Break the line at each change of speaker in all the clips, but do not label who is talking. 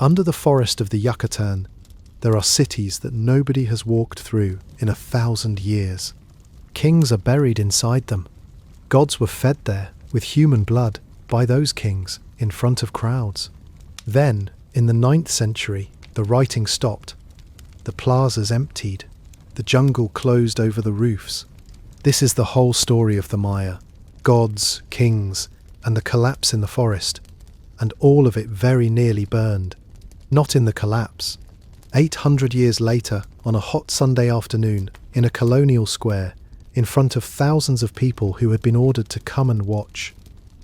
Under the forest of the Yucatan, there are cities that nobody has walked through in 1,000 years. Kings are buried inside them. Gods were fed there with human blood by those kings in front of crowds. Then, in the 9th century, the writing stopped. The plazas emptied. The jungle closed over the roofs. This is the whole story of the Maya. Gods, kings, and the collapse in the forest. And all of it very nearly burned. Not in the collapse. 800 years later, on a hot Sunday afternoon, in a colonial square, in front of thousands of people who had been ordered to come and watch.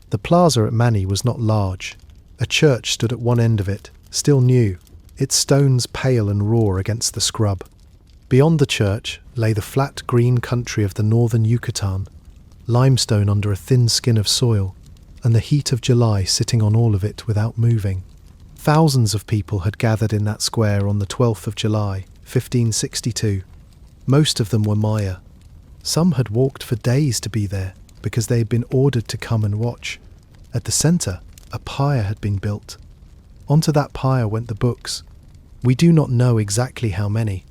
The plaza at Mani was not large. A church stood at one end of it, still new, its stones pale and raw against the scrub. Beyond the church lay the flat green country of the northern Yucatan, limestone under a thin skin of soil, and the heat of July sitting on all of it without moving. Thousands of people had gathered in that square on the 12th of July, 1562. Most of them were Maya. Some had walked for days to be there because they had been ordered to come and watch. At the centre, a pyre had been built. Onto that pyre went the books. We do not know exactly how many.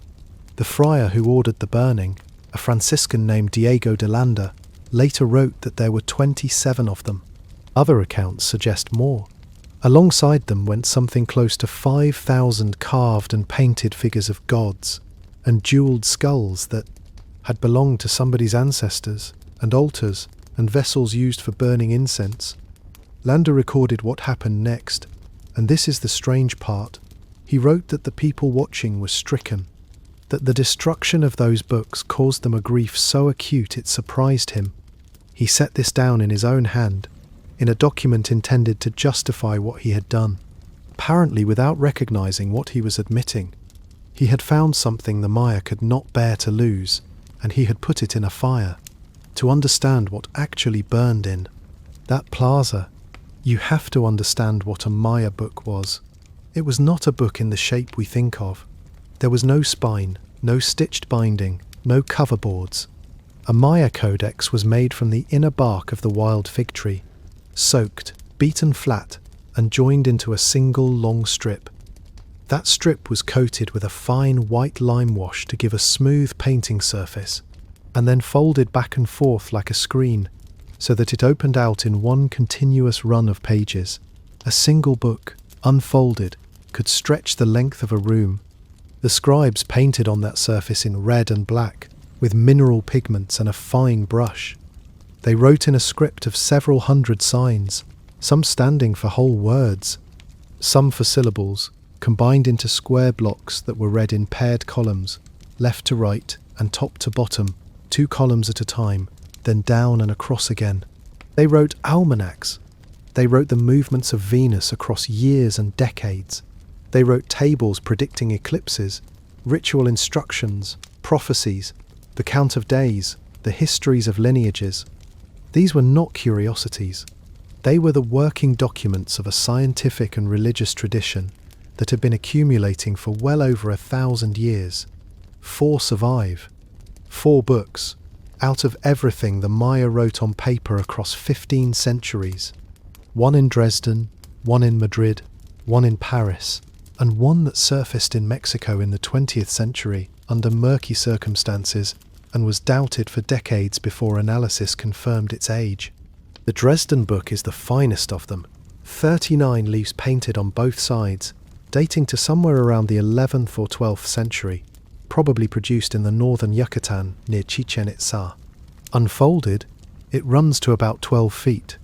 The friar who ordered the burning, a Franciscan named Diego de Landa, later wrote that there were 27 of them. Other accounts suggest more. Alongside them went something close to 5,000 carved and painted figures of gods and jewelled skulls that had belonged to somebody's ancestors, and altars and vessels used for burning incense. Landa recorded what happened next, and this is the strange part. He wrote that the people watching were stricken, that the destruction of those books caused them a grief so acute it surprised him. He set this down in his own hand, in a document intended to justify what he had done, apparently without recognizing what he was admitting. He had found something the Maya could not bear to lose, and he had put it in a fire, to understand what actually burned in that plaza. You have to understand what a Maya book was. It was not a book in the shape we think of. There was no spine, no stitched binding, no cover boards. A Maya codex was made from the inner bark of the wild fig tree, soaked, beaten flat, and joined into a single long strip. That strip was coated with a fine white lime wash to give a smooth painting surface, and then folded back and forth like a screen, so that it opened out in one continuous run of pages. A single book, unfolded, could stretch the length of a room. The scribes painted on that surface in red and black, with mineral pigments and a fine brush. They wrote in a script of several hundred signs, some standing for whole words, some for syllables, combined into square blocks that were read in paired columns, left to right and top to bottom, 2 columns at a time, then down and across again. They wrote almanacs. They wrote the movements of Venus across years and decades. They wrote tables predicting eclipses, ritual instructions, prophecies, the count of days, the histories of lineages. These were not curiosities. They were the working documents of a scientific and religious tradition that had been accumulating for well over 1,000 years. 4 survive. 4 books, out of everything the Maya wrote on paper across 15 centuries. 1 in Dresden, 1 in Madrid, 1 in Paris, and 1 that surfaced in Mexico in the 20th century under murky circumstances and was doubted for decades before analysis confirmed its age. The Dresden book is the finest of them. 39 leaves painted on both sides, dating to somewhere around the 11th or 12th century, probably produced in the northern Yucatan near Chichen Itza. Unfolded, it runs to about 12 feet.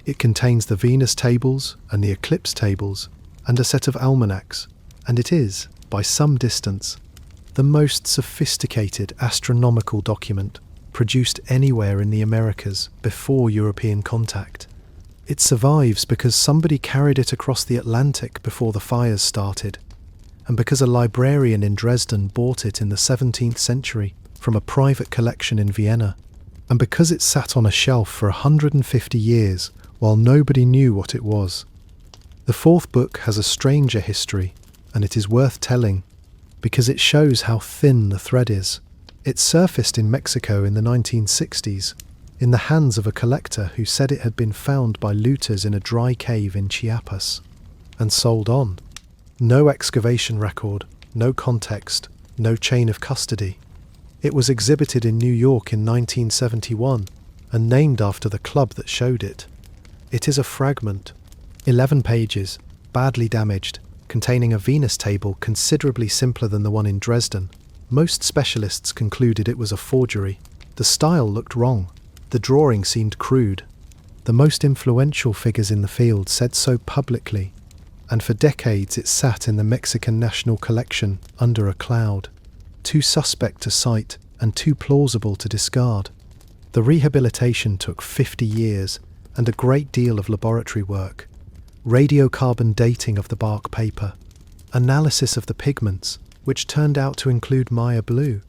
It contains the Venus tables and the eclipse tables and a set of almanacs, and it is, by some distance, the most sophisticated astronomical document produced anywhere in the Americas before European contact. It survives because somebody carried it across the Atlantic before the fires started, and because a librarian in Dresden bought it in the 17th century from a private collection in Vienna, and because it sat on a shelf for 150 years while nobody knew what it was. The 4th book has a stranger history, and it is worth telling, because it shows how thin the thread is. It surfaced in Mexico in the 1960s, in the hands of a collector who said it had been found by looters in a dry cave in Chiapas, and sold on. No excavation record, no context, no chain of custody. It was exhibited in New York in 1971 and named after the club that showed it. It is a fragment, 11 pages, badly damaged, containing a Venus table considerably simpler than the one in Dresden. Most specialists concluded it was a forgery. The style looked wrong. The drawing seemed crude. The most influential figures in the field said so publicly, and for decades it sat in the Mexican National Collection under a cloud, too suspect to cite and too plausible to discard. The rehabilitation took 50 years and a great deal of laboratory work. Radiocarbon dating of the bark paper, analysis of the pigments, which turned out to include Maya blue,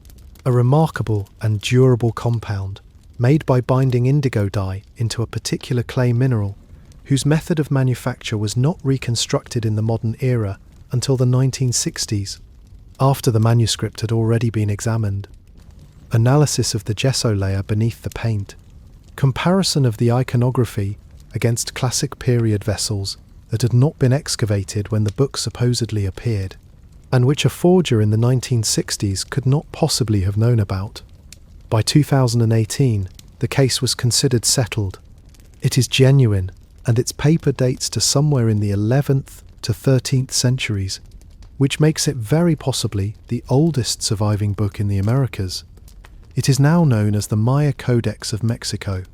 a remarkable and durable compound made by binding indigo dye into a particular clay mineral, whose method of manufacture was not reconstructed in the modern era until the 1960s, after the manuscript had already been examined. Analysis of the gesso layer beneath the paint, comparison of the iconography against classic period vessels that had not been excavated when the book supposedly appeared, and which a forger in the 1960s could not possibly have known about. By 2018, the case was considered settled. It is genuine, and its paper dates to somewhere in the 11th to 13th centuries, which makes it very possibly the oldest surviving book in the Americas. It is now known as the Maya Codex of Mexico,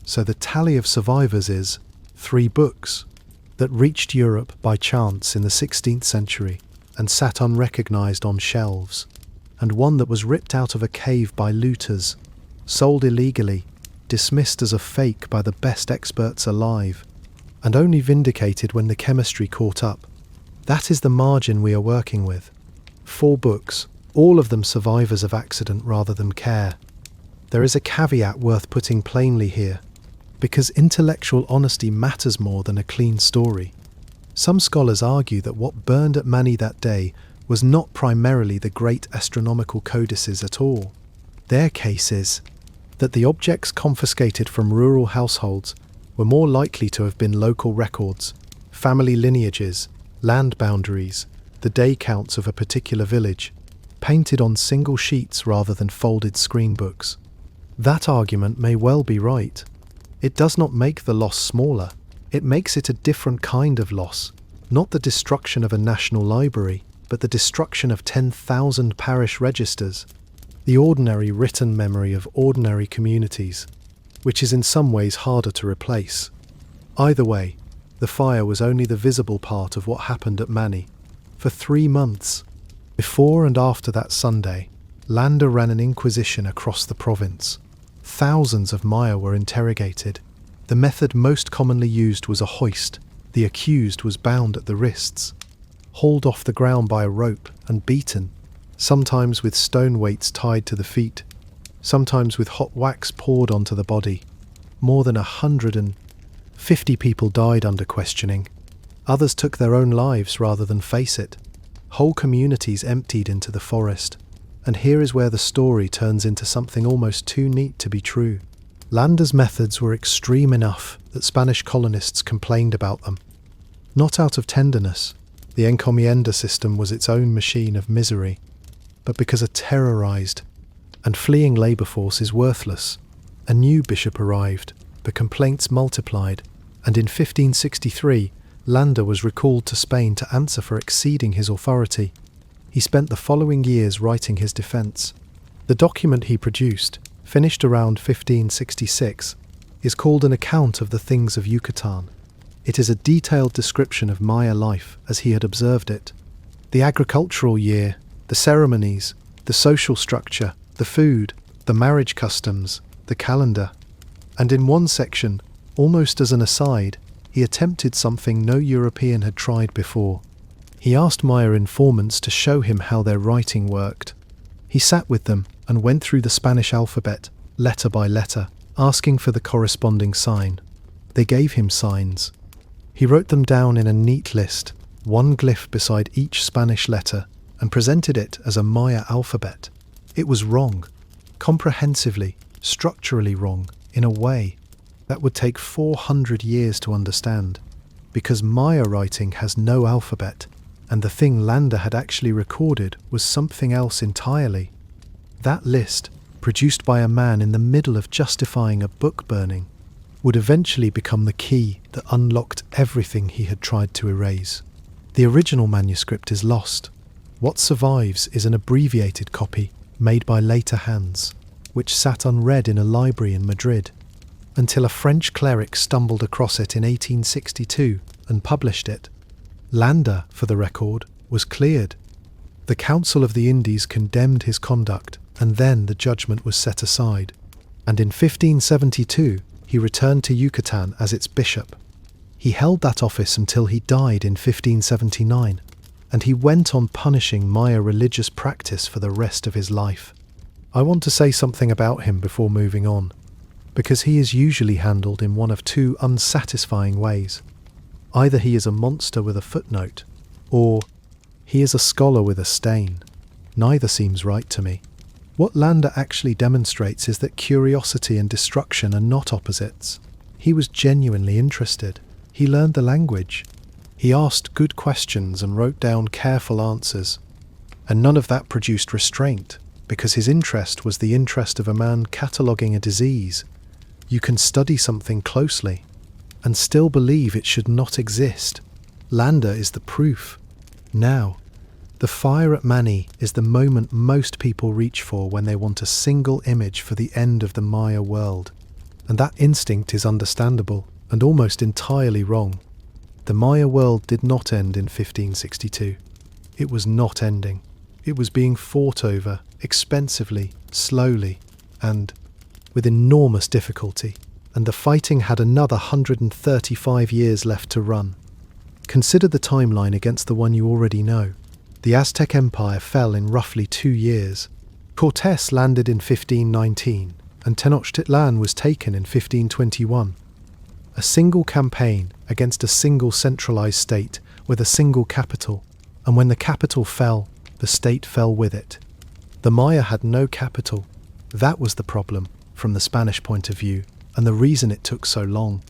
so the tally of survivors is 3 books that reached Europe by chance in the 16th century and sat unrecognized on shelves, and one that was ripped out of a cave by looters, sold illegally, dismissed as a fake by the best experts alive, and only vindicated when the chemistry caught up. That is the margin we are working with. 4 books, all of them survivors of accident rather than care. There is a caveat worth putting plainly here, because intellectual honesty matters more than a clean story. Some scholars argue that what burned at Mani that day was not primarily the great astronomical codices at all. Their case is that the objects confiscated from rural households were more likely to have been local records, family lineages, land boundaries, the day counts of a particular village, painted on single sheets rather than folded screen books. That argument may well be right. It does not make the loss smaller. It makes it a different kind of loss, not the destruction of a national library, but the destruction of 10,000 parish registers, the ordinary written memory of ordinary communities, which is in some ways harder to replace. Either way, the fire was only the visible part of what happened at Mani. For 3 months, before and after that Sunday, Landa ran an inquisition across the province. Thousands of Maya were interrogated. The method most commonly used was a hoist. The accused was bound at the wrists, hauled off the ground by a rope and beaten, sometimes with stone weights tied to the feet, sometimes with hot wax poured onto the body. More than 150 people died under questioning. Others took their own lives rather than face it. Whole communities emptied into the forest. And here is where the story turns into something almost too neat to be true. Landa's methods were extreme enough that Spanish colonists complained about them. Not out of tenderness, the encomienda system was its own machine of misery, but because a terrorized and fleeing labour force is worthless. A new bishop arrived, the complaints multiplied, and in 1563, Landa was recalled to Spain to answer for exceeding his authority. He spent the following years writing his defence. The document he produced, finished around 1566, is called an account of the things of Yucatan. It is a detailed description of Maya life as he had observed it. The agricultural year, the ceremonies, the social structure, the food, the marriage customs, the calendar. And in one section, almost as an aside, he attempted something no European had tried before. He asked Maya informants to show him how their writing worked. He sat with them and went through the Spanish alphabet, letter by letter, asking for the corresponding sign. They gave him signs. He wrote them down in a neat list, one glyph beside each Spanish letter, and presented it as a Maya alphabet. It was wrong, comprehensively, structurally wrong, in a way that would take 400 years to understand, because Maya writing has no alphabet, and the thing Landa had actually recorded was something else entirely. That list, produced by a man in the middle of justifying a book burning, would eventually become the key that unlocked everything he had tried to erase. The original manuscript is lost. What survives is an abbreviated copy made by later hands, which sat unread in a library in Madrid, until a French cleric stumbled across it in 1862 and published it. Landa, for the record, was cleared. The Council of the Indies condemned his conduct, and then the judgment was set aside, and in 1572 he returned to Yucatan as its bishop. He held that office until he died in 1579, and he went on punishing Maya religious practice for the rest of his life. I want to say something about him before moving on, because he is usually handled in one of two unsatisfying ways. Either he is a monster with a footnote, or he is a scholar with a stain. Neither seems right to me. What Landa actually demonstrates is that curiosity and destruction are not opposites. He was genuinely interested. He learned the language. He asked good questions and wrote down careful answers. And none of that produced restraint, because his interest was the interest of a man cataloguing a disease. You can study something closely and still believe it should not exist. Landa is the proof. Now, the fire at Mani is the moment most people reach for when they want a single image for the end of the Maya world. And that instinct is understandable and almost entirely wrong. The Maya world did not end in 1562. It was not ending. It was being fought over, expensively, slowly, and with enormous difficulty. And the fighting had another 135 years left to run. Consider the timeline against the one you already know. The Aztec Empire fell in roughly 2 years. Cortés landed in 1519, and Tenochtitlan was taken in 1521. A single campaign against a single centralized state with a single capital, and when the capital fell, the state fell with it. The Maya had no capital. That was the problem, from the Spanish point of view, and the reason it took so long.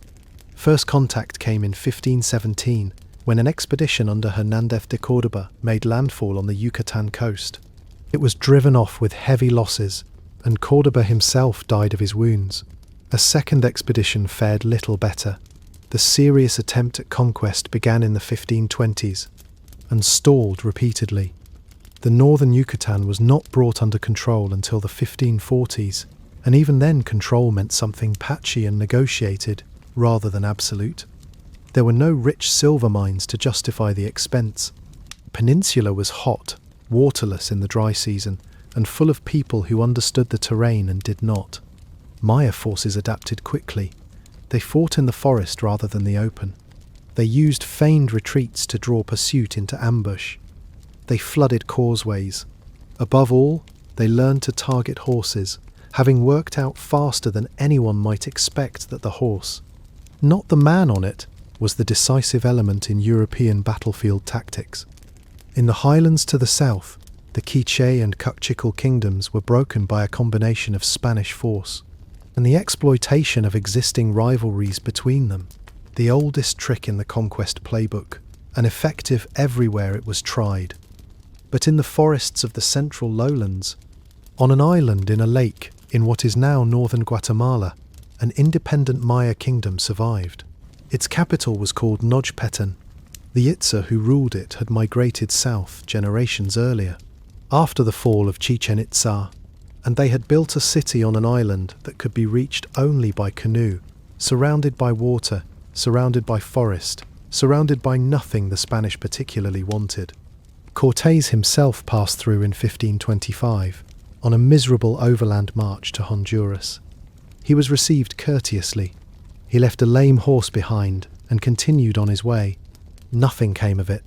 First contact came in 1517, when an expedition under Hernández de Córdoba made landfall on the Yucatan coast. It was driven off with heavy losses, and Córdoba himself died of his wounds. A second expedition fared little better. The serious attempt at conquest began in the 1520s, and stalled repeatedly. The northern Yucatan was not brought under control until the 1540s, and even then control meant something patchy and negotiated, rather than absolute. There were no rich silver mines to justify the expense. The peninsula was hot, waterless in the dry season, and full of people who understood the terrain and did not. Maya forces adapted quickly. They fought in the forest rather than the open. They used feigned retreats to draw pursuit into ambush. They flooded causeways. Above all, they learned to target horses, having worked out faster than anyone might expect that the horse, not the man on it, was the decisive element in European battlefield tactics. In the highlands to the south, the Quiché and Kukchikal kingdoms were broken by a combination of Spanish force and the exploitation of existing rivalries between them, the oldest trick in the conquest playbook, and effective everywhere it was tried. But in the forests of the central lowlands, on an island in a lake in what is now northern Guatemala, an independent Maya kingdom survived. Its capital was called Nojpetan. The Itza who ruled it had migrated south generations earlier, after the fall of Chichen Itza, and they had built a city on an island that could be reached only by canoe, surrounded by water, surrounded by forest, surrounded by nothing the Spanish particularly wanted. Cortés himself passed through in 1525, on a miserable overland march to Honduras. He was received courteously. He left a lame horse behind and continued on his way. Nothing came of it.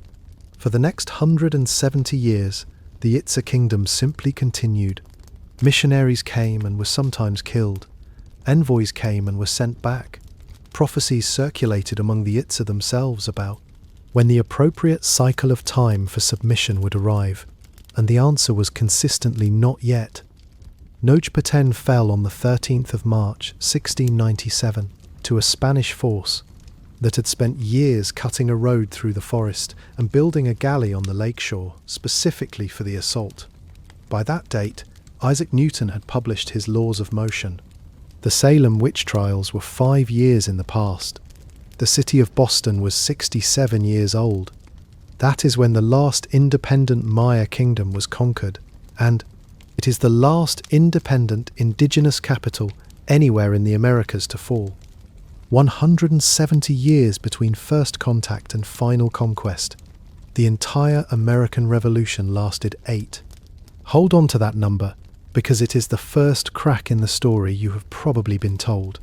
For the next 170 years, the Itza kingdom simply continued. Missionaries came and were sometimes killed. Envoys came and were sent back. Prophecies circulated among the Itza themselves about when the appropriate cycle of time for submission would arrive, and the answer was consistently not yet. Nojpetan fell on the 13th of March, 1697, to a Spanish force. that had spent years cutting a road through the forest and building a galley on the lakeshore specifically for the assault. By that date, Isaac Newton had published his laws of motion. The Salem witch trials were 5 years in the past. The city of Boston was 67 years old. That is when the last independent Maya kingdom was conquered, and it is the last independent indigenous capital anywhere in the Americas to fall. 170 years between first contact and final conquest. The entire American Revolution lasted 8. Hold on to that number, because it is the first crack in the story you have probably been told.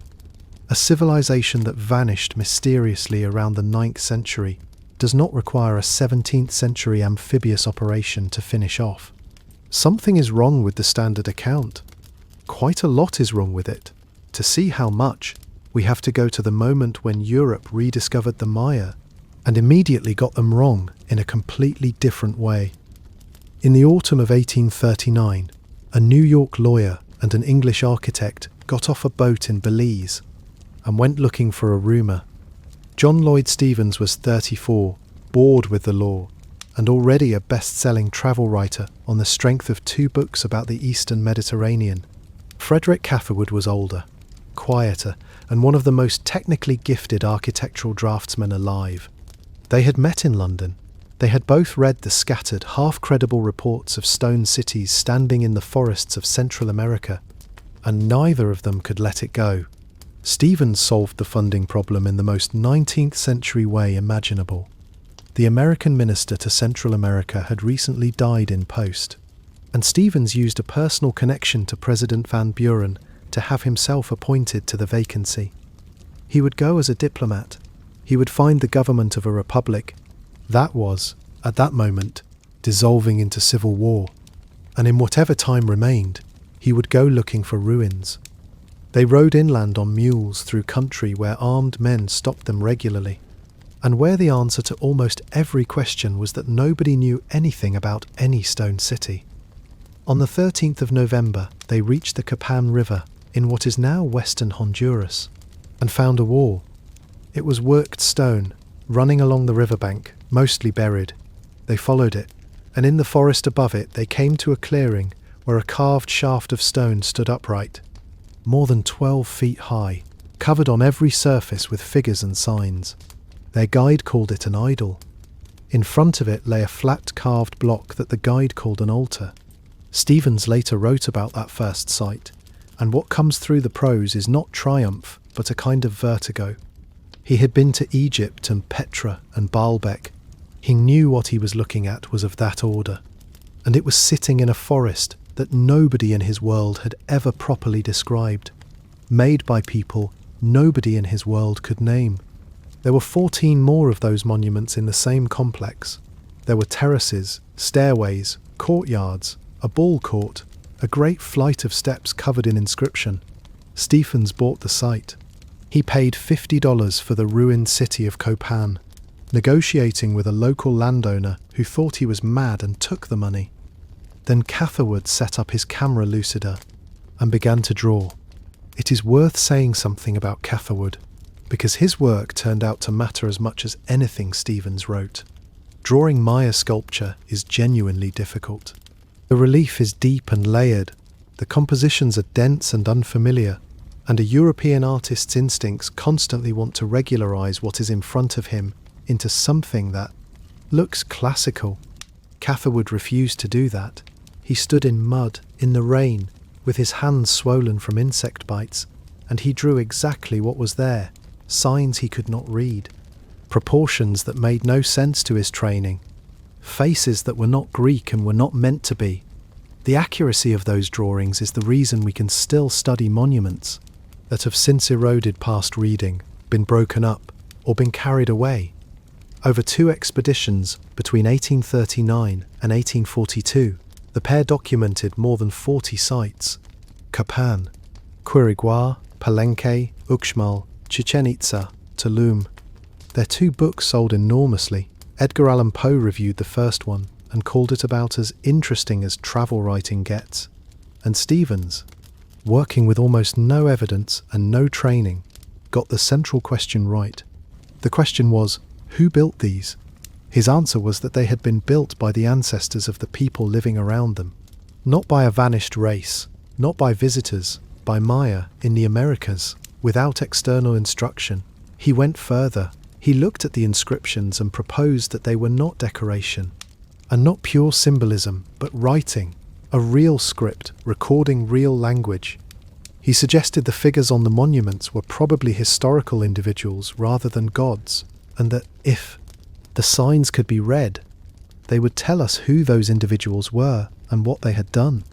A civilization that vanished mysteriously around the 9th century does not require a 17th century amphibious operation to finish off. Something is wrong with the standard account. Quite a lot is wrong with it. To see how much, we have to go to the moment when Europe rediscovered the Maya and immediately got them wrong in a completely different way. In the autumn of 1839, a New York lawyer and an English architect got off a boat in Belize and went looking for a rumour. John Lloyd Stevens was 34, bored with the law, and already a best-selling travel writer on the strength of 2 books about the Eastern Mediterranean. Frederick Catherwood was older, quieter, and one of the most technically gifted architectural draftsmen alive. They had met in London. They had both read the scattered, half-credible reports of stone cities standing in the forests of Central America, and neither of them could let it go. Stevens solved the funding problem in the most 19th century way imaginable. The American minister to Central America had recently died in post, and Stevens used a personal connection to President Van Buren to have himself appointed to the vacancy. He would go as a diplomat. He would find the government of a republic that was, at that moment, dissolving into civil war, and in whatever time remained, he would go looking for ruins. They rode inland on mules through country where armed men stopped them regularly, and where the answer to almost every question was that nobody knew anything about any stone city. On the 13th of November, they reached the Capan River in what is now western Honduras, and found a wall. It was worked stone, running along the riverbank, mostly buried. They followed it, and in the forest above it they came to a clearing where a carved shaft of stone stood upright, more than 12 feet high, covered on every surface with figures and signs. Their guide called it an idol. In front of it lay a flat carved block that the guide called an altar. Stevens later wrote about that first sight, and what comes through the prose is not triumph, but a kind of vertigo. He had been to Egypt and Petra and Baalbek. He knew what he was looking at was of that order, and it was sitting in a forest that nobody in his world had ever properly described, made by people nobody in his world could name. There were 14 more of those monuments in the same complex. There were terraces, stairways, courtyards, a ball court, a great flight of steps covered in inscription. Stephens bought the site. He paid $50 for the ruined city of Copan, negotiating with a local landowner who thought he was mad and took the money. Then Catherwood set up his camera lucida and began to draw. It is worth saying something about Catherwood, because his work turned out to matter as much as anything Stevens wrote. Drawing Maya sculpture is genuinely difficult. The relief is deep and layered, the compositions are dense and unfamiliar, and a European artist's instincts constantly want to regularize what is in front of him into something that looks classical. Catherwood refused to do that. He stood in mud, in the rain, with his hands swollen from insect bites, and he drew exactly what was there, signs he could not read, proportions that made no sense to his training, faces that were not Greek and were not meant to be. The accuracy of those drawings is the reason we can still study monuments that have since eroded past reading, been broken up, or been carried away. Over 2 expeditions between 1839 and 1842, the pair documented more than 40 sites: Capan, Quirigua, Palenque, Uxmal, Chichen Itza, Tulum. Their 2 books sold enormously. Edgar Allan Poe reviewed the first one and called it about as interesting as travel writing gets. And Stevens, working with almost no evidence and no training, got the central question right. The question was, who built these? His answer was that they had been built by the ancestors of the people living around them. Not by a vanished race, not by visitors, by Maya in the Americas, without external instruction. He went further. He looked at the inscriptions and proposed that they were not decoration, and not pure symbolism, but writing, a real script, recording real language. He suggested the figures on the monuments were probably historical individuals rather than gods, and that if the signs could be read, they would tell us who those individuals were and what they had done.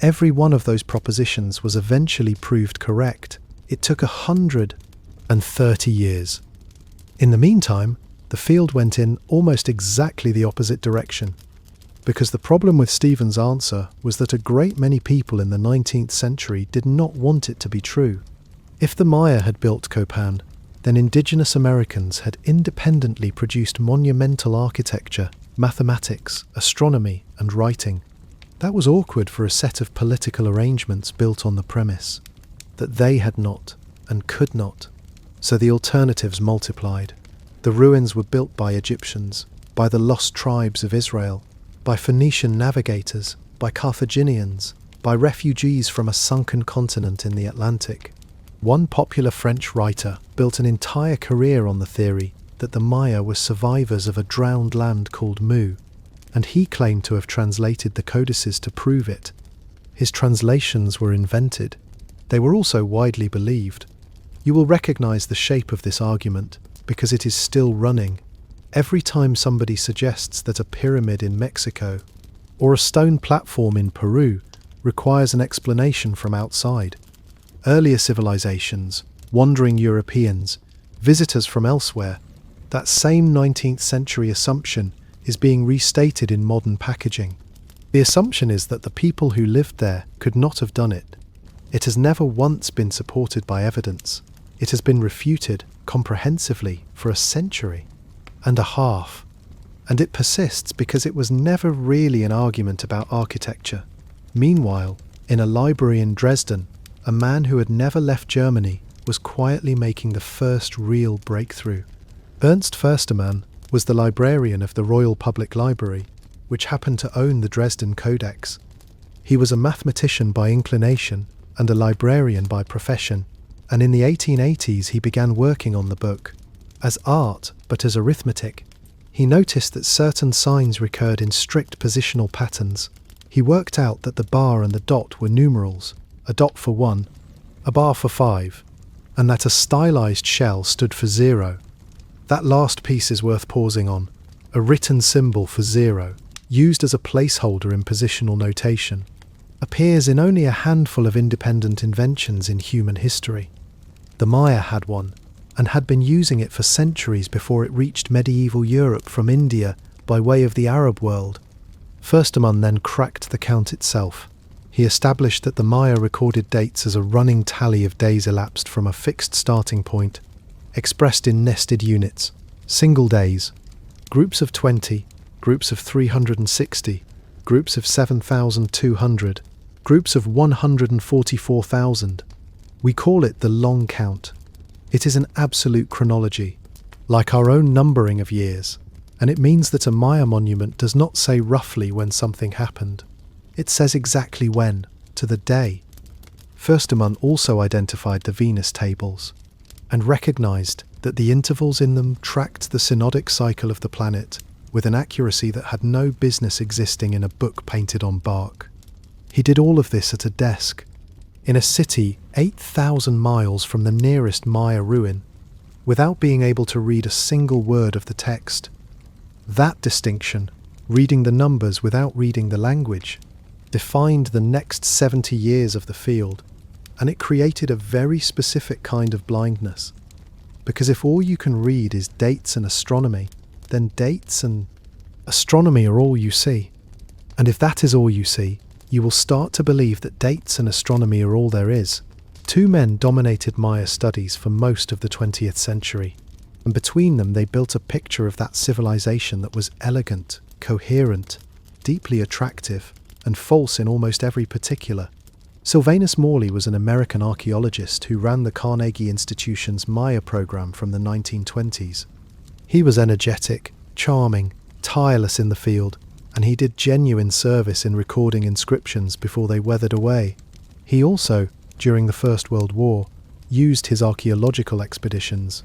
Every one of those propositions was eventually proved correct. It took 130 years. In the meantime, the field went in almost exactly the opposite direction, because the problem with Stephen's answer was that a great many people in the 19th century did not want it to be true. If the Maya had built Copan, then indigenous Americans had independently produced monumental architecture, mathematics, astronomy, and writing. That was awkward for a set of political arrangements built on the premise that they had not and could not. So the alternatives multiplied. The ruins were built by Egyptians, by the lost tribes of Israel, by Phoenician navigators, by Carthaginians, by refugees from a sunken continent in the Atlantic. One popular French writer built an entire career on the theory that the Maya were survivors of a drowned land called Mu, and he claimed to have translated the codices to prove it. His translations were invented. They were also widely believed. You will recognize the shape of this argument because it is still running. Every time somebody suggests that a pyramid in Mexico or a stone platform in Peru requires an explanation from outside, earlier civilizations, wandering Europeans, visitors from elsewhere, that same 19th century assumption is being restated in modern packaging. The assumption is that the people who lived there could not have done it. It has never once been supported by evidence. It has been refuted comprehensively for a century and a half. And it persists because it was never really an argument about architecture. Meanwhile, in a library in Dresden, a man who had never left Germany was quietly making the first real breakthrough. Ernst Förstermann was the librarian of the Royal Public Library, which happened to own the Dresden Codex. He was a mathematician by inclination and a librarian by profession, and in the 1880s he began working on the book, as art but as arithmetic. He noticed that certain signs recurred in strict positional patterns. He worked out that the bar and the dot were numerals, a dot for 1, a bar for 5, and that a stylized shell stood for 0. That last piece is worth pausing on, a written symbol for 0, used as a placeholder in positional notation, appears in only a handful of independent inventions in human history. The Maya had one, and had been using it for centuries before it reached medieval Europe from India by way of the Arab world. Förstermann then cracked the count itself. He established that the Maya recorded dates as a running tally of days elapsed from a fixed starting point, expressed in nested units, single days, groups of 20, groups of 360, groups of 7,200, groups of 144,000. We call it the long count. It is an absolute chronology, like our own numbering of years, and it means that a Maya monument does not say roughly when something happened. It says exactly when, to the day. Förstermann also identified the Venus tables, and recognized that the intervals in them tracked the synodic cycle of the planet with an accuracy that had no business existing in a book painted on bark. He did all of this at a desk, in a city 8,000 miles from the nearest Maya ruin, without being able to read a single word of the text. That distinction, reading the numbers without reading the language, defined the next 70 years of the field, and it created a very specific kind of blindness. Because if all you can read is dates and astronomy, then dates and astronomy are all you see. And if that is all you see, you will start to believe that dates and astronomy are all there is. Two men dominated Maya studies for most of the 20th century, and between them they built a picture of that civilization that was elegant, coherent, deeply attractive, and false in almost every particular. Sylvanus Morley was an American archaeologist who ran the Carnegie Institution's Maya program from the 1920s. He was energetic, charming, tireless in the field, and he did genuine service in recording inscriptions before they weathered away. He also, during the First World War, used his archaeological expeditions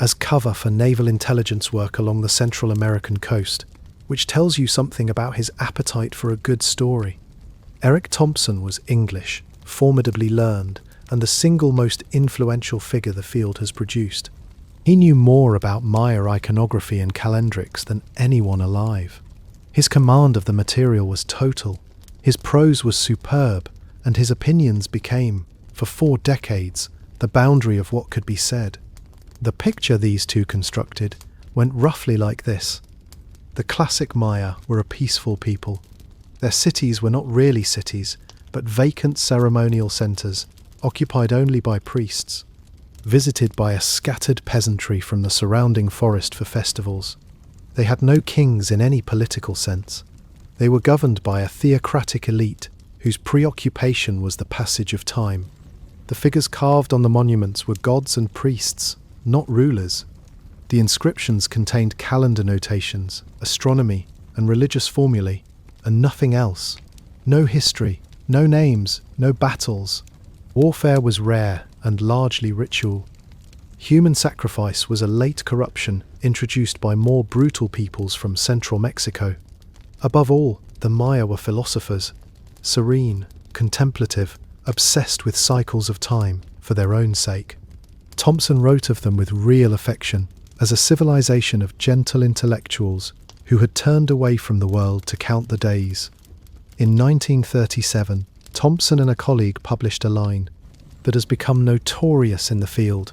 as cover for naval intelligence work along the Central American coast, which tells you something about his appetite for a good story. Eric Thompson was English, formidably learned, and the single most influential figure the field has produced. He knew more about Maya iconography and calendrics than anyone alive. His command of the material was total, his prose was superb, and his opinions became, for 4 decades, the boundary of what could be said. The picture these two constructed went roughly like this. The classic Maya were a peaceful people. Their cities were not really cities, but vacant ceremonial centres, occupied only by priests, visited by a scattered peasantry from the surrounding forest for festivals. They had no kings in any political sense. They were governed by a theocratic elite whose preoccupation was the passage of time. The figures carved on the monuments were gods and priests, not rulers. The inscriptions contained calendar notations, astronomy, and religious formulae, and nothing else. No history, no names, no battles. Warfare was rare and largely ritual. Human sacrifice was a late corruption introduced by more brutal peoples from central Mexico. Above all, the Maya were philosophers, serene, contemplative, obsessed with cycles of time for their own sake. Thompson wrote of them with real affection, as a civilization of gentle intellectuals who had turned away from the world to count the days. In 1937, Thompson and a colleague published a line that has become notorious in the field,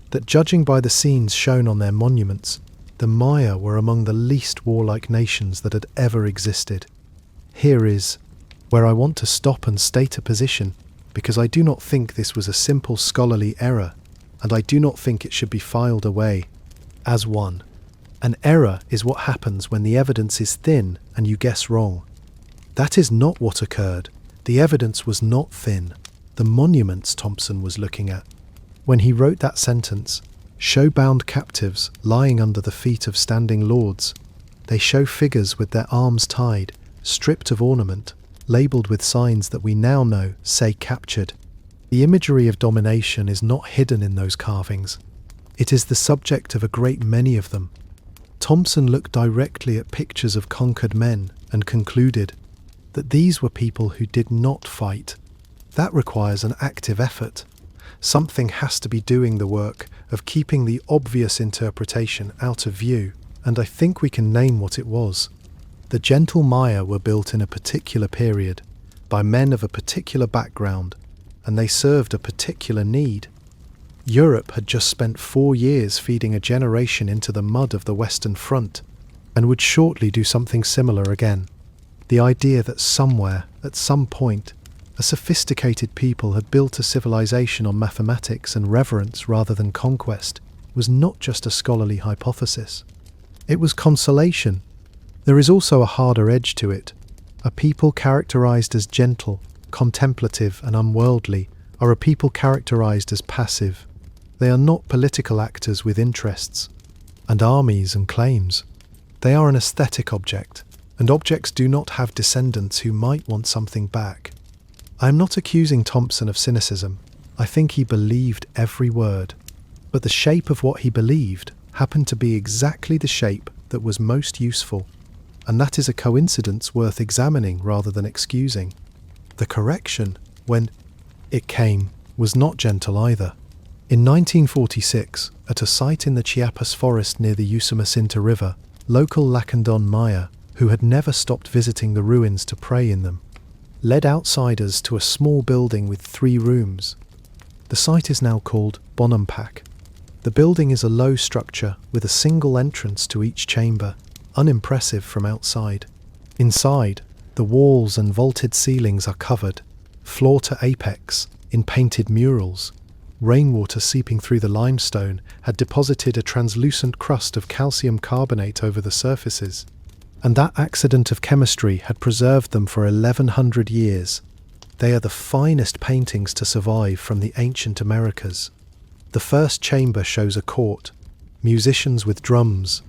that judging by the scenes shown on their monuments, the Maya were among the least warlike nations that had ever existed. Here is where I want to stop and state a position, because I do not think this was a simple scholarly error, and I do not think it should be filed away as one. An error is what happens when the evidence is thin and you guess wrong. That is not what occurred. The evidence was not thin. The monuments Thompson was looking at. When he wrote that sentence, show bound captives lying under the feet of standing lords, they show figures with their arms tied, stripped of ornament, labelled with signs that we now know say captured. The imagery of domination is not hidden in those carvings. It is the subject of a great many of them. Thompson looked directly at pictures of conquered men and concluded that these were people who did not fight. That requires an active effort. Something has to be doing the work of keeping the obvious interpretation out of view, and I think we can name what it was. The gentle Maya were built in a particular period, by men of a particular background, and they served a particular need. Europe had just spent 4 years feeding a generation into the mud of the Western Front, and would shortly do something similar again. The idea that somewhere, at some point, a sophisticated people had built a civilization on mathematics and reverence rather than conquest was not just a scholarly hypothesis. It was consolation. There is also a harder edge to it. A people characterized as gentle, contemplative and unworldly are a people characterized as passive. They are not political actors with interests and armies and claims. They are an aesthetic object, and objects do not have descendants who might want something back. I am not accusing Thompson of cynicism. I think he believed every word. But the shape of what he believed happened to be exactly the shape that was most useful, and that is a coincidence worth examining rather than excusing. The correction, when it came, was not gentle either. In 1946, at a site in the Chiapas forest near the Usumacinta River, local Lacandon Maya, who had never stopped visiting the ruins to pray in them, led outsiders to a small building with 3 rooms. The site is now called Bonampak. The building is a low structure with a single entrance to each chamber, unimpressive from outside. Inside, the walls and vaulted ceilings are covered, floor to apex, in painted murals. Rainwater seeping through the limestone had deposited a translucent crust of calcium carbonate over the surfaces, and that accident of chemistry had preserved them for 1100 years. They are the finest paintings to survive from the ancient Americas. The first chamber shows a court, musicians with drums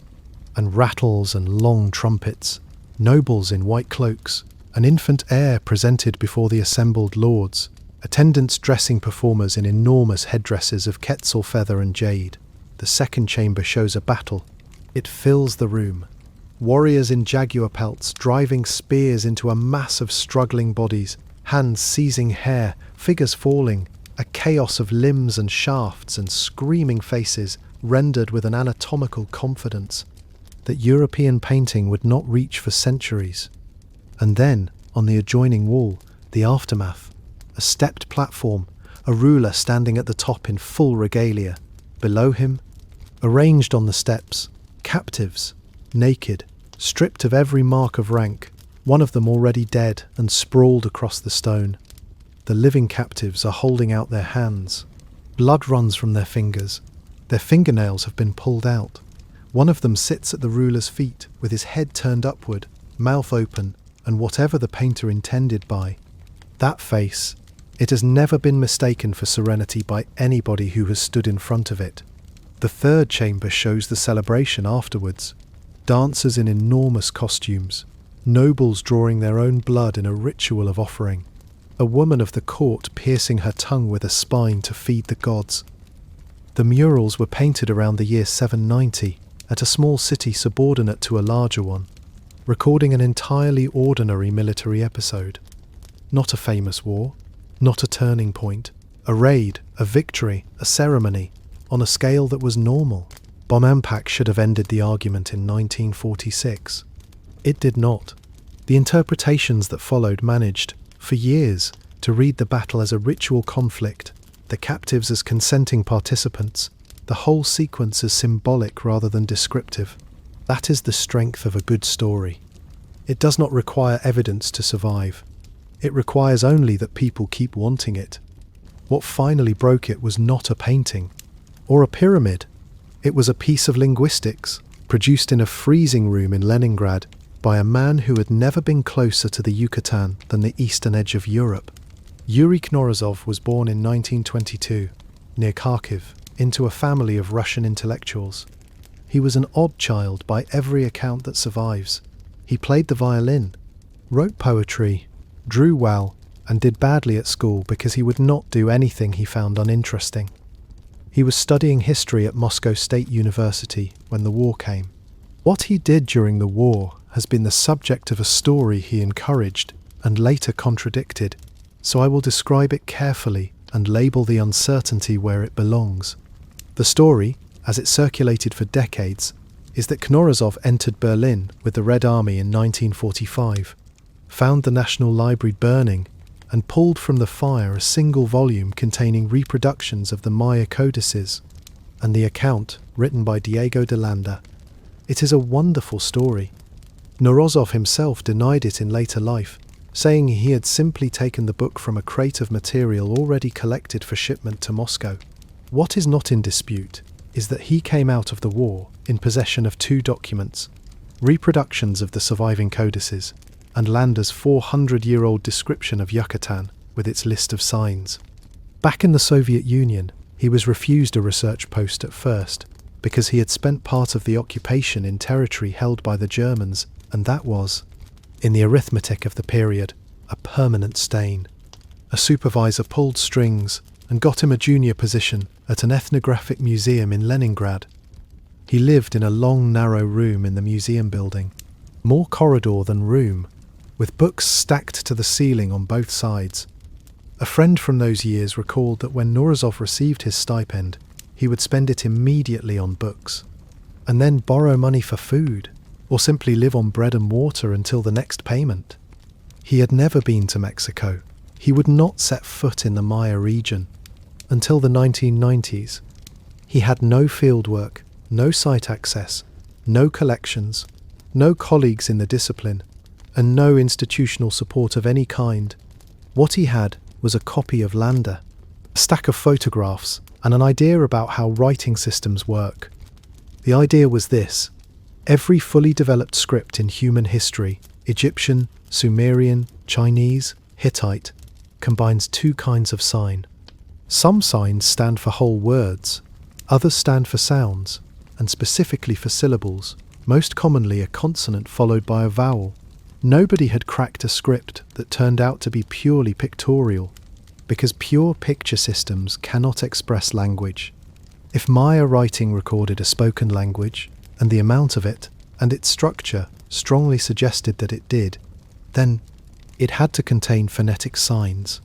and rattles and long trumpets, nobles in white cloaks, an infant heir presented before the assembled lords, attendants dressing performers in enormous headdresses of quetzal feather and jade. The second chamber shows a battle. It fills the room. Warriors in jaguar pelts driving spears into a mass of struggling bodies, hands seizing hair, figures falling, a chaos of limbs and shafts and screaming faces rendered with an anatomical confidence that European painting would not reach for centuries. And then, on the adjoining wall, the aftermath, a stepped platform, a ruler standing at the top in full regalia. Below him, arranged on the steps, captives, naked, stripped of every mark of rank, one of them already dead and sprawled across the stone. The living captives are holding out their hands. Blood runs from their fingers. Their fingernails have been pulled out. One of them sits at the ruler's feet with his head turned upward, mouth open, and whatever the painter intended by. That face, it has never been mistaken for serenity by anybody who has stood in front of it. The third chamber shows the celebration afterwards. Dancers in enormous costumes, nobles drawing their own blood in a ritual of offering, a woman of the court piercing her tongue with a spine to feed the gods. The murals were painted around the year 790 at a small city subordinate to a larger one, recording an entirely ordinary military episode. Not a famous war, not a turning point, a raid, a victory, a ceremony, on a scale that was normal. Bomb impact should have ended the argument in 1946. It did not. The interpretations that followed managed, for years, to read the battle as a ritual conflict, the captives as consenting participants, the whole sequence as symbolic rather than descriptive. That is the strength of a good story. It does not require evidence to survive. It requires only that people keep wanting it. What finally broke it was not a painting, or a pyramid. It was a piece of linguistics, produced in a freezing room in Leningrad by a man who had never been closer to the Yucatan than the eastern edge of Europe. Yuri Knorozov was born in 1922, near Kharkiv, into a family of Russian intellectuals. He was an odd child by every account that survives. He played the violin, wrote poetry, drew well, and did badly at school because he would not do anything he found uninteresting. He was studying history at Moscow State University when the war came. What he did during the war has been the subject of a story he encouraged and later contradicted, so I will describe it carefully and label the uncertainty where it belongs. The story, as it circulated for decades, is that Knorozov entered Berlin with the Red Army in 1945, found the National Library burning, and pulled from the fire a single volume containing reproductions of the Maya codices and the account written by Diego de Landa. It is a wonderful story. Knorozov himself denied it in later life, saying he had simply taken the book from a crate of material already collected for shipment to Moscow. What is not in dispute is that he came out of the war in possession of two documents, reproductions of the surviving codices, and Landa's 400-year-old description of Yucatan with its list of signs. Back in the Soviet Union, he was refused a research post at first because he had spent part of the occupation in territory held by the Germans, and that was, in the arithmetic of the period, a permanent stain. A supervisor pulled strings and got him a junior position at an ethnographic museum in Leningrad. He lived in a long, narrow room in the museum building, more corridor than room, with books stacked to the ceiling on both sides. A friend from those years recalled that when Knorozov received his stipend, he would spend it immediately on books, and then borrow money for food, or simply live on bread and water until the next payment. He had never been to Mexico. He would not set foot in the Maya region until the 1990s. He had no fieldwork, no site access, no collections, no colleagues in the discipline, and no institutional support of any kind. What he had was a copy of Landa, a stack of photographs, and an idea about how writing systems work. The idea was this: every fully developed script in human history, Egyptian, Sumerian, Chinese, Hittite, combines two kinds of sign. Some signs stand for whole words, others stand for sounds, and specifically for syllables, most commonly a consonant followed by a vowel. Nobody had cracked a script that turned out to be purely pictorial, because pure picture systems cannot express language. If Maya writing recorded a spoken language, and the amount of it, and its structure strongly suggested that it did, then it had to contain phonetic signs.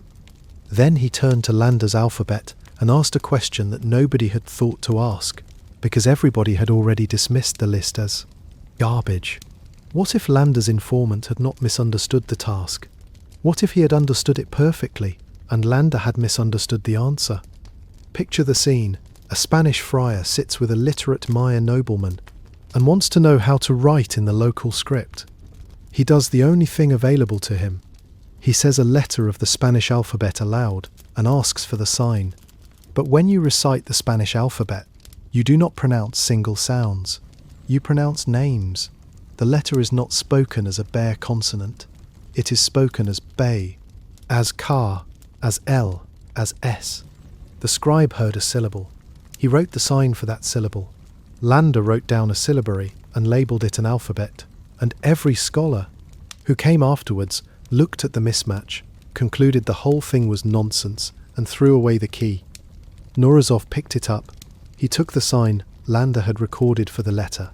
Then he turned to Landa's alphabet and asked a question that nobody had thought to ask, because everybody had already dismissed the list as garbage. What if Landa's informant had not misunderstood the task? What if he had understood it perfectly, and Landa had misunderstood the answer? Picture the scene. A Spanish friar sits with a literate Maya nobleman and wants to know how to write in the local script. He does the only thing available to him. He says a letter of the Spanish alphabet aloud and asks for the sign. But when you recite the Spanish alphabet, you do not pronounce single sounds. You pronounce names. The letter is not spoken as a bare consonant. It is spoken as bay, as ka, as l, as s. The scribe heard a syllable. He wrote the sign for that syllable. Landa wrote down a syllabary and labelled it an alphabet, and every scholar who came afterwards looked at the mismatch, concluded the whole thing was nonsense, and threw away the key. Norizov picked it up. He took the sign Landa had recorded for the letter,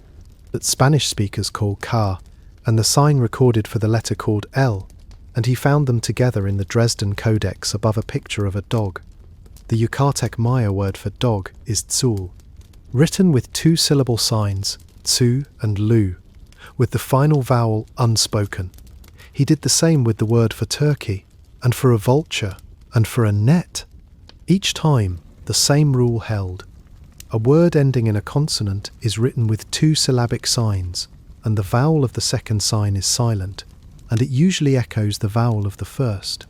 that Spanish speakers call ka, and the sign recorded for the letter called L, and he found them together in the Dresden Codex above a picture of a dog. The Yucatec Maya word for dog is tsul, written with two-syllable signs, tsu and lu, with the final vowel unspoken. He did the same with the word for turkey, and for a vulture, and for a net. Each time, the same rule held. A word ending in a consonant is written with two syllabic signs, and the vowel of the second sign is silent, and it usually echoes the vowel of the first.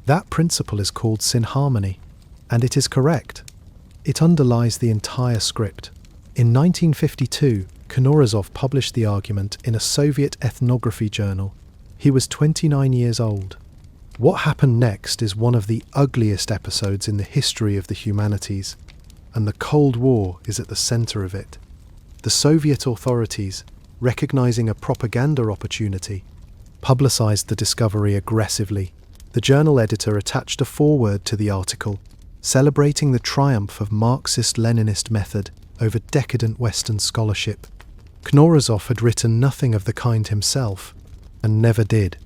That principle is called synharmony, and it is correct. It underlies the entire script. In 1952, Knorozov published the argument in a Soviet ethnography journal. He was 29 years old. What happened next is one of the ugliest episodes in the history of the humanities, and the Cold War is at the center of it. The Soviet authorities, recognizing a propaganda opportunity, publicized the discovery aggressively. The journal editor attached a foreword to the article, celebrating the triumph of Marxist-Leninist method over decadent Western scholarship. Knorozov had written nothing of the kind himself, and never did.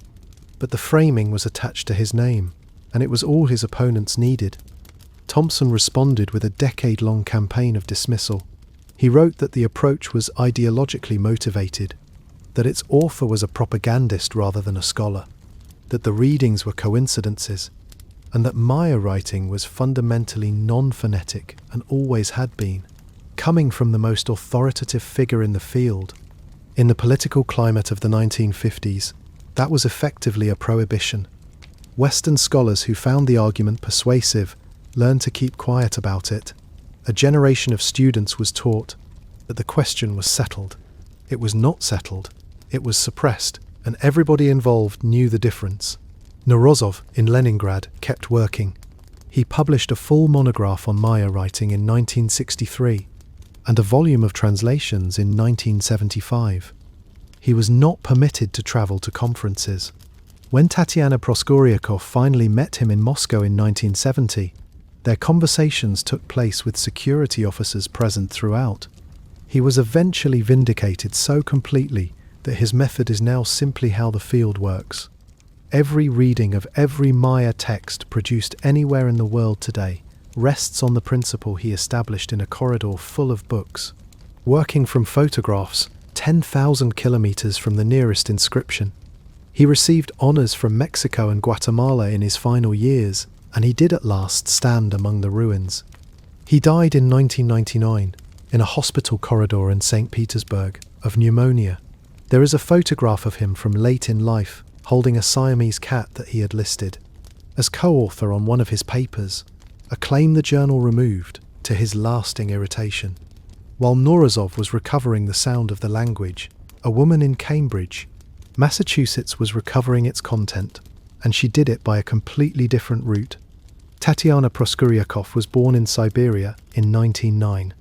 But the framing was attached to his name, and it was all his opponents needed. Thompson responded with a decade-long campaign of dismissal. He wrote that the approach was ideologically motivated, that its author was a propagandist rather than a scholar, that the readings were coincidences, and that Maya writing was fundamentally non-phonetic and always had been, coming from the most authoritative figure in the field. In the political climate of the 1950s, that was effectively a prohibition. Western scholars who found the argument persuasive learned to keep quiet about it. A generation of students was taught that the question was settled. It was not settled. It was suppressed, and everybody involved knew the difference. Norizov in Leningrad kept working. He published a full monograph on Maya writing in 1963 and a volume of translations in 1975. He was not permitted to travel to conferences. When Tatiana Proskoryakov finally met him in Moscow in 1970, their conversations took place with security officers present throughout. He was eventually vindicated so completely that his method is now simply how the field works. Every reading of every Maya text produced anywhere in the world today rests on the principle he established in a corridor full of books. Working from photographs 10,000 kilometers from the nearest inscription, he received honors from Mexico and Guatemala in his final years, and he did at last stand among the ruins. He died in 1999 in a hospital corridor in St. Petersburg of pneumonia. There is a photograph of him from late in life holding a Siamese cat that he had listed as co-author on one of his papers, a claim the journal removed to his lasting irritation. While Norizov was recovering the sound of the language, a woman in Cambridge, Massachusetts was recovering its content, and she did it by a completely different route. Tatiana Proskuryakov was born in Siberia in 1909.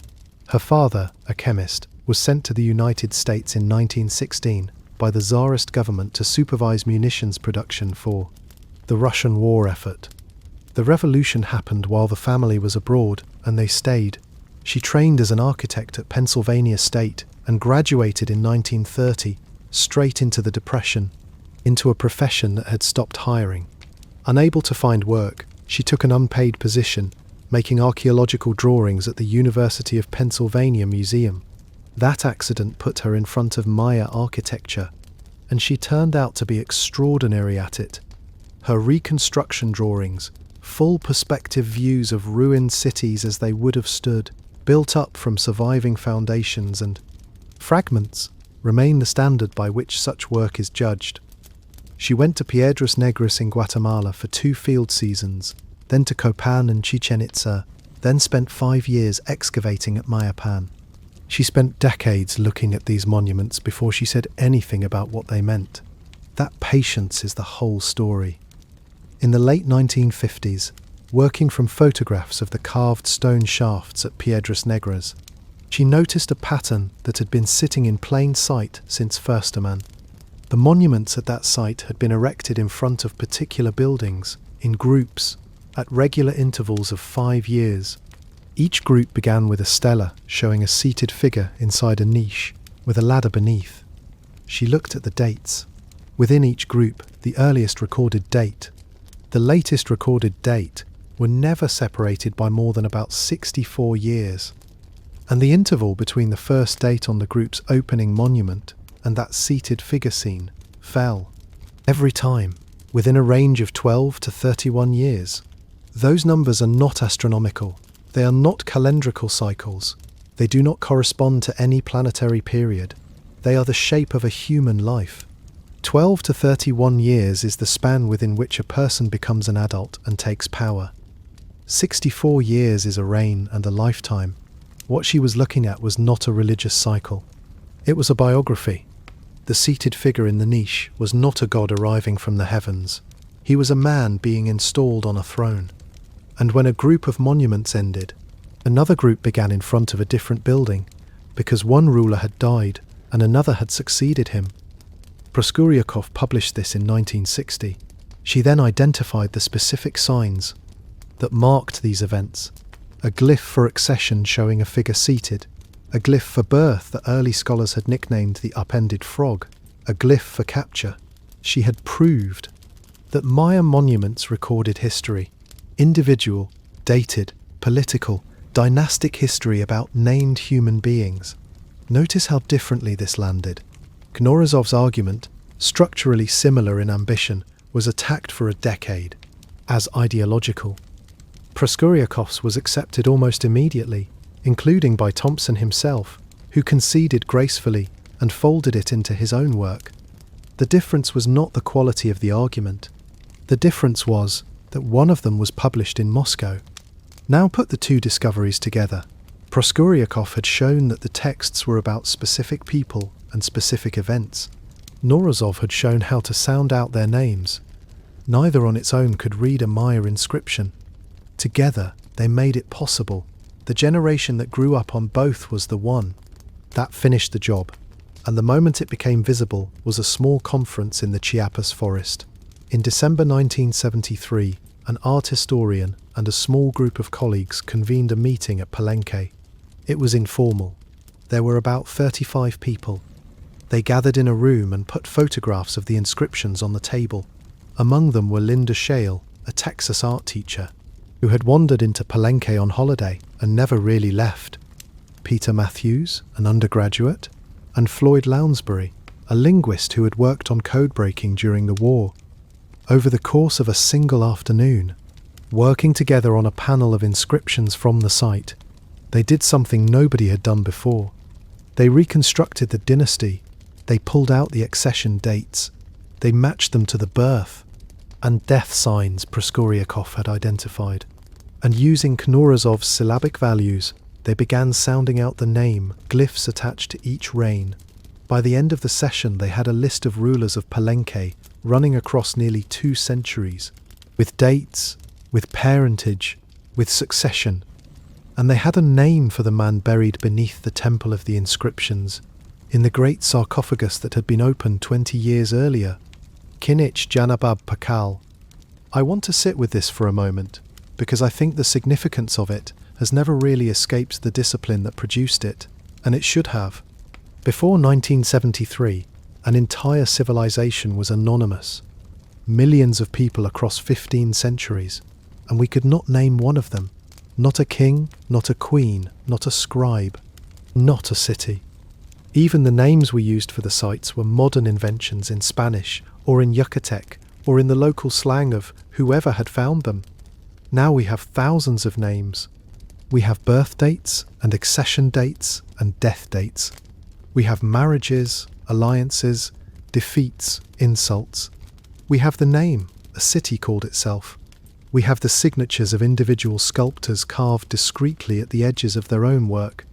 Her father, a chemist, was sent to the United States in 1916 by the Tsarist government to supervise munitions production for the Russian war effort. The revolution happened while the family was abroad, and they stayed. She trained as an architect at Pennsylvania State and graduated in 1930, straight into the Depression, into a profession that had stopped hiring. Unable to find work, she took an unpaid position, making archaeological drawings at the University of Pennsylvania Museum. That accident put her in front of Maya architecture, and she turned out to be extraordinary at it. Her reconstruction drawings, full perspective views of ruined cities as they would have stood, built up from surviving foundations and fragments, remain the standard by which such work is judged. She went to Piedras Negras in Guatemala for 2 field seasons, then to Copan and Chichen Itza, then spent 5 years excavating at Mayapan. She spent decades looking at these monuments before she said anything about what they meant. That patience is the whole story. In the late 1950s, working from photographs of the carved stone shafts at Piedras Negras, she noticed a pattern that had been sitting in plain sight since Firsterman. The monuments at that site had been erected in front of particular buildings, in groups, at regular intervals of 5 years. Each group began with a stela showing a seated figure inside a niche, with a ladder beneath. She looked at the dates. Within each group, the earliest recorded date, the latest recorded date, were never separated by more than about 64 years. And the interval between the first date on the group's opening monument and that seated figure scene fell, every time, within a range of 12 to 31 years. Those numbers are not astronomical. They are not calendrical cycles. They do not correspond to any planetary period. They are the shape of a human life. 12 to 31 years is the span within which a person becomes an adult and takes power. 64 years is a reign and a lifetime. What she was looking at was not a religious cycle. It was a biography. The seated figure in the niche was not a god arriving from the heavens. He was a man being installed on a throne. And when a group of monuments ended, another group began in front of a different building, because one ruler had died and another had succeeded him. Proskuryakov published this in 1960. She then identified the specific signs that marked these events. A glyph for accession showing a figure seated, a glyph for birth that early scholars had nicknamed the upended frog, a glyph for capture. She had proved that Maya monuments recorded history, individual, dated, political, dynastic history about named human beings. Notice how differently this landed. Knorozov's argument, structurally similar in ambition, was attacked for a decade as ideological. Proskuryakov's was accepted almost immediately, including by Thompson himself, who conceded gracefully and folded it into his own work. The difference was not the quality of the argument. The difference was that one of them was published in Moscow. Now put the two discoveries together. Proskuryakov had shown that the texts were about specific people and specific events. Knorozov had shown how to sound out their names. Neither on its own could read a Maya inscription. Together, they made it possible. The generation that grew up on both was the one. That finished the job. And the moment it became visible was a small conference in the Chiapas forest. In December 1973, an art historian and a small group of colleagues convened a meeting at Palenque. It was informal. There were about 35 people. They gathered in a room and put photographs of the inscriptions on the table. Among them were Linda Shale, a Texas art teacher, who had wandered into Palenque on holiday and never really left, Peter Matthews, an undergraduate, and Floyd Lounsbury, a linguist who had worked on code breaking during the war. Over the course of a single afternoon, working together on a panel of inscriptions from the site, they did something nobody had done before. They reconstructed the dynasty. They pulled out the accession dates. They matched them to the birth and death signs Proskuryakov had identified. And using Knorozov's syllabic values, they began sounding out the name, glyphs attached to each reign. By the end of the session, they had a list of rulers of Palenque running across nearly 2 centuries, with dates, with parentage, with succession. And they had a name for the man buried beneath the Temple of the Inscriptions, in the great sarcophagus that had been opened 20 years earlier, Kinich Janabab Pakal. I want to sit with this for a moment, because I think the significance of it has never really escaped the discipline that produced it, and it should have. Before 1973, an entire civilization was anonymous. Millions of people across 15 centuries, and we could not name one of them. Not a king, not a queen, not a scribe, not a city. Even the names we used for the sites were modern inventions in Spanish or in Yucatec or in the local slang of whoever had found them. Now we have thousands of names. We have birth dates and accession dates and death dates. We have marriages, alliances, defeats, insults. We have the name a city called itself. We have the signatures of individual sculptors carved discreetly at the edges of their own work,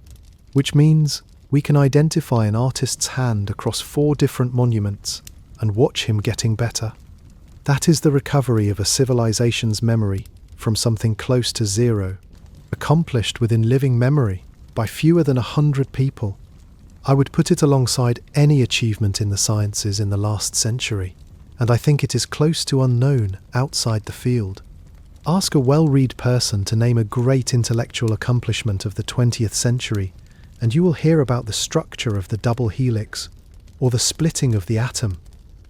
which means we can identify an artist's hand across 4 different monuments and watch him getting better. That is the recovery of a civilization's memory from something close to zero, accomplished within living memory by fewer than 100 people. I would put it alongside any achievement in the sciences in the last century, and I think it is close to unknown outside the field. Ask a well-read person to name a great intellectual accomplishment of the 20th century, and you will hear about the structure of the double helix, or the splitting of the atom,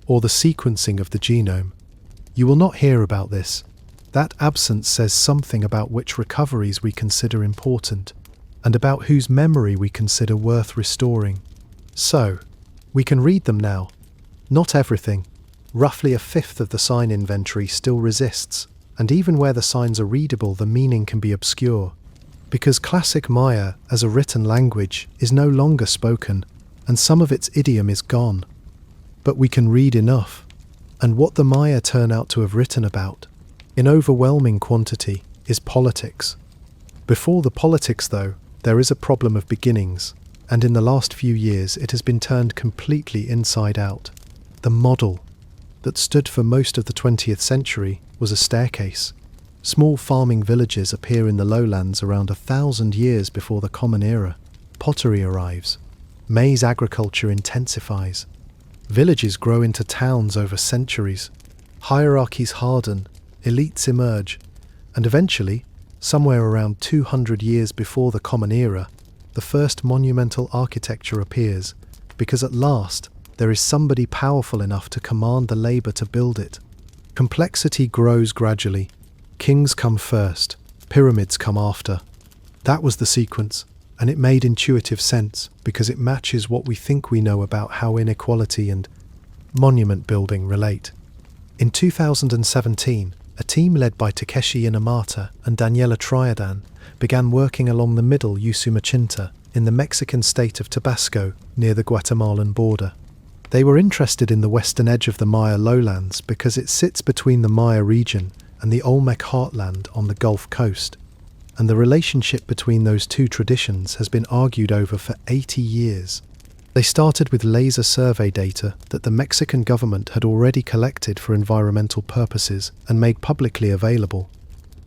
or the sequencing of the genome. You will not hear about this. That absence says something about which recoveries we consider important, and about whose memory we consider worth restoring. So, we can read them now. Not everything. Roughly a fifth of the sign inventory still resists, and even where the signs are readable, the meaning can be obscure. Because classic Maya, as a written language, is no longer spoken, and some of its idiom is gone. But we can read enough, and what the Maya turn out to have written about, in overwhelming quantity, is politics. Before the politics, though, there is a problem of beginnings, and in the last few years it has been turned completely inside out. The model that stood for most of the 20th century was a staircase. Small farming villages appear in the lowlands around 1,000 years before the Common Era. Pottery arrives. Maize agriculture intensifies. Villages grow into towns over centuries. Hierarchies harden, elites emerge, and eventually, somewhere around 200 years before the Common Era, the first monumental architecture appears, because at last there is somebody powerful enough to command the labor to build it. Complexity grows gradually. Kings come first, pyramids come after. That was the sequence, and it made intuitive sense because it matches what we think we know about how inequality and monument building relate. In 2017, a team led by Takeshi Inamata and Daniela Triadan began working along the middle Usumacinta in the Mexican state of Tabasco near the Guatemalan border. They were interested in the western edge of the Maya lowlands because it sits between the Maya region and the Olmec heartland on the Gulf Coast, and the relationship between those two traditions has been argued over for 80 years. They started with laser survey data that the Mexican government had already collected for environmental purposes and made publicly available.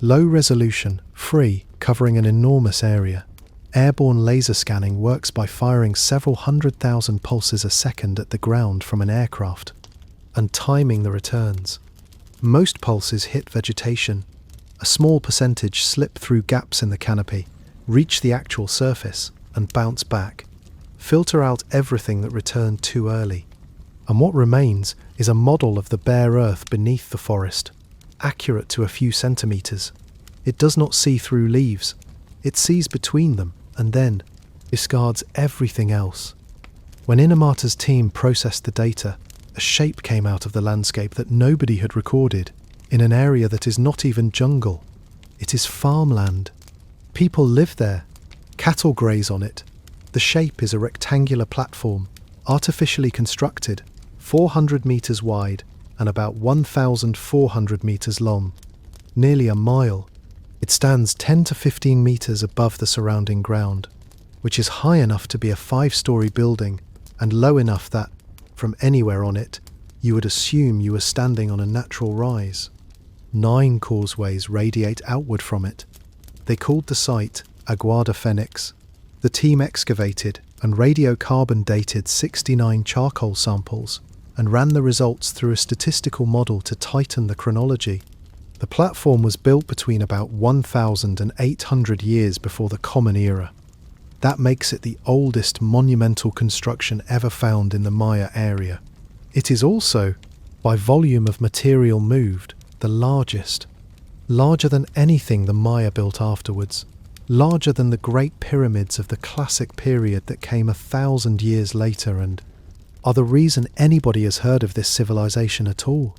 Low resolution, free, covering an enormous area. Airborne laser scanning works by firing several 100,000 pulses a second at the ground from an aircraft, and timing the returns. Most pulses hit vegetation. A small percentage slip through gaps in the canopy, reach the actual surface, and bounce back. Filter out everything that returned too early. And what remains is a model of the bare earth beneath the forest, accurate to a few centimeters. It does not see through leaves. It sees between them, and then discards everything else. When Inamata's team processed the data, a shape came out of the landscape that nobody had recorded, in an area that is not even jungle. It is farmland. People live there. Cattle graze on it. The shape is a rectangular platform, artificially constructed, 400 meters wide and about 1,400 meters long, nearly a mile. It stands 10 to 15 meters above the surrounding ground, which is high enough to be a 5-story building and low enough that, from anywhere on it, you would assume you were standing on a natural rise. 9 causeways radiate outward from it. They called the site Aguada Phoenix. The team excavated and radiocarbon dated 69 charcoal samples and ran the results through a statistical model to tighten the chronology. The platform was built between about 1,000 and 800 years before the Common Era. That makes it the oldest monumental construction ever found in the Maya area. It is also, by volume of material moved, the largest. Larger than anything the Maya built afterwards. Larger than the Great Pyramids of the classic period that came 1,000 years later and are the reason anybody has heard of this civilization at all.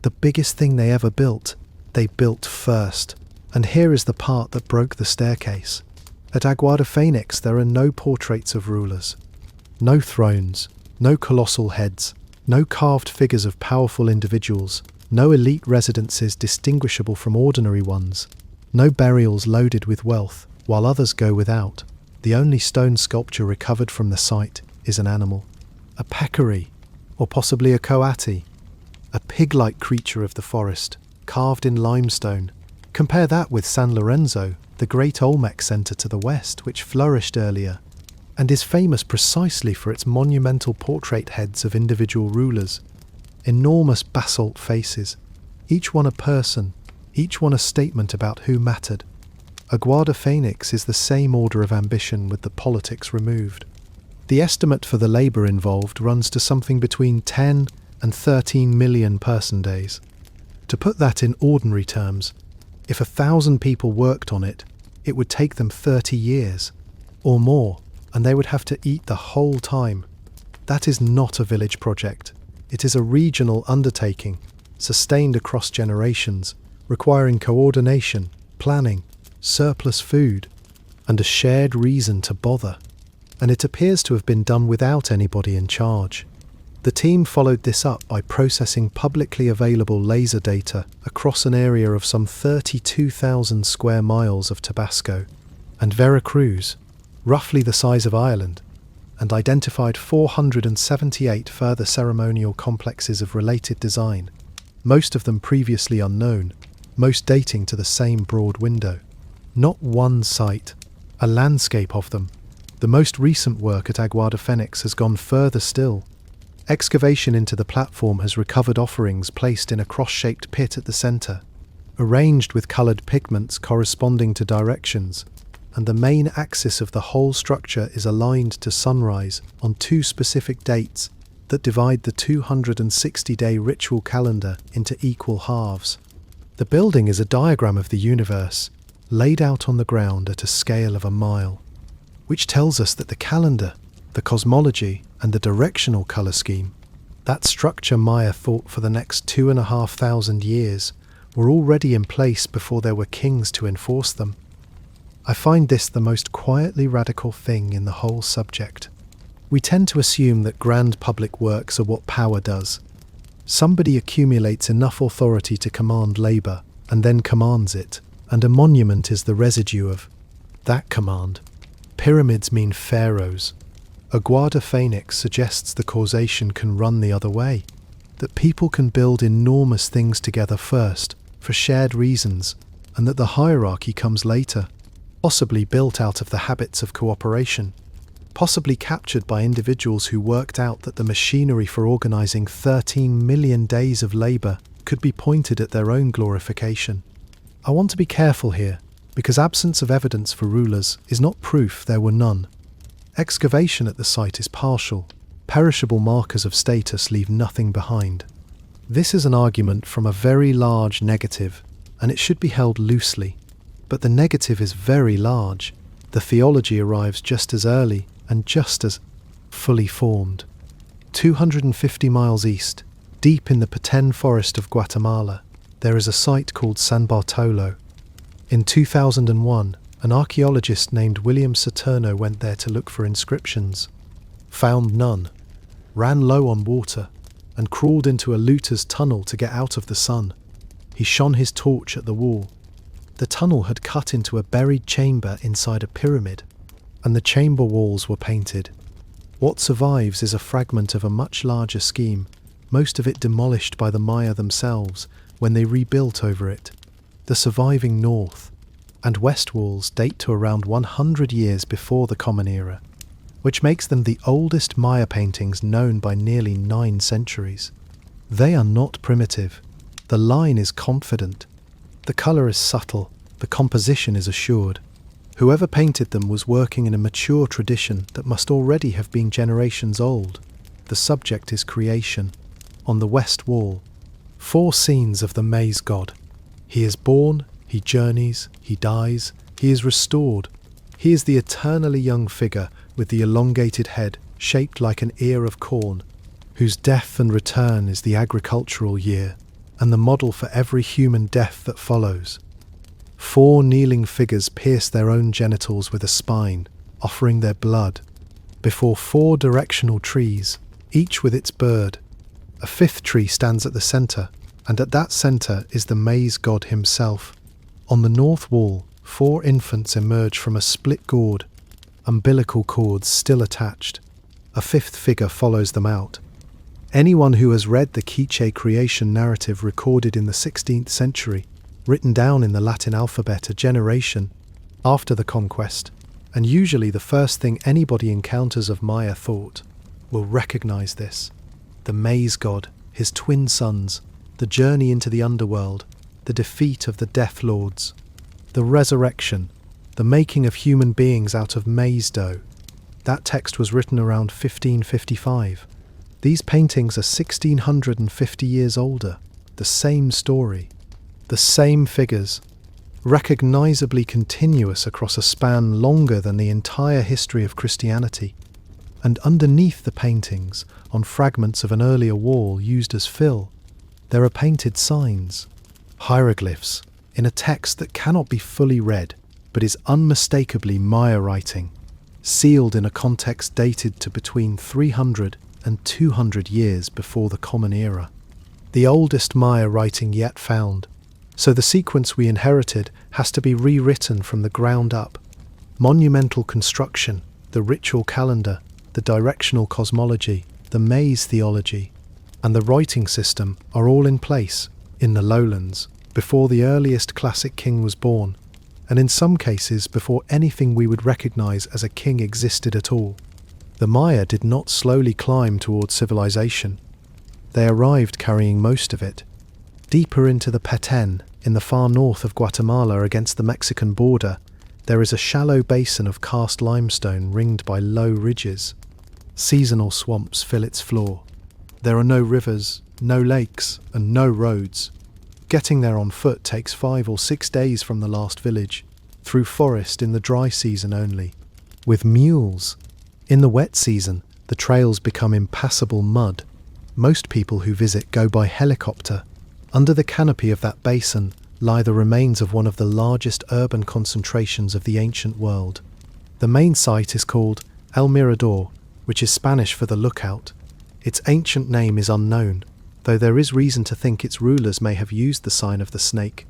The biggest thing they ever built, they built first. And here is the part that broke the staircase. At Aguada Phoenix there are no portraits of rulers. No thrones, no colossal heads, no carved figures of powerful individuals, no elite residences distinguishable from ordinary ones, no burials loaded with wealth, while others go without. The only stone sculpture recovered from the site is an animal. A peccary, or possibly a coati, a pig-like creature of the forest, carved in limestone. Compare that with San Lorenzo, the great Olmec centre to the west, which flourished earlier, and is famous precisely for its monumental portrait heads of individual rulers. Enormous basalt faces, each one a person, each one a statement about who mattered. Aguada Phoenix is the same order of ambition with the politics removed. The estimate for the labour involved runs to something between 10 and 13 million person days. To put that in ordinary terms, if 1,000 people worked on it, it would take them 30 years, or more, and they would have to eat the whole time. That is not a village project. It is a regional undertaking, sustained across generations, requiring coordination, planning, surplus food, and a shared reason to bother. And it appears to have been done without anybody in charge. The team followed this up by processing publicly available laser data across an area of some 32,000 square miles of Tabasco and Veracruz, roughly the size of Ireland, and identified 478 further ceremonial complexes of related design, most of them previously unknown, most dating to the same broad window. Not one site, a landscape of them. The most recent work at Aguada Phoenix has gone further still. Excavation into the platform has recovered offerings placed in a cross-shaped pit at the centre, arranged with coloured pigments corresponding to directions, and the main axis of the whole structure is aligned to sunrise on 2 specific dates that divide the 260-day ritual calendar into equal halves. The building is a diagram of the universe, laid out on the ground at a scale of a mile, which tells us that the calendar, the cosmology, and the directional colour scheme, that structure Maya thought for the next 2,500 years, were already in place before there were kings to enforce them. I find this the most quietly radical thing in the whole subject. We tend to assume that grand public works are what power does. Somebody accumulates enough authority to command labour, and then commands it, and a monument is the residue of that command. Pyramids mean pharaohs. Aguada Phoenix suggests the causation can run the other way, that people can build enormous things together first, for shared reasons, and that the hierarchy comes later, possibly built out of the habits of cooperation, possibly captured by individuals who worked out that the machinery for organising 13 million days of labour could be pointed at their own glorification. I want to be careful here, because absence of evidence for rulers is not proof there were none. Excavation at the site is partial. Perishable markers of status leave nothing behind. This is an argument from a very large negative, and it should be held loosely. But the negative is very large. The theology arrives just as early and just as fully formed. 250 miles east, deep in the Petén forest of Guatemala, there is a site called San Bartolo. In 2001, an archaeologist named William Saturno went there to look for inscriptions. Found none, ran low on water, and crawled into a looter's tunnel to get out of the sun. He shone his torch at the wall. The tunnel had cut into a buried chamber inside a pyramid, and the chamber walls were painted. What survives is a fragment of a much larger scheme, most of it demolished by the Maya themselves when they rebuilt over it. The surviving north and west walls date to around 100 years before the Common Era, which makes them the oldest Maya paintings known by nearly 9 centuries. They are not primitive. The line is confident. The colour is subtle. The composition is assured. Whoever painted them was working in a mature tradition that must already have been generations old. The subject is creation. On the west wall, 4 scenes of the maize god. He is born, he journeys, he dies, he is restored. He is the eternally young figure with the elongated head shaped like an ear of corn, whose death and return is the agricultural year, and the model for every human death that follows. 4 kneeling figures pierce their own genitals with a spine, offering their blood, before 4 directional trees, each with its bird. A 5th tree stands at the centre, and at that centre is the maize god himself. On the north wall, 4 infants emerge from a split gourd, umbilical cords still attached. A 5th figure follows them out. Anyone who has read the Quiche creation narrative recorded in the 16th century, written down in the Latin alphabet a generation after the conquest, and usually the first thing anybody encounters of Maya thought, will recognize this. The maize god, his twin sons, the journey into the underworld, the defeat of the Death Lords, the resurrection, the making of human beings out of maize dough. That text was written around 1555. These paintings are 1650 years older. The same story, the same figures, recognizably continuous across a span longer than the entire history of Christianity. And underneath the paintings, on fragments of an earlier wall used as fill, there are painted signs, hieroglyphs, in a text that cannot be fully read, but is unmistakably Maya writing, sealed in a context dated to between 300 and 200 years before the Common Era. The oldest Maya writing yet found, so the sequence we inherited has to be rewritten from the ground up. Monumental construction, the ritual calendar, the directional cosmology, the maize theology, and the writing system are all in place in the lowlands before the earliest classic king was born, and in some cases before anything we would recognize as a king existed at all. The Maya did not slowly climb towards civilization. They arrived carrying most of it. Deeper into the Petén, in the far north of Guatemala against the Mexican border, there is a shallow basin of cast limestone ringed by low ridges. Seasonal swamps fill its floor. There are no rivers, no lakes, and no roads. Getting there on foot takes 5 or 6 days from the last village, through forest in the dry season only, with mules. In the wet season, the trails become impassable mud. Most people who visit go by helicopter. Under the canopy of that basin lie the remains of one of the largest urban concentrations of the ancient world. The main site is called El Mirador, which is Spanish for the lookout. Its ancient name is unknown, though there is reason to think its rulers may have used the sign of the snake.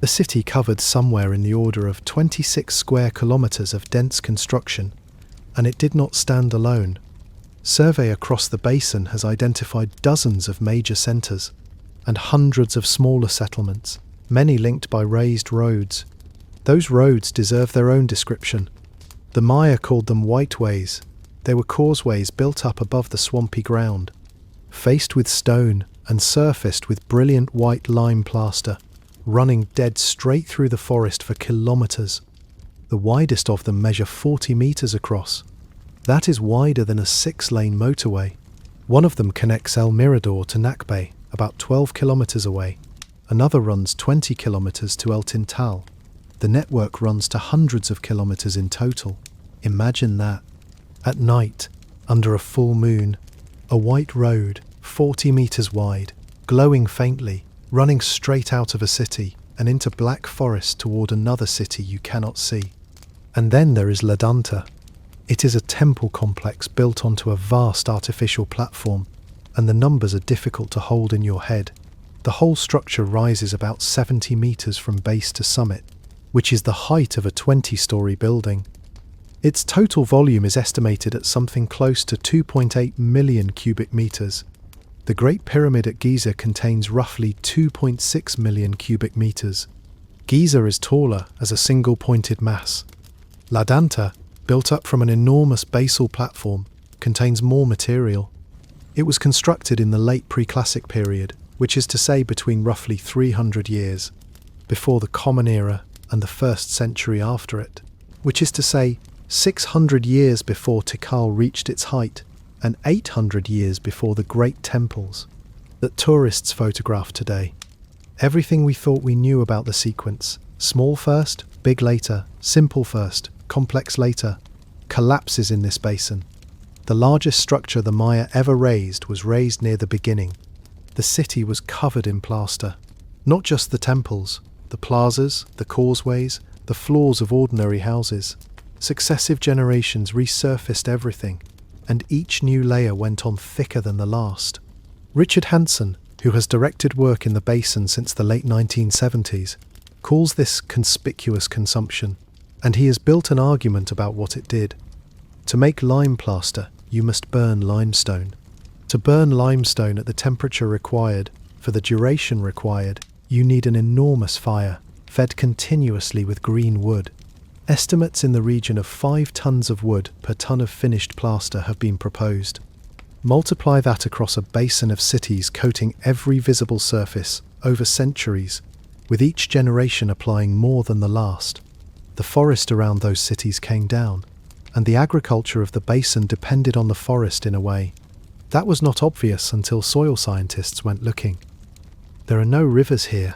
The city covered somewhere in the order of 26 square kilometers of dense construction, and it did not stand alone. Survey across the basin has identified dozens of major centers and hundreds of smaller settlements, many linked by raised roads. Those roads deserve their own description. The Maya called them whiteways. They were causeways built up above the swampy ground, faced with stone and surfaced with brilliant white lime plaster, running dead straight through the forest for kilometers. The widest of them measure 40 meters across. That is wider than a 6-lane motorway. One of them connects El Mirador to Nakbe, about 12 kilometers away. Another runs 20 kilometers to El Tintal. The network runs to hundreds of kilometers in total. Imagine that. At night, under a full moon, a white road, 40 meters wide, glowing faintly, running straight out of a city and into black forest toward another city you cannot see. And then there is La Danta. It is a temple complex built onto a vast artificial platform, and the numbers are difficult to hold in your head. The whole structure rises about 70 meters from base to summit, which is the height of a 20-story building. Its total volume is estimated at something close to 2.8 million cubic meters. The Great Pyramid at Giza contains roughly 2.6 million cubic meters. Giza is taller as a single pointed mass. Ladanta, built up from an enormous basal platform, contains more material. It was constructed in the late Preclassic period, which is to say between roughly 300 years, before the Common Era and the 1st century after it, which is to say 600 years before Tikal reached its height and 800 years before the great temples that tourists photograph today. Everything we thought we knew about the sequence, small first, big later, simple first, complex later, collapses in this basin. The largest structure the Maya ever raised was raised near the beginning. The city was covered in plaster. Not just the temples, the plazas, the causeways, the floors of ordinary houses. Successive generations resurfaced everything, and each new layer went on thicker than the last. Richard Hansen, who has directed work in the basin since the late 1970s, calls this conspicuous consumption, and he has built an argument about what it did. To make lime plaster, you must burn limestone. To burn limestone at the temperature required, for the duration required, you need an enormous fire, fed continuously with green wood. Estimates in the region of 5 tons of wood per ton of finished plaster have been proposed. Multiply that across a basin of cities coating every visible surface over centuries, with each generation applying more than the last. The forest around those cities came down, and the agriculture of the basin depended on the forest in a way. That was not obvious until soil scientists went looking. There are no rivers here.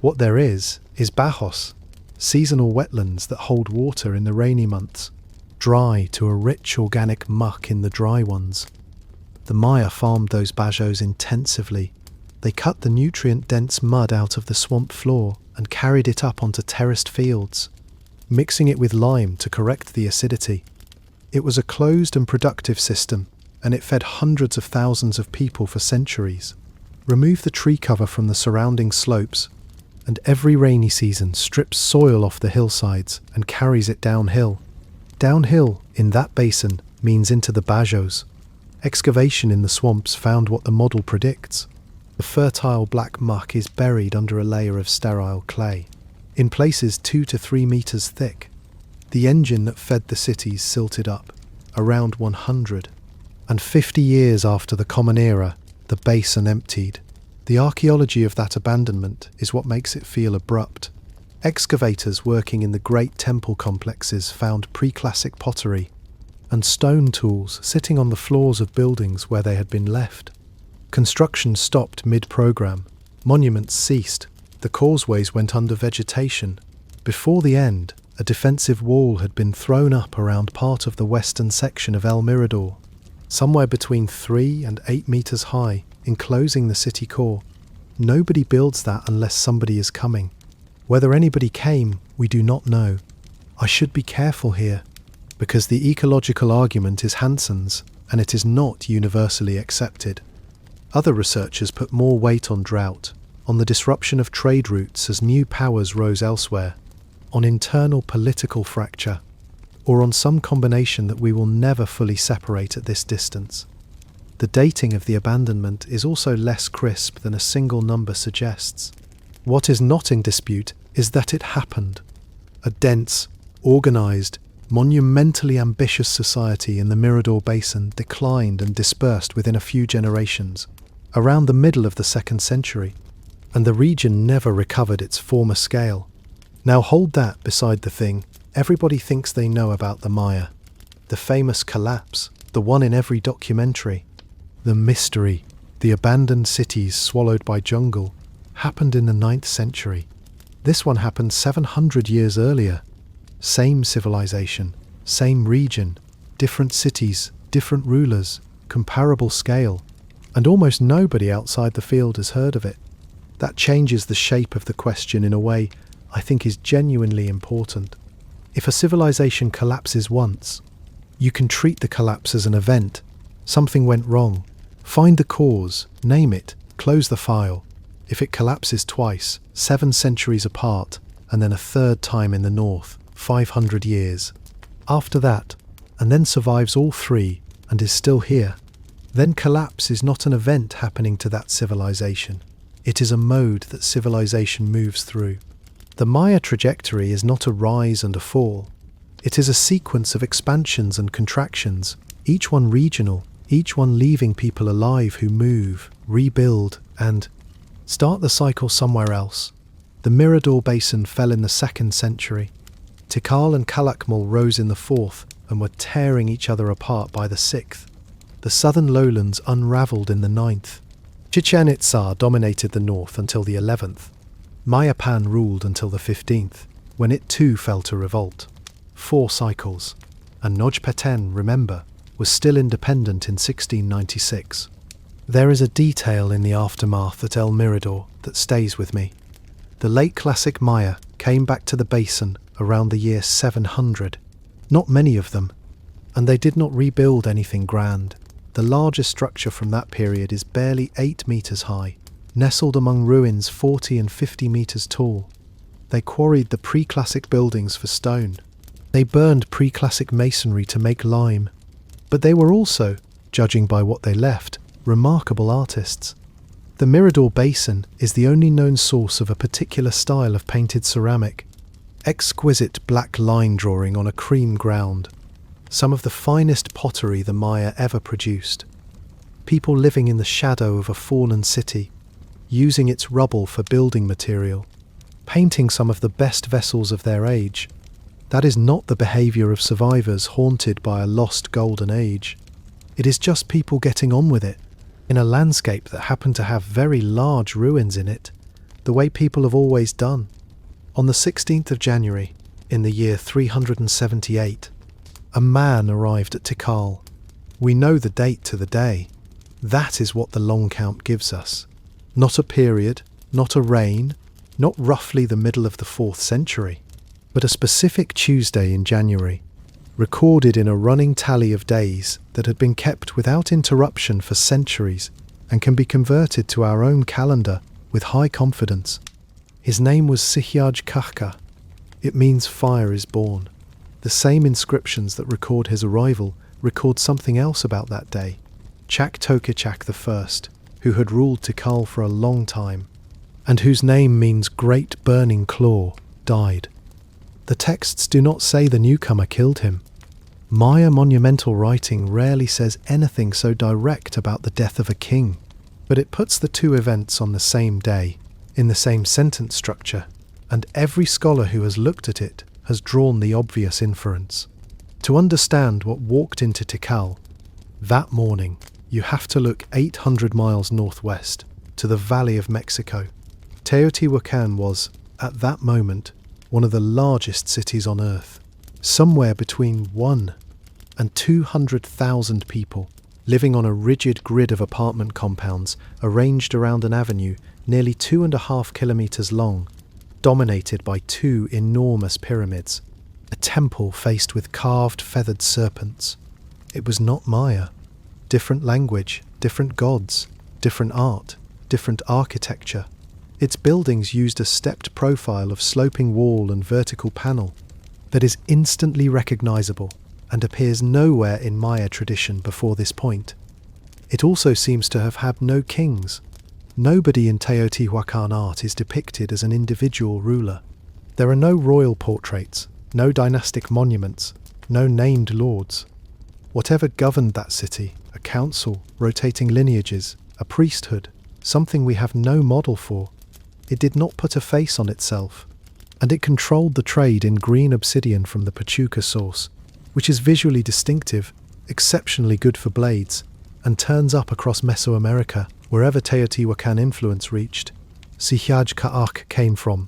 What there is bajos, seasonal wetlands that hold water in the rainy months, dry to a rich organic muck in the dry ones. The Maya farmed those bajos intensively. They cut the nutrient-dense mud out of the swamp floor and carried it up onto terraced fields, mixing it with lime to correct the acidity. It was a closed and productive system, and it fed hundreds of thousands of people for centuries. Remove the tree cover from the surrounding slopes, and every rainy season strips soil off the hillsides and carries it downhill. Downhill, in that basin, means into the bajos. Excavation in the swamps found what the model predicts. The fertile black muck is buried under a layer of sterile clay, in places 2 to 3 meters thick. The engine that fed the cities silted up, around 100. And 50 years after the Common Era, the basin emptied. The archaeology of that abandonment is what makes it feel abrupt. Excavators working in the great temple complexes found pre-classic pottery and stone tools sitting on the floors of buildings where they had been left. Construction stopped mid-program. Monuments ceased. The causeways went under vegetation. Before the end, a defensive wall had been thrown up around part of the western section of El Mirador, somewhere between 3 and 8 meters high, enclosing the city core. Nobody builds that unless somebody is coming. Whether anybody came, we do not know. I should be careful here, because the ecological argument is Hansen's, and it is not universally accepted. Other researchers put more weight on drought, on the disruption of trade routes as new powers rose elsewhere, on internal political fracture, or on some combination that we will never fully separate at this distance. The dating of the abandonment is also less crisp than a single number suggests. What is not in dispute is that it happened. A dense, organised, monumentally ambitious society in the Mirador Basin declined and dispersed within a few generations, around the middle of the 2nd century, and the region never recovered its former scale. Now hold that beside the thing everybody thinks they know about the Maya. The famous collapse, the one in every documentary. The mystery, the abandoned cities swallowed by jungle, happened in the 9th century. This one happened 700 years earlier. Same civilization, same region, different cities, different rulers, comparable scale, and almost nobody outside the field has heard of it. That changes the shape of the question in a way I think is genuinely important. If a civilization collapses once, you can treat the collapse as an event. Something went wrong. Find the cause, name it, close the file. If it collapses twice, 7 centuries apart, and then a 3rd time in the north, 500 years. After that, and then survives all 3 and is still here, then collapse is not an event happening to that civilization. It is a mode that civilization moves through. The Maya trajectory is not a rise and a fall. It is a sequence of expansions and contractions, each one regional, each one leaving people alive who move, rebuild, and start the cycle somewhere else. The Mirador Basin fell in the 2nd century. Tikal and Calakmul rose in the 4th and were tearing each other apart by the 6th. The southern lowlands unravelled in the 9th. Chichen Itza dominated the north until the 11th. Mayapan ruled until the 15th, when it too fell to revolt. 4 cycles. And Nojpeten, remember, was still independent in 1696. There is a detail in the aftermath at El Mirador that stays with me. The late classic Maya came back to the basin around the year 700. Not many of them, and they did not rebuild anything grand. The largest structure from that period is barely 8 meters high, nestled among ruins 40 and 50 meters tall. They quarried the pre-classic buildings for stone. They burned pre-classic masonry to make lime. But they were also, judging by what they left, remarkable artists. The Mirador Basin is the only known source of a particular style of painted ceramic. Exquisite black line drawing on a cream ground. Some of the finest pottery the Maya ever produced. People living in the shadow of a fallen city, using its rubble for building material, painting some of the best vessels of their age. That is not the behaviour of survivors haunted by a lost golden age. It is just people getting on with it, in a landscape that happened to have very large ruins in it, the way people have always done. On the 16th of January, in the year 378, a man arrived at Tikal. We know the date to the day. That is what the long count gives us. Not a period, not a reign, not roughly the middle of the 4th century, but a specific Tuesday in January, recorded in a running tally of days that had been kept without interruption for centuries and can be converted to our own calendar with high confidence. His name was Sihyaj Kahka. It means fire is born. The same inscriptions that record his arrival record something else about that day. Chak Tokachak I, who had ruled Tikal for a long time, and whose name means great burning claw, died. The texts do not say the newcomer killed him. Maya monumental writing rarely says anything so direct about the death of a king, but it puts the two events on the same day, in the same sentence structure, and every scholar who has looked at it has drawn the obvious inference. To understand what walked into Tikal that morning, you have to look 800 miles northwest to the Valley of Mexico. Teotihuacan was, at that moment, one of the largest cities on earth. Somewhere between 1 and 200,000 people living on a rigid grid of apartment compounds arranged around an avenue nearly 2.5 kilometers long, dominated by 2 enormous pyramids, a temple faced with carved feathered serpents. It was not Maya. Different language, different gods, different art, different architecture. Its buildings used a stepped profile of sloping wall and vertical panel that is instantly recognizable and appears nowhere in Maya tradition before this point. It also seems to have had no kings. Nobody in Teotihuacan art is depicted as an individual ruler. There are no royal portraits, no dynastic monuments, no named lords. Whatever governed that city, a council, rotating lineages, a priesthood, something we have no model for, it did not put a face on itself, and it controlled the trade in green obsidian from the Pachuca source, which is visually distinctive, exceptionally good for blades, and turns up across Mesoamerica, wherever Teotihuacan influence reached. Sihyaj Kahk came from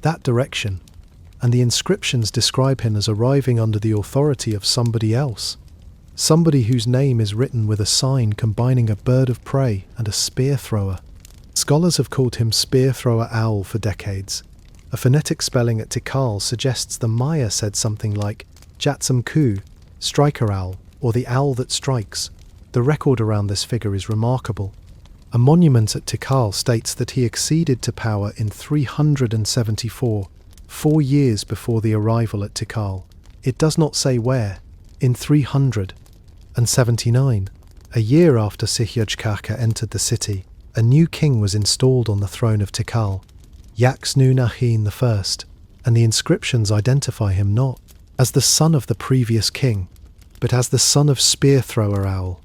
that direction, and the inscriptions describe him as arriving under the authority of somebody else, somebody whose name is written with a sign combining a bird of prey and a spear thrower. Scholars have called him spear thrower owl for decades. A phonetic spelling at Tikal suggests the Maya said something like Jatsamku, striker owl, or the owl that strikes. The record around this figure is remarkable. A monument at Tikal states that he acceded to power in 374, 4 years before the arrival at Tikal. It does not say where. In 379, A year after Sihyujkaka entered the city, a new king was installed on the throne of Tikal, Yaxnu-Nahin I, and the inscriptions identify him not as the son of the previous king, but as the son of spear-thrower owl,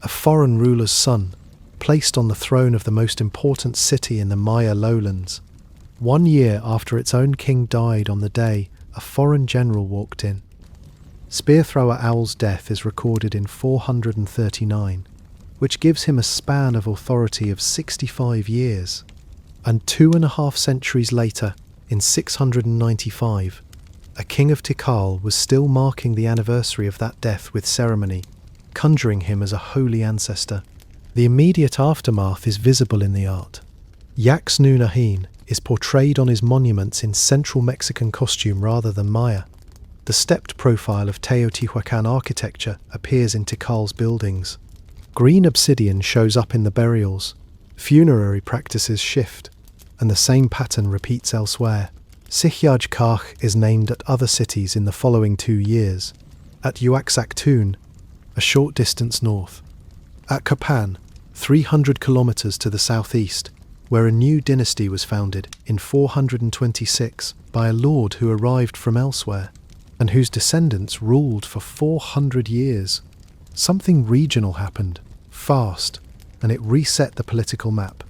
a foreign ruler's son, placed on the throne of the most important city in the Maya lowlands. 1 year after its own king died on the day a foreign general walked in. Spear-thrower owl's death is recorded in 439, which gives him a span of authority of 65 years. And 2.5 centuries later, in 695, a king of Tikal was still marking the anniversary of that death with ceremony, conjuring him as a holy ancestor. The immediate aftermath is visible in the art. Yaxnu-Nahin is portrayed on his monuments in Central Mexican costume rather than Maya. The stepped profile of Teotihuacan architecture appears in Tikal's buildings. Green obsidian shows up in the burials. Funerary practices shift, and the same pattern repeats elsewhere. Sihyujkaka is named at other cities in the following 2 years. At Uaxactun, a short distance north. At Copan, 300 kilometers to the southeast, where a new dynasty was founded in 426 by a lord who arrived from elsewhere, and whose descendants ruled for 400 years. Something regional happened, fast, and it reset the political map.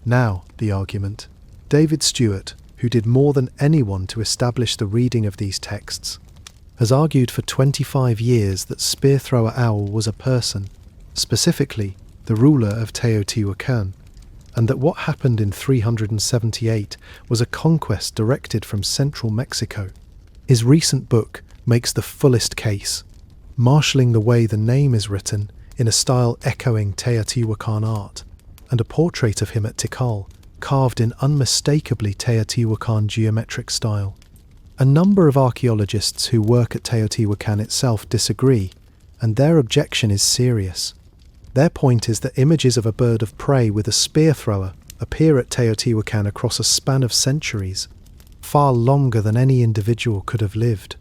Now, the argument, David Stewart, who did more than anyone to establish the reading of these texts, has argued for 25 years that Spear-thrower Owl was a person, specifically the ruler of Teotihuacan, and that what happened in 378 was a conquest directed from central Mexico. His recent book makes the fullest case, marshalling the way the name is written in a style echoing Teotihuacan art, and a portrait of him at Tikal, carved in unmistakably Teotihuacan geometric style. A number of archaeologists who work at Teotihuacan itself disagree, and their objection is serious. Their point is that images of a bird of prey with a spear thrower appear at Teotihuacan across a span of centuries, far longer than any individual could have lived.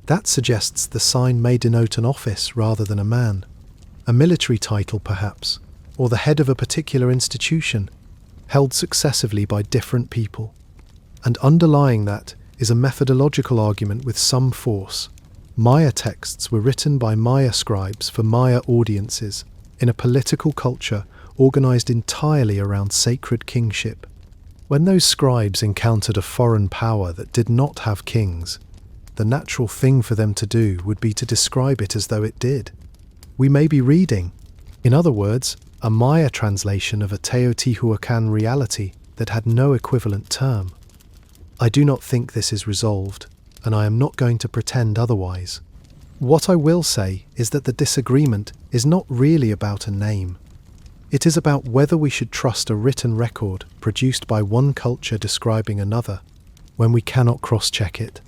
That suggests the sign may denote an office rather than a man, a military title perhaps, or the head of a particular institution, held successively by different people. And underlying that is a methodological argument with some force. Maya texts were written by Maya scribes for Maya audiences in a political culture organized entirely around sacred kingship. When those scribes encountered a foreign power that did not have kings, the natural thing for them to do would be to describe it as though it did. We may be reading, in other words, a Maya translation of a Teotihuacan reality that had no equivalent term. I do not think this is resolved, and I am not going to pretend otherwise. What I will say is that the disagreement is not really about a name. It is about whether we should trust a written record produced by one culture describing another, when we cannot cross-check it.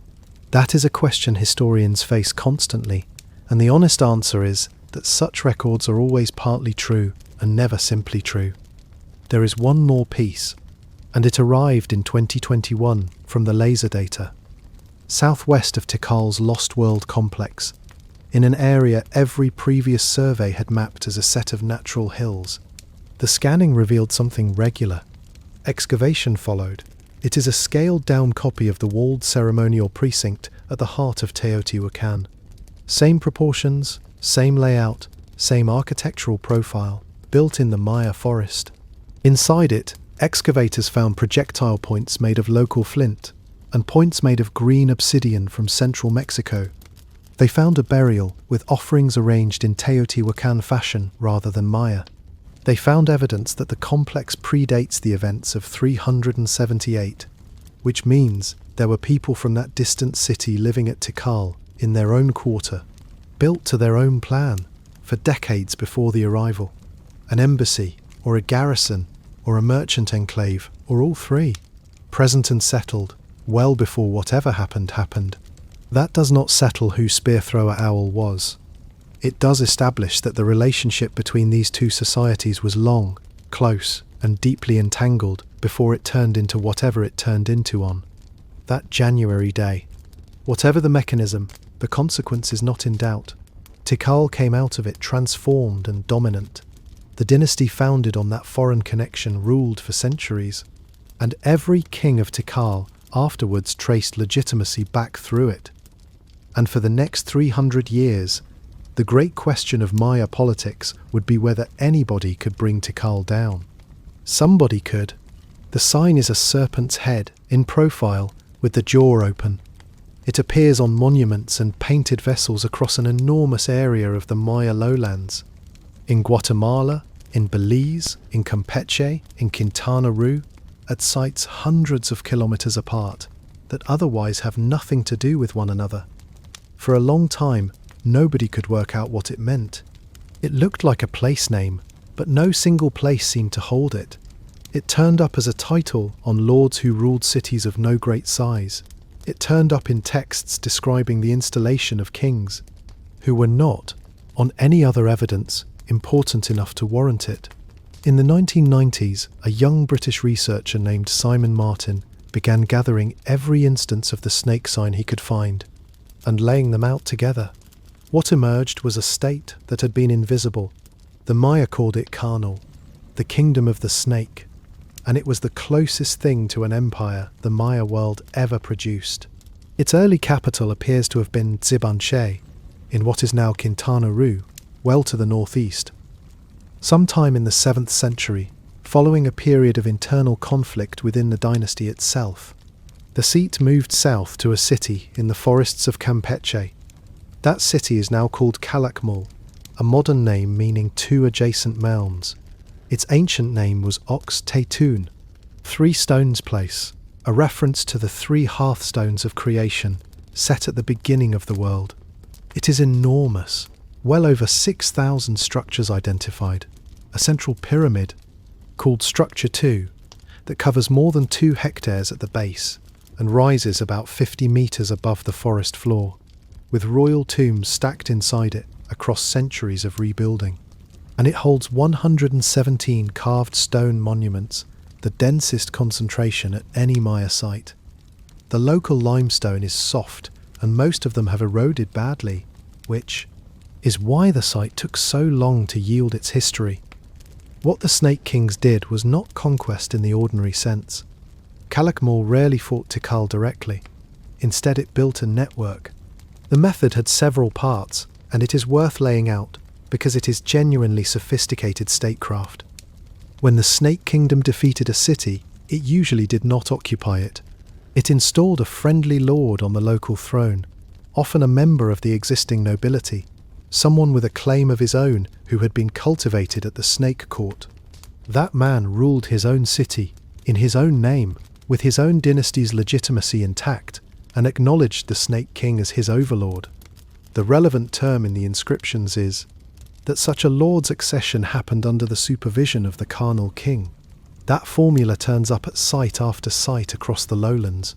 That is a question historians face constantly, and the honest answer is that such records are always partly true and never simply true. There is one more piece, and it arrived in 2021 from the laser data. Southwest of Tikal's Lost World complex, in an area every previous survey had mapped as a set of natural hills. The scanning revealed something regular. Excavation followed. It is a scaled-down copy of the walled ceremonial precinct at the heart of Teotihuacan. Same proportions, same layout, same architectural profile, built in the Maya forest. Inside it, excavators found projectile points made of local flint, and points made of green obsidian from central Mexico. They found a burial with offerings arranged in Teotihuacan fashion rather than Maya. They found evidence that the complex predates the events of 378, which means there were people from that distant city living at Tikal in their own quarter, built to their own plan, for decades before the arrival. An embassy, or a garrison, or a merchant enclave, or all three, present and settled, well before whatever happened. That does not settle who Spear-thrower Owl was. It does establish that the relationship between these two societies was long, close, and deeply entangled before it turned into whatever it turned into on that January day. Whatever the mechanism, the consequence is not in doubt. Tikal came out of it transformed and dominant. The dynasty founded on that foreign connection ruled for centuries, and every king of Tikal afterwards traced legitimacy back through it. And for the next 300 years, the great question of Maya politics would be whether anybody could bring Tikal down. Somebody could. The sign is a serpent's head, in profile, with the jaw open. It appears on monuments and painted vessels across an enormous area of the Maya lowlands. In Guatemala, in Belize, in Campeche, in Quintana Roo, at sites hundreds of kilometers apart that otherwise have nothing to do with one another. For a long time, nobody could work out what it meant. It looked like a place name, but no single place seemed to hold it. It turned up as a title on lords who ruled cities of no great size. It turned up in texts describing the installation of kings, who were not, on any other evidence, important enough to warrant it. In the 1990s, a young British researcher named Simon Martin began gathering every instance of the snake sign he could find and laying them out together. What emerged was a state that had been invisible. The Maya called it carnal, the kingdom of the snake, and it was the closest thing to an empire the Maya world ever produced. Its early capital appears to have been Tzibantché, in what is now Quintana Roo, well to the northeast. Sometime in the 7th century, following a period of internal conflict within the dynasty itself, the seat moved south to a city in the forests of Campeche. That city is now called Calakmul, a modern name meaning two adjacent mounds. Its ancient name was Ox Tetun, 3 stones place, a reference to the 3 hearthstones of creation set at the beginning of the world. It is enormous, well over 6,000 structures identified, a central pyramid, called Structure 2, that covers more than 2 hectares at the base and rises about 50 metres above the forest floor, with royal tombs stacked inside it across centuries of rebuilding. And it holds 117 carved stone monuments, the densest concentration at any Maya site. The local limestone is soft, and most of them have eroded badly, which is why the site took so long to yield its history. What the Snake Kings did was not conquest in the ordinary sense. Calakmul rarely fought Tikal directly. Instead, it built a network. The method had several parts, and it is worth laying out because it is genuinely sophisticated statecraft. When the Snake Kingdom defeated a city, it usually did not occupy it. It installed a friendly lord on the local throne, often a member of the existing nobility, someone with a claim of his own who had been cultivated at the Snake Court. That man ruled his own city, in his own name, with his own dynasty's legitimacy intact, and acknowledged the Snake King as his overlord. The relevant term in the inscriptions is that such a lord's accession happened under the supervision of the carnal king. That formula turns up at site after site across the lowlands.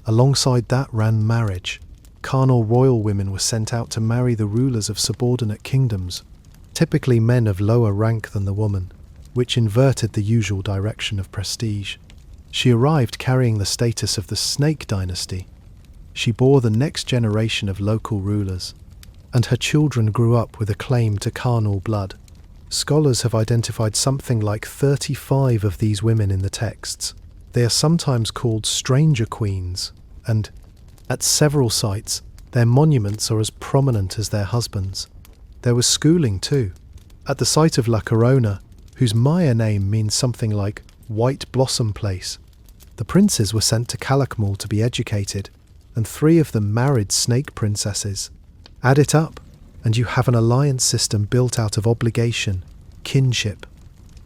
Alongside that ran marriage. Carnal royal women were sent out to marry the rulers of subordinate kingdoms, typically men of lower rank than the woman, which inverted the usual direction of prestige. She arrived carrying the status of the Snake dynasty. She bore the next generation of local rulers, and her children grew up with a claim to carnal blood. Scholars have identified something like 35 of these women in the texts. They are sometimes called stranger queens, and at several sites, their monuments are as prominent as their husbands. There was schooling too. At the site of La Corona, whose Maya name means something like White Blossom Place, the princes were sent to Calakmul to be educated, and 3 of them married snake princesses. Add it up, and you have an alliance system built out of obligation, kinship,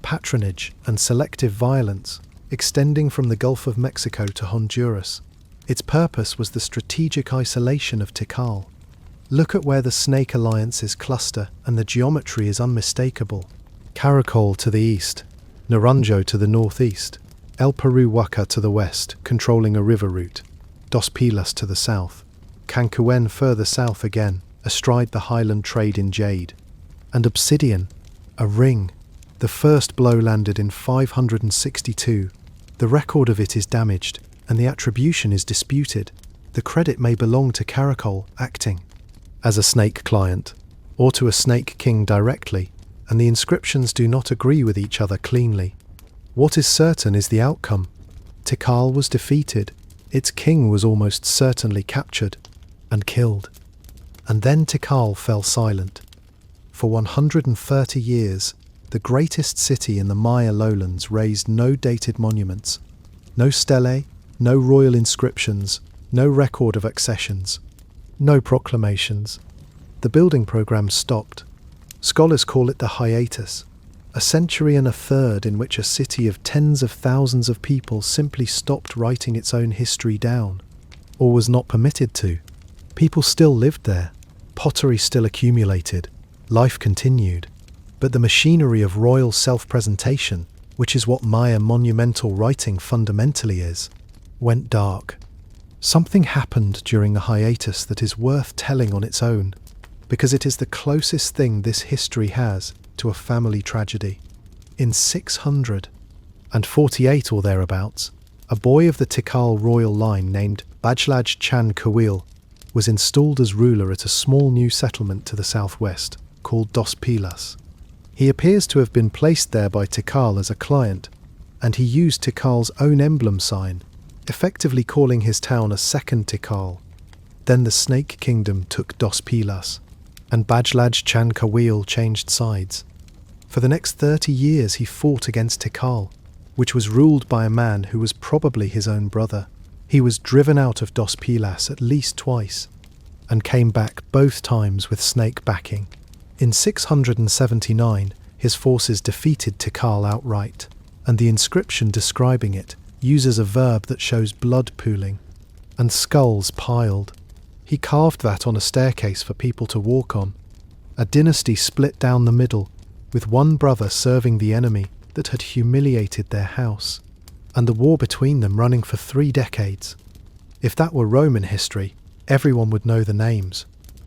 patronage, and selective violence, extending from the Gulf of Mexico to Honduras. Its purpose was the strategic isolation of Tikal. Look at where the snake alliances cluster, and the geometry is unmistakable. Caracol to the east, Naranjo to the northeast, El Peru Huaca to the west, controlling a river route, Dos Pilas to the south, Cancuen further south again, astride the highland trade in jade, and Obsidian, a ring. The first blow landed in 562. The record of it is damaged, and the attribution is disputed. The credit may belong to Caracol acting as a snake client, or to a snake king directly, and the inscriptions do not agree with each other cleanly. What is certain is the outcome. Tikal was defeated, its king was almost certainly captured and killed. And then Tikal fell silent. For 130 years, the greatest city in the Maya lowlands raised no dated monuments, no stelae, no royal inscriptions, no record of accessions, no proclamations. The building program stopped. Scholars call it the hiatus, a century and a third in which a city of tens of thousands of people simply stopped writing its own history down, or was not permitted to. People still lived there, pottery still accumulated, life continued, but the machinery of royal self-presentation, which is what Maya monumental writing fundamentally is, went dark. Something happened during the hiatus that is worth telling on its own, because it is the closest thing this history has to a family tragedy. In 648 or thereabouts, a boy of the Tikal royal line named Bajlaj Chan Kawil was installed as ruler at a small new settlement to the southwest, called Dos Pilas. He appears to have been placed there by Tikal as a client, and he used Tikal's own emblem sign, effectively calling his town a second Tikal. Then the Snake Kingdom took Dos Pilas, and Bajlaj Chan Kawil changed sides. For the next 30 years he fought against Tikal, which was ruled by a man who was probably his own brother. He was driven out of Dos Pilas at least twice, and came back both times with snake backing. In 679, his forces defeated Tikal outright, and the inscription describing it uses a verb that shows blood pooling, and skulls piled. He carved that on a staircase for people to walk on. A dynasty split down the middle, with one brother serving the enemy that had humiliated their house, and the war between them running for 3 decades. If that were Roman history, everyone would know the names.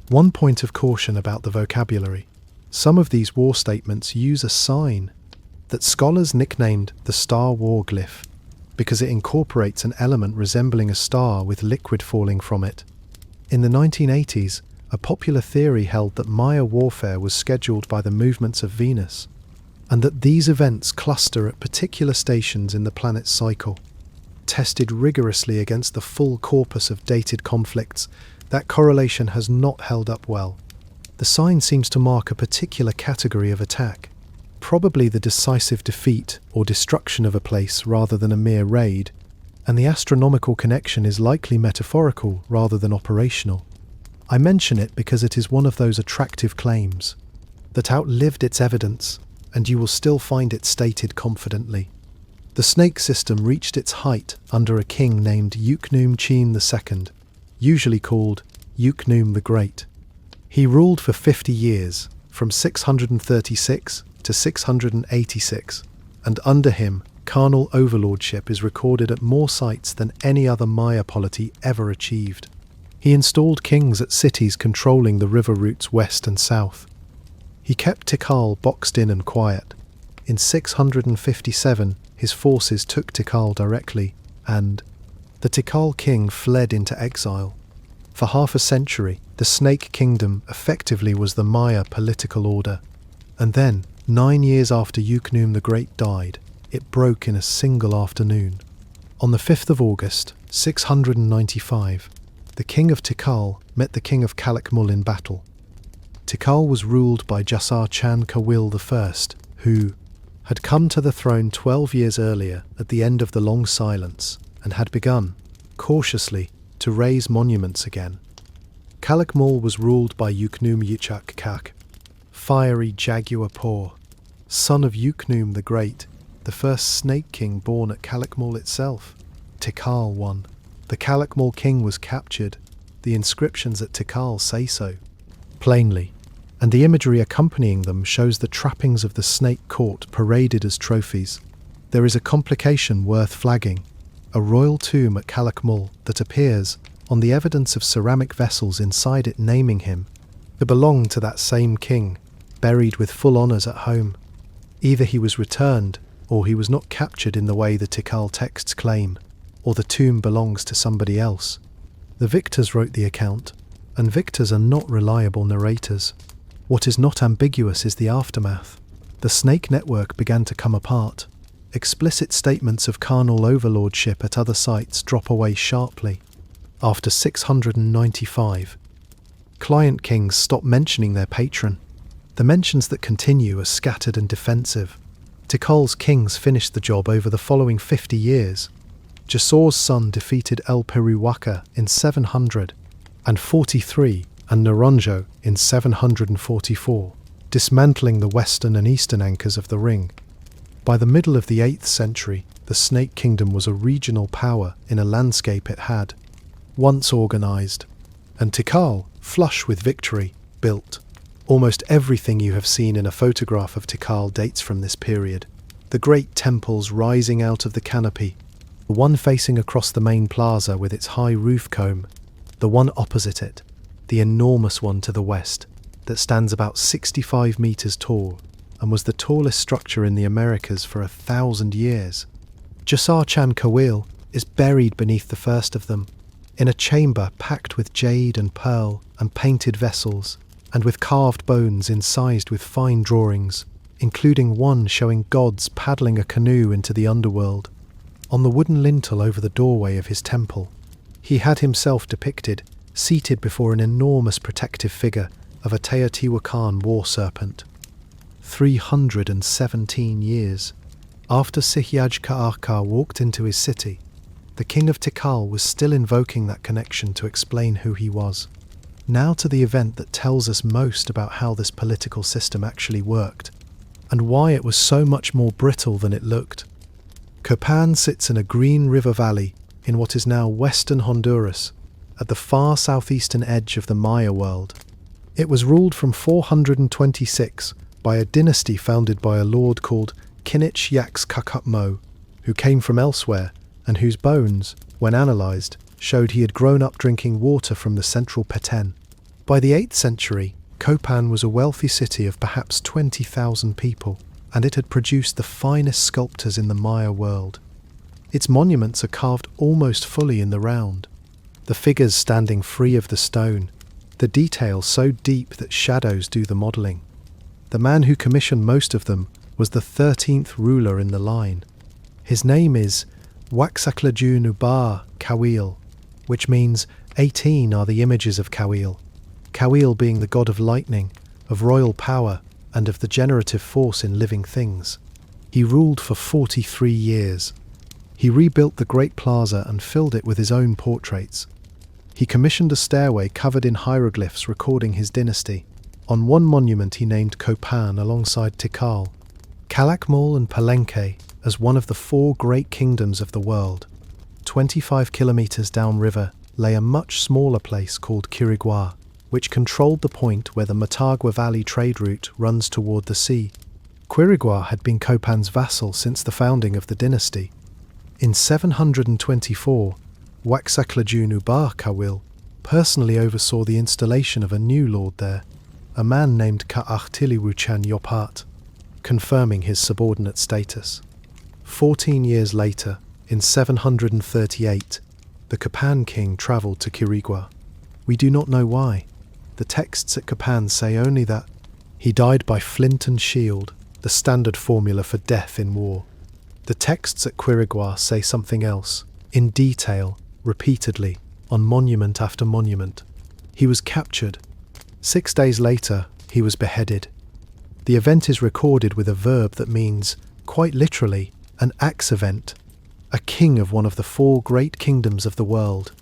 One point of caution about the vocabulary: some of these war statements use a sign that scholars nicknamed the Star War glyph, because it incorporates an element resembling a star with liquid falling from it. In the 1980s, a popular theory held that Maya warfare was scheduled by the movements of Venus, and that these events cluster at particular stations in the planet's cycle. Tested rigorously against the full corpus of dated conflicts, that correlation has not held up well. The sign seems to mark a particular category of attack, probably the decisive defeat or destruction of a place rather than a mere raid, and the astronomical connection is likely metaphorical rather than operational. I mention it because it is one of those attractive claims that outlived its evidence, and you will still find it stated confidently. The snake system reached its height under a king named Uknum Chin II, usually called Uknum the Great. He ruled for 50 years, from 636 to 686, and under him, carnal overlordship is recorded at more sites than any other Maya polity ever achieved. He installed kings at cities controlling the river routes west and south. He kept Tikal boxed in and quiet. In 657, his forces took Tikal directly, and the Tikal king fled into exile. For half a century, the Snake Kingdom effectively was the Maya political order. And then, 9 years after Uknum the Great died, it broke in a single afternoon. On the 5th of August, 695, the king of Tikal met the king of Calakmul in battle. Tikal was ruled by Jasar Chan Kawil I, who had come to the throne 12 years earlier at the end of the long silence and had begun, cautiously, to raise monuments again. Calakmul was ruled by Uknum Yichak Kak, fiery jaguar paw, son of Uknum the Great, the first snake king born at Calakmul itself. Tikal won. The Calakmul king was captured. The inscriptions at Tikal say so, plainly, and the imagery accompanying them shows the trappings of the snake court paraded as trophies. There is a complication worth flagging: a royal tomb at Calakmul that appears on the evidence of ceramic vessels inside it naming him to belong to that same king, buried with full honours at home. Either he was returned, or he was not captured in the way the Tikal texts claim, or the tomb belongs to somebody else. The victors wrote the account, and victors are not reliable narrators. What is not ambiguous is the aftermath. The snake network began to come apart. Explicit statements of carnal overlordship at other sites drop away sharply. After 695, client kings stop mentioning their patron. The mentions that continue are scattered and defensive. Tikal's kings finished the job over the following 50 years. Jasor's son defeated El Peruwaka in 743 and Naranjo in 744, dismantling the western and eastern anchors of the ring. By the middle of the 8th century, the Snake Kingdom was a regional power in a landscape it had once organized, and Tikal, flush with victory, built. Almost everything you have seen in a photograph of Tikal dates from this period. The great temples rising out of the canopy, the one facing across the main plaza with its high roof comb, the one opposite it, the enormous one to the west, that stands about 65 meters tall and was the tallest structure in the Americas for 1,000 years. Jasar Chan Kawil is buried beneath the first of them, in a chamber packed with jade and pearl and painted vessels, and with carved bones incised with fine drawings, including one showing gods paddling a canoe into the underworld. On the wooden lintel over the doorway of his temple, he had himself depicted, seated before an enormous protective figure of a Teotihuacan war serpent. 317 years after Sihyaj Ka'arka walked into his city, the king of Tikal was still invoking that connection to explain who he was. Now to the event that tells us most about how this political system actually worked, and why it was so much more brittle than it looked. Copan sits in a green river valley in what is now western Honduras, at the far southeastern edge of the Maya world. It was ruled from 426 by a dynasty founded by a lord called Kinich Yaks Kakupmo, who came from elsewhere and whose bones, when analysed, showed he had grown up drinking water from the central Petén. By the 8th century, Copan was a wealthy city of perhaps 20,000 people, and it had produced the finest sculptors in the Maya world. Its monuments are carved almost fully in the round, the figures standing free of the stone, the detail so deep that shadows do the modelling. The man who commissioned most of them was the 13th ruler in the line. His name is Waxaklaju Nubar Kawil, which means 18 are the images of Kawil, Kawil being the god of lightning, of royal power, and of the generative force in living things. He ruled for 43 years. He rebuilt the Great Plaza and filled it with his own portraits. He commissioned a stairway covered in hieroglyphs recording his dynasty. On one monument he named Copan alongside Tikal, Calakmul and Palenque as one of the 4 great kingdoms of the world. 25 kilometers downriver lay a much smaller place called Quirigua, which controlled the point where the Motagua Valley trade route runs toward the sea. Quirigua had been Copan's vassal since the founding of the dynasty. In 724, Waxaklaju Nubar Kawil personally oversaw the installation of a new lord there, a man named Ka'achtiliwuchan Yopat, confirming his subordinate status. 14 years later, in 738, the Copan king travelled to Quirigua. We do not know why. The texts at Copan say only that he died by flint and shield, the standard formula for death in war. The texts at Quirigua say something else, in detail, repeatedly, on monument after monument. He was captured. 6 days later, he was beheaded. The event is recorded with a verb that means, quite literally, an axe event, a king of one of the 4 great kingdoms of the world,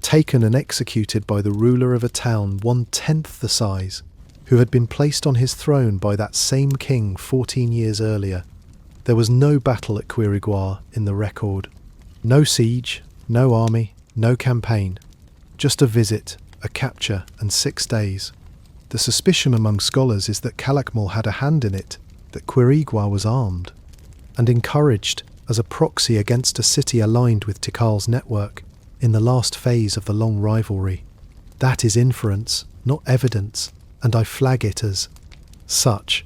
taken and executed by the ruler of a town 1/10 the size, who had been placed on his throne by that same king 14 years earlier. There was no battle at Quirigua in the record. No siege, no army, no campaign. Just a visit, a capture, and 6 days. The suspicion among scholars is that Calakmul had a hand in it, that Quirigua was armed and encouraged as a proxy against a city aligned with Tikal's network in the last phase of the long rivalry. That is inference, not evidence, and I flag it as such.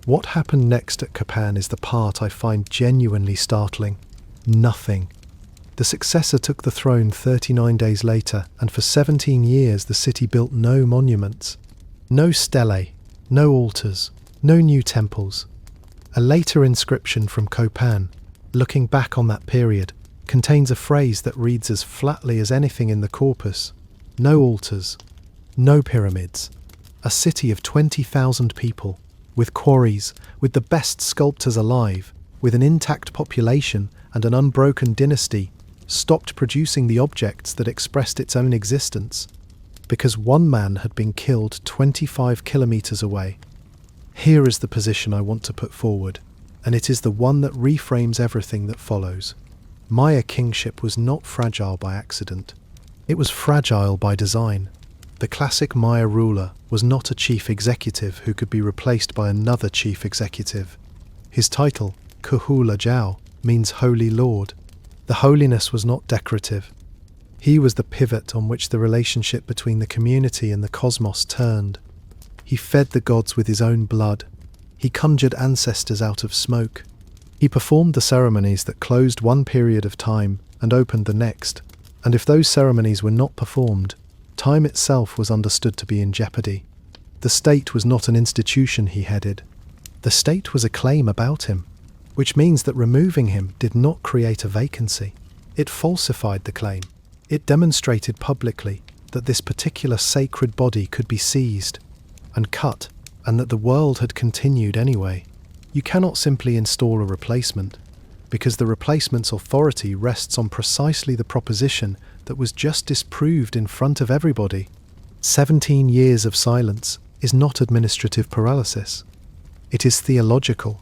What happened next at Copan is the part I find genuinely startling. Nothing. The successor took the throne 39 days later, and for 17 years the city built no monuments, no stelae, No altars, no new temples. A later inscription from Copan, looking back on that period, contains a phrase that reads as flatly as anything in the corpus. No altars, no pyramids. A city of 20,000 people, with quarries, with the best sculptors alive, with an intact population and an unbroken dynasty, stopped producing the objects that expressed its own existence, because one man had been killed 25 kilometers away. Here is the position I want to put forward, and it is the one that reframes everything that follows. Maya kingship was not fragile by accident. It was fragile by design. The classic Maya ruler was not a chief executive who could be replaced by another chief executive. His title, Kuhula Jau, means Holy Lord. The holiness was not decorative. He was the pivot on which the relationship between the community and the cosmos turned. He fed the gods with his own blood. He conjured ancestors out of smoke. He performed the ceremonies that closed one period of time and opened the next, and if those ceremonies were not performed, time itself was understood to be in jeopardy. The state was not an institution he headed. The state was a claim about him, which means that removing him did not create a vacancy. It falsified the claim. It demonstrated publicly that this particular sacred body could be seized and cut, and that the world had continued anyway. You cannot simply install a replacement, because the replacement's authority rests on precisely the proposition that was just disproved in front of everybody. 17 years of silence is not administrative paralysis. It is theological.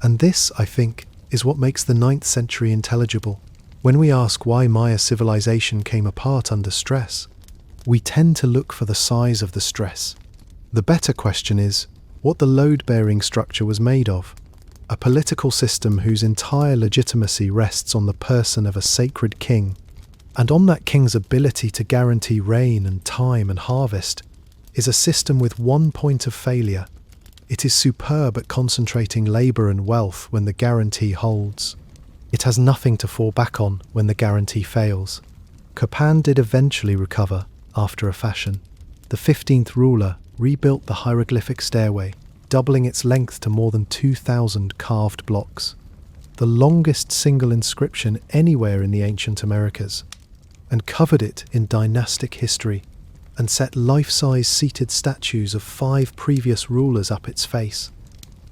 And this, I think, is what makes the 9th century intelligible. When we ask why Maya civilization came apart under stress, we tend to look for the size of the stress. The better question is what the load-bearing structure was made of. A political system whose entire legitimacy rests on the person of a sacred king, and on that king's ability to guarantee rain and time and harvest, is a system with one point of failure. It is superb at concentrating labour and wealth when the guarantee holds. It has nothing to fall back on when the guarantee fails. Copan did eventually recover, after a fashion. The 15th ruler rebuilt the hieroglyphic stairway, doubling its length to more than 2,000 carved blocks, the longest single inscription anywhere in the ancient Americas, and covered it in dynastic history, and set life-size seated statues of 5 previous rulers up its face.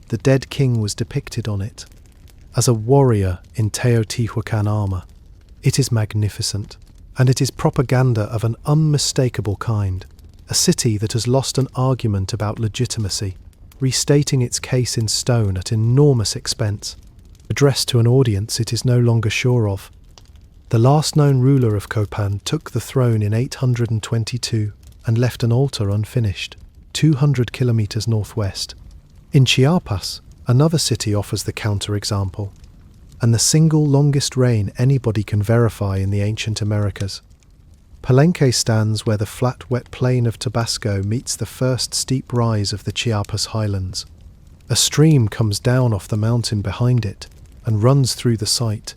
The dead king was depicted on it, as a warrior in Teotihuacan armor. It is magnificent, and it is propaganda of an unmistakable kind, a city that has lost an argument about legitimacy, restating its case in stone at enormous expense, addressed to an audience it is no longer sure of. The last known ruler of Copan took the throne in 822 and left an altar unfinished, 200 kilometers northwest. In Chiapas, another city offers the counterexample, and the single longest reign anybody can verify in the ancient Americas. Palenque stands where the flat, wet plain of Tabasco meets the first steep rise of the Chiapas highlands. A stream comes down off the mountain behind it and runs through the site,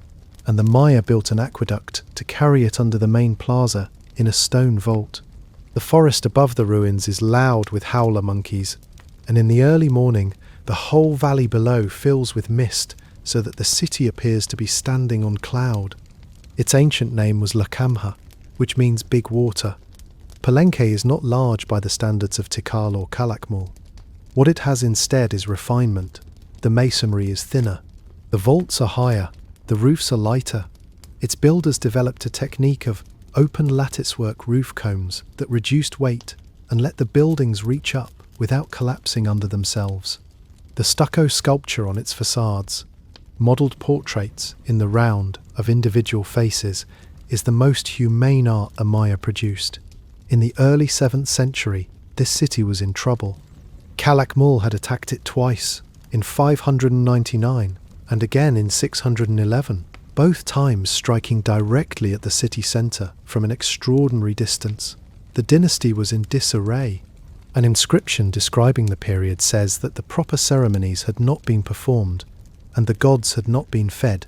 and the Maya built an aqueduct to carry it under the main plaza in a stone vault. The forest above the ruins is loud with howler monkeys, and in the early morning the whole valley below fills with mist so that the city appears to be standing on cloud. Its ancient name was La Camha, which means big water. Palenque is not large by the standards of Tikal or Calakmul. What it has instead is refinement. The masonry is thinner. The vaults are higher. The roofs are lighter. Its builders developed a technique of open latticework roof combs that reduced weight and let the buildings reach up without collapsing under themselves. The stucco sculpture on its facades, modelled portraits in the round of individual faces, is the most humane art the Maya produced. In the early 7th century, this city was in trouble. Calakmul had attacked it twice, in 599 and again in 611, both times striking directly at the city centre from an extraordinary distance. The dynasty was in disarray. An inscription describing the period says that the proper ceremonies had not been performed and the gods had not been fed,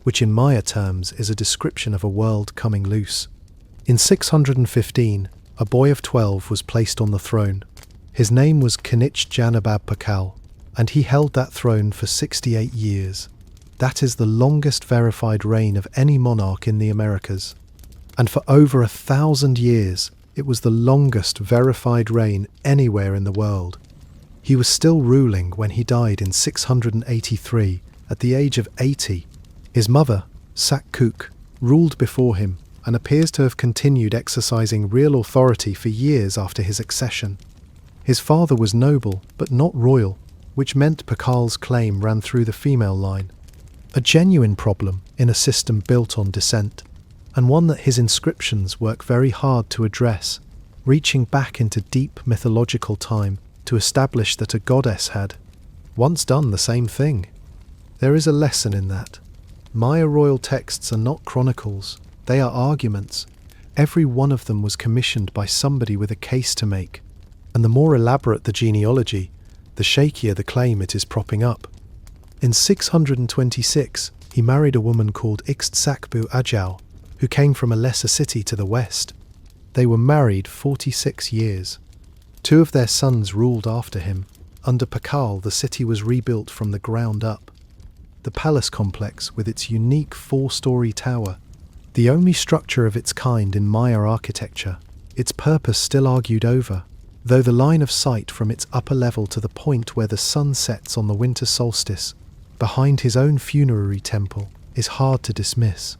which in Maya terms is a description of a world coming loose. In 615, a boy of 12 was placed on the throne. His name was Kinich Janabab Pakal, and he held that throne for 68 years. That is the longest verified reign of any monarch in the Americas. And for over 1,000 years, it was the longest verified reign anywhere in the world. He was still ruling when he died in 683 at the age of 80. His mother, Sakkuk, ruled before him and appears to have continued exercising real authority for years after his accession. His father was noble but not royal, which meant Pakal's claim ran through the female line. A genuine problem in a system built on descent, and one that his inscriptions work very hard to address, reaching back into deep mythological time to establish that a goddess had once done the same thing. There is a lesson in that. Maya royal texts are not chronicles, they are arguments. Every one of them was commissioned by somebody with a case to make, and the more elaborate the genealogy, the shakier the claim it is propping up. In 626, he married a woman called Ixtsakbu Ajau, who came from a lesser city to the west. They were married 46 years. 2 of their sons ruled after him. Under Pakal, the city was rebuilt from the ground up. The palace complex, with its unique 4-story tower, the only structure of its kind in Maya architecture, its purpose still argued over, though the line of sight from its upper level to the point where the sun sets on the winter solstice, behind his own funerary temple, is hard to dismiss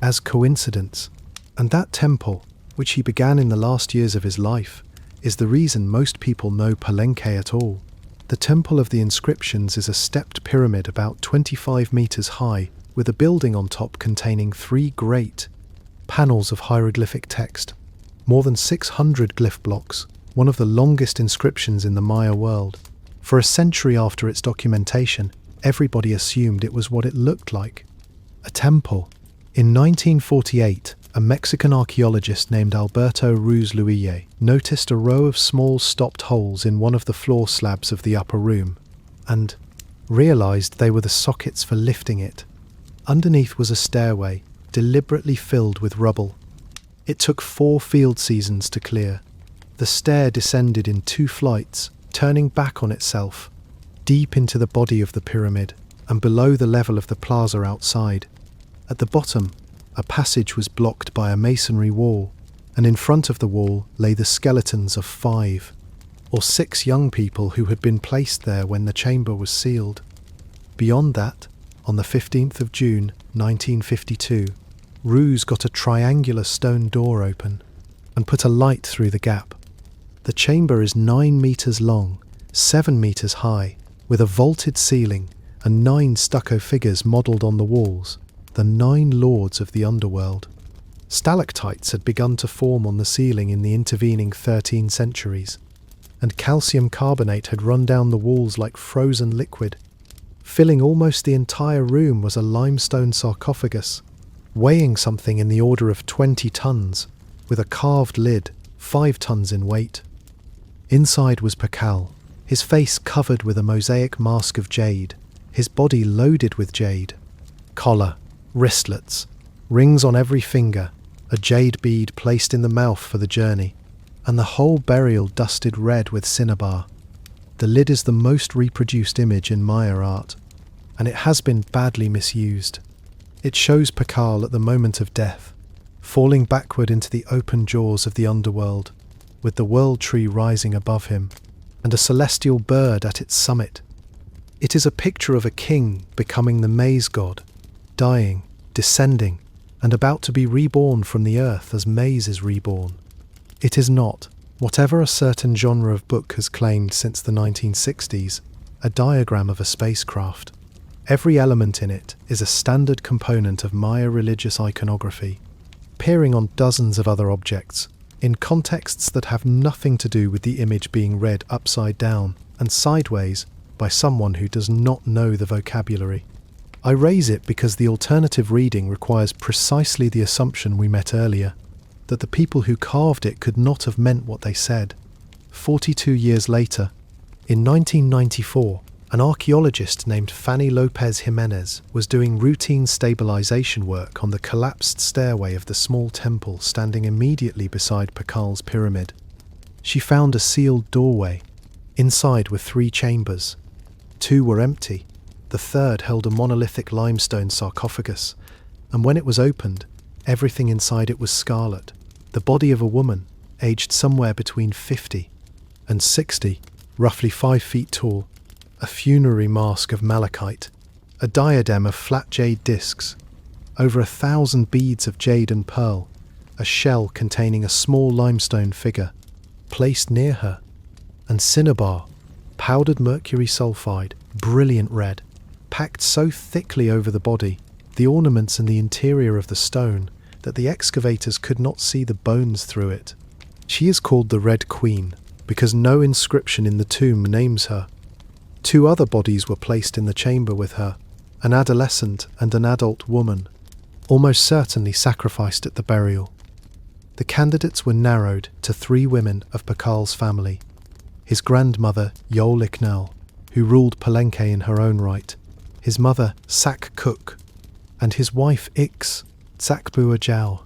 as coincidence. And that temple, which he began in the last years of his life, is the reason most people know Palenque at all. The Temple of the Inscriptions is a stepped pyramid about 25 meters high, with a building on top containing 3 great panels of hieroglyphic text, more than 600 glyph blocks, one of the longest inscriptions in the Maya world. For a century after its documentation, everybody assumed it was what it looked like, a temple. In 1948, a Mexican archaeologist named Alberto Ruiz Luille noticed a row of small stopped holes in one of the floor slabs of the upper room, and realized they were the sockets for lifting it. Underneath was a stairway, deliberately filled with rubble. It took 4 field seasons to clear. The stair descended in 2 flights, turning back on itself, deep into the body of the pyramid and below the level of the plaza outside. At the bottom, a passage was blocked by a masonry wall, and in front of the wall lay the skeletons of 5 or 6 young people who had been placed there when the chamber was sealed. Beyond that, on the 15th of June 1952, Ruse got a triangular stone door open and put a light through the gap. The chamber is 9 meters long, 7 meters high, with a vaulted ceiling and 9 stucco figures modelled on the walls, the 9 lords of the underworld. Stalactites had begun to form on the ceiling in the intervening 13 centuries, and calcium carbonate had run down the walls like frozen liquid. Filling almost the entire room was a limestone sarcophagus, weighing something in the order of 20 tons, with a carved lid, 5 tons in weight. Inside was Pakal, his face covered with a mosaic mask of jade, his body loaded with jade. Collar, wristlets, rings on every finger, a jade bead placed in the mouth for the journey, and the whole burial dusted red with cinnabar. The lid is the most reproduced image in Maya art, and it has been badly misused. It shows Pakal at the moment of death, falling backward into the open jaws of the underworld, with the world tree rising above him, and a celestial bird at its summit. It is a picture of a king becoming the maize god, dying, descending, and about to be reborn from the earth as maize is reborn. It is not, whatever a certain genre of book has claimed since the 1960s, a diagram of a spacecraft. Every element in it is a standard component of Maya religious iconography, appearing on dozens of other objects, in contexts that have nothing to do with the image being read upside down and sideways by someone who does not know the vocabulary. I raise it because the alternative reading requires precisely the assumption we met earlier, that the people who carved it could not have meant what they said. 42 years later, in 1994, an archaeologist named Fanny Lopez Jimenez was doing routine stabilization work on the collapsed stairway of the small temple standing immediately beside Pakal's pyramid. She found a sealed doorway, Inside were 3 chambers. 2 were empty. The third held a monolithic limestone sarcophagus, and when it was opened, everything inside it was scarlet. The body of a woman, aged somewhere between 50 and 60, roughly 5 feet tall, a funerary mask of malachite, a diadem of flat jade discs, over 1,000 beads of jade and pearl, a shell containing a small limestone figure, placed near her, and cinnabar, powdered mercury sulfide, brilliant red, packed so thickly over the body, the ornaments and the interior of the stone, that the excavators could not see the bones through it. She is called the Red Queen because no inscription in the tomb names her. 2 other bodies were placed in the chamber with her, an adolescent and an adult woman, almost certainly sacrificed at the burial. The candidates were narrowed to 3 women of Pakal's family: his grandmother Yoliknal, who ruled Palenque in her own right, his mother Sak Cook, and his wife Ix Tsakbua Jao.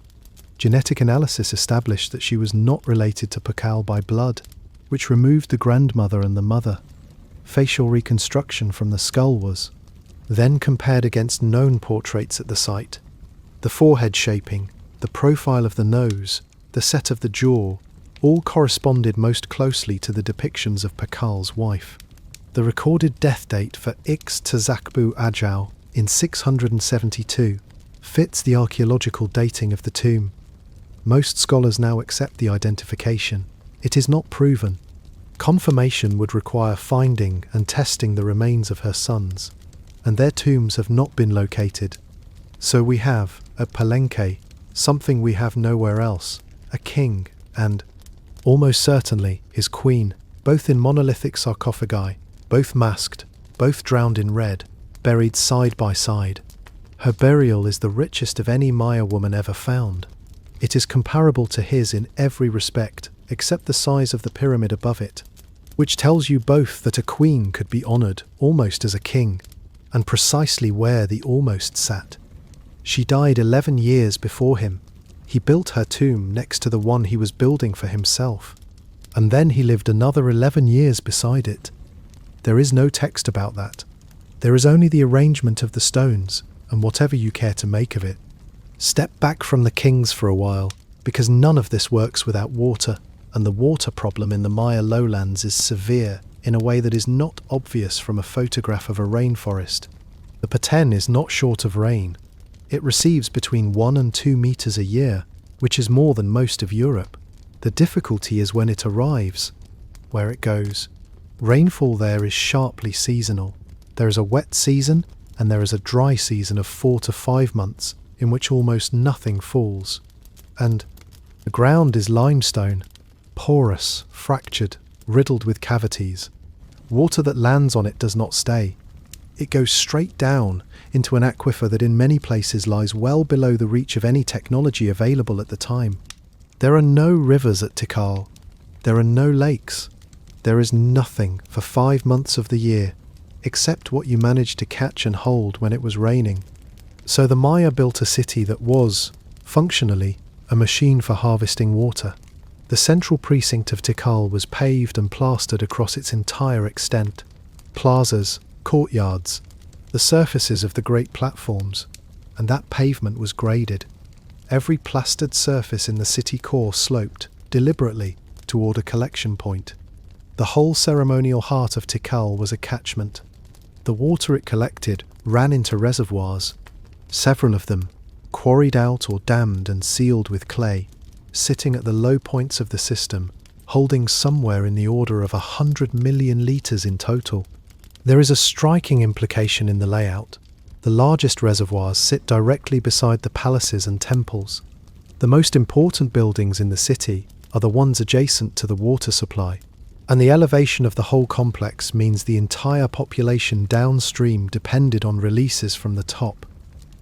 Genetic analysis established that she was not related to Pakal by blood, which removed the grandmother and the mother. Facial reconstruction from the skull was then compared against known portraits at the site. The forehead shaping, the profile of the nose, the set of the jaw, all corresponded most closely to the depictions of Pakal's wife. The recorded death date for Ix Tzakbu Ajau in 672 fits the archaeological dating of the tomb. Most scholars now accept the identification. It is not proven. Confirmation would require finding and testing the remains of her sons, and their tombs have not been located. So we have, at Palenque, something we have nowhere else: a king and, almost certainly, his queen, both in monolithic sarcophagi, both masked, both drowned in red, buried side by side. Her burial is the richest of any Maya woman ever found. It is comparable to his in every respect, except the size of the pyramid above it, which tells you both that a queen could be honoured almost as a king, and precisely where the almost sat. She died 11 years before him. He built her tomb next to the one he was building for himself, and then he lived another 11 years beside it. There is no text about that. There is only the arrangement of the stones, and whatever you care to make of it. Step back from the kings for a while, because none of this works without water, and the water problem in the Maya lowlands is severe in a way that is not obvious from a photograph of a rainforest. The Petén is not short of rain. It receives between 1 and 2 meters a year, which is more than most of Europe. The difficulty is when it arrives, where it goes. Rainfall there is sharply seasonal. There is a wet season, and there is a dry season of 4 to 5 months, in which almost nothing falls. And the ground is limestone, porous, fractured, riddled with cavities. Water that lands on it does not stay. It goes straight down into an aquifer that in many places lies well below the reach of any technology available at the time. There are no rivers at Tikal. There are no lakes. There is nothing for 5 months of the year, except what you managed to catch and hold when it was raining. So the Maya built a city that was, functionally, a machine for harvesting water. The central precinct of Tikal was paved and plastered across its entire extent. Plazas, courtyards, the surfaces of the great platforms, and that pavement was graded. Every plastered surface in the city core sloped, deliberately, toward a collection point. The whole ceremonial heart of Tikal was a catchment. The water it collected ran into reservoirs, several of them, quarried out or dammed and sealed with clay, sitting at the low points of the system, holding somewhere in the order of 100 million litres in total. There is a striking implication in the layout. The largest reservoirs sit directly beside the palaces and temples. The most important buildings in the city are the ones adjacent to the water supply, and the elevation of the whole complex means the entire population downstream depended on releases from the top.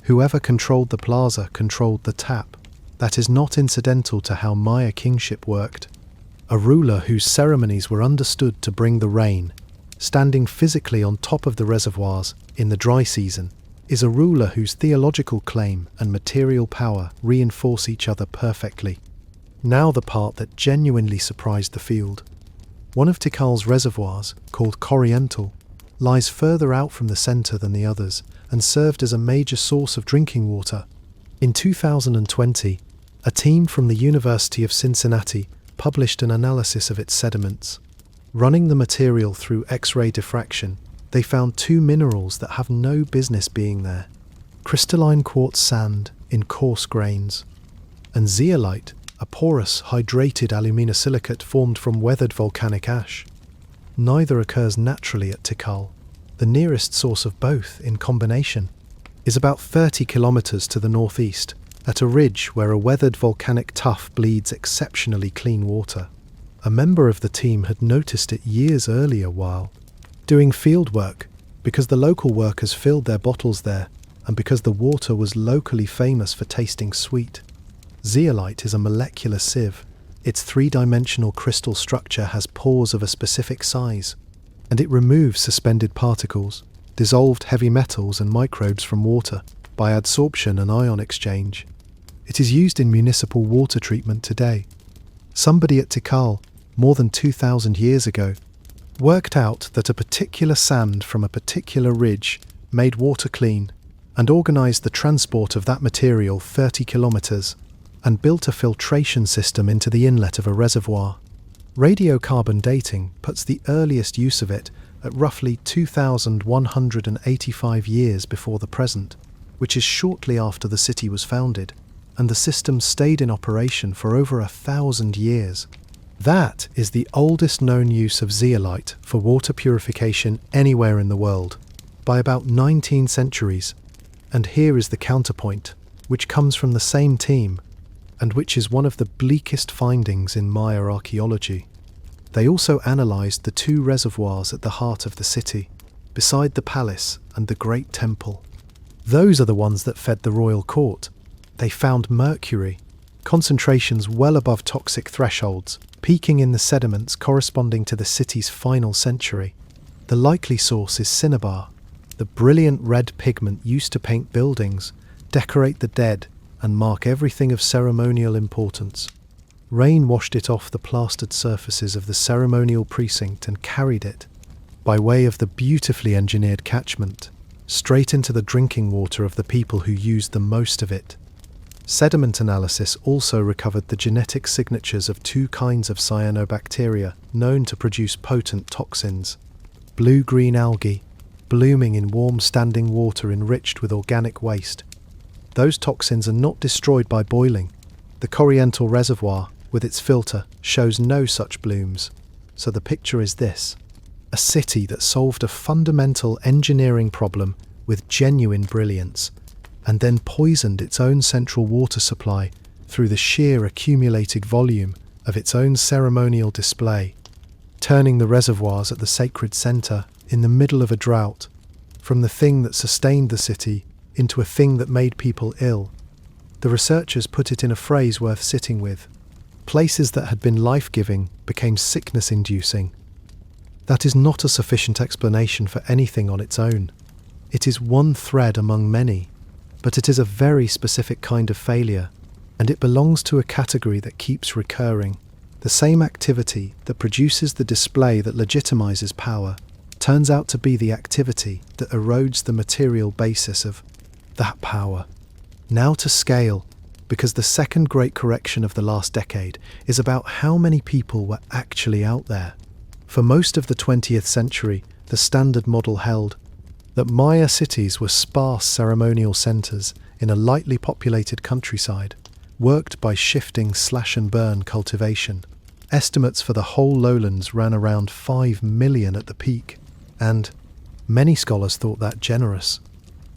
Whoever controlled the plaza controlled the tap. That is not incidental to how Maya kingship worked. A ruler whose ceremonies were understood to bring the rain, standing physically on top of the reservoirs in the dry season, is a ruler whose theological claim and material power reinforce each other perfectly. Now the part that genuinely surprised the field. One of Tikal's reservoirs, called Corriental, lies further out from the centre than the others and served as a major source of drinking water. In 2020, a team from the University of Cincinnati published an analysis of its sediments. Running the material through X-ray diffraction, they found two minerals that have no business being there: crystalline quartz sand in coarse grains, and zeolite, a porous, hydrated aluminosilicate formed from weathered volcanic ash. Neither occurs naturally at Tikal. The nearest source of both, in combination, is about 30 kilometers to the northeast, at a ridge where a weathered volcanic tuff bleeds exceptionally clean water. A member of the team had noticed it years earlier while doing field work, because the local workers filled their bottles there and because the water was locally famous for tasting sweet. Zeolite is a molecular sieve. Its three-dimensional crystal structure has pores of a specific size, and it removes suspended particles, dissolved heavy metals and microbes from water by adsorption and ion exchange. It is used in municipal water treatment today. Somebody at Tikal, more than 2,000 years ago, worked out that a particular sand from a particular ridge made water clean and organized the transport of that material 30 kilometers and built a filtration system into the inlet of a reservoir. Radiocarbon dating puts the earliest use of it at roughly 2,185 years before the present, which is shortly after the city was founded, and the system stayed in operation for over 1,000 years. That is the oldest known use of zeolite for water purification anywhere in the world, by about 19 centuries. And here is the counterpoint, which comes from the same team, and which is one of the bleakest findings in Maya archaeology. They also analysed the two reservoirs at the heart of the city, beside the palace and the great temple. Those are the ones that fed the royal court. They found mercury, concentrations well above toxic thresholds, peaking in the sediments corresponding to the city's final century. The likely source is cinnabar, the brilliant red pigment used to paint buildings, decorate the dead, and mark everything of ceremonial importance. Rain washed it off the plastered surfaces of the ceremonial precinct and carried it, by way of the beautifully engineered catchment, straight into the drinking water of the people who used the most of it. Sediment analysis also recovered the genetic signatures of two kinds of cyanobacteria known to produce potent toxins: blue-green algae, blooming in warm standing water enriched with organic waste. Those toxins are not destroyed by boiling. The Corriental reservoir, with its filter, shows no such blooms. So the picture is this: a city that solved a fundamental engineering problem with genuine brilliance, and then poisoned its own central water supply through the sheer accumulated volume of its own ceremonial display, turning the reservoirs at the sacred centre, in the middle of a drought, from the thing that sustained the city into a thing that made people ill. The researchers put it in a phrase worth sitting with: places that had been life-giving became sickness-inducing. That is not a sufficient explanation for anything on its own. It is one thread among many, but it is a very specific kind of failure, and it belongs to a category that keeps recurring. The same activity that produces the display that legitimizes power turns out to be the activity that erodes the material basis of that power. Now to scale, because the second great correction of the last decade is about how many people were actually out there. For most of the 20th century, the standard model held that Maya cities were sparse ceremonial centres in a lightly populated countryside, worked by shifting slash-and-burn cultivation. Estimates for the whole lowlands ran around 5 million at the peak, and many scholars thought that generous.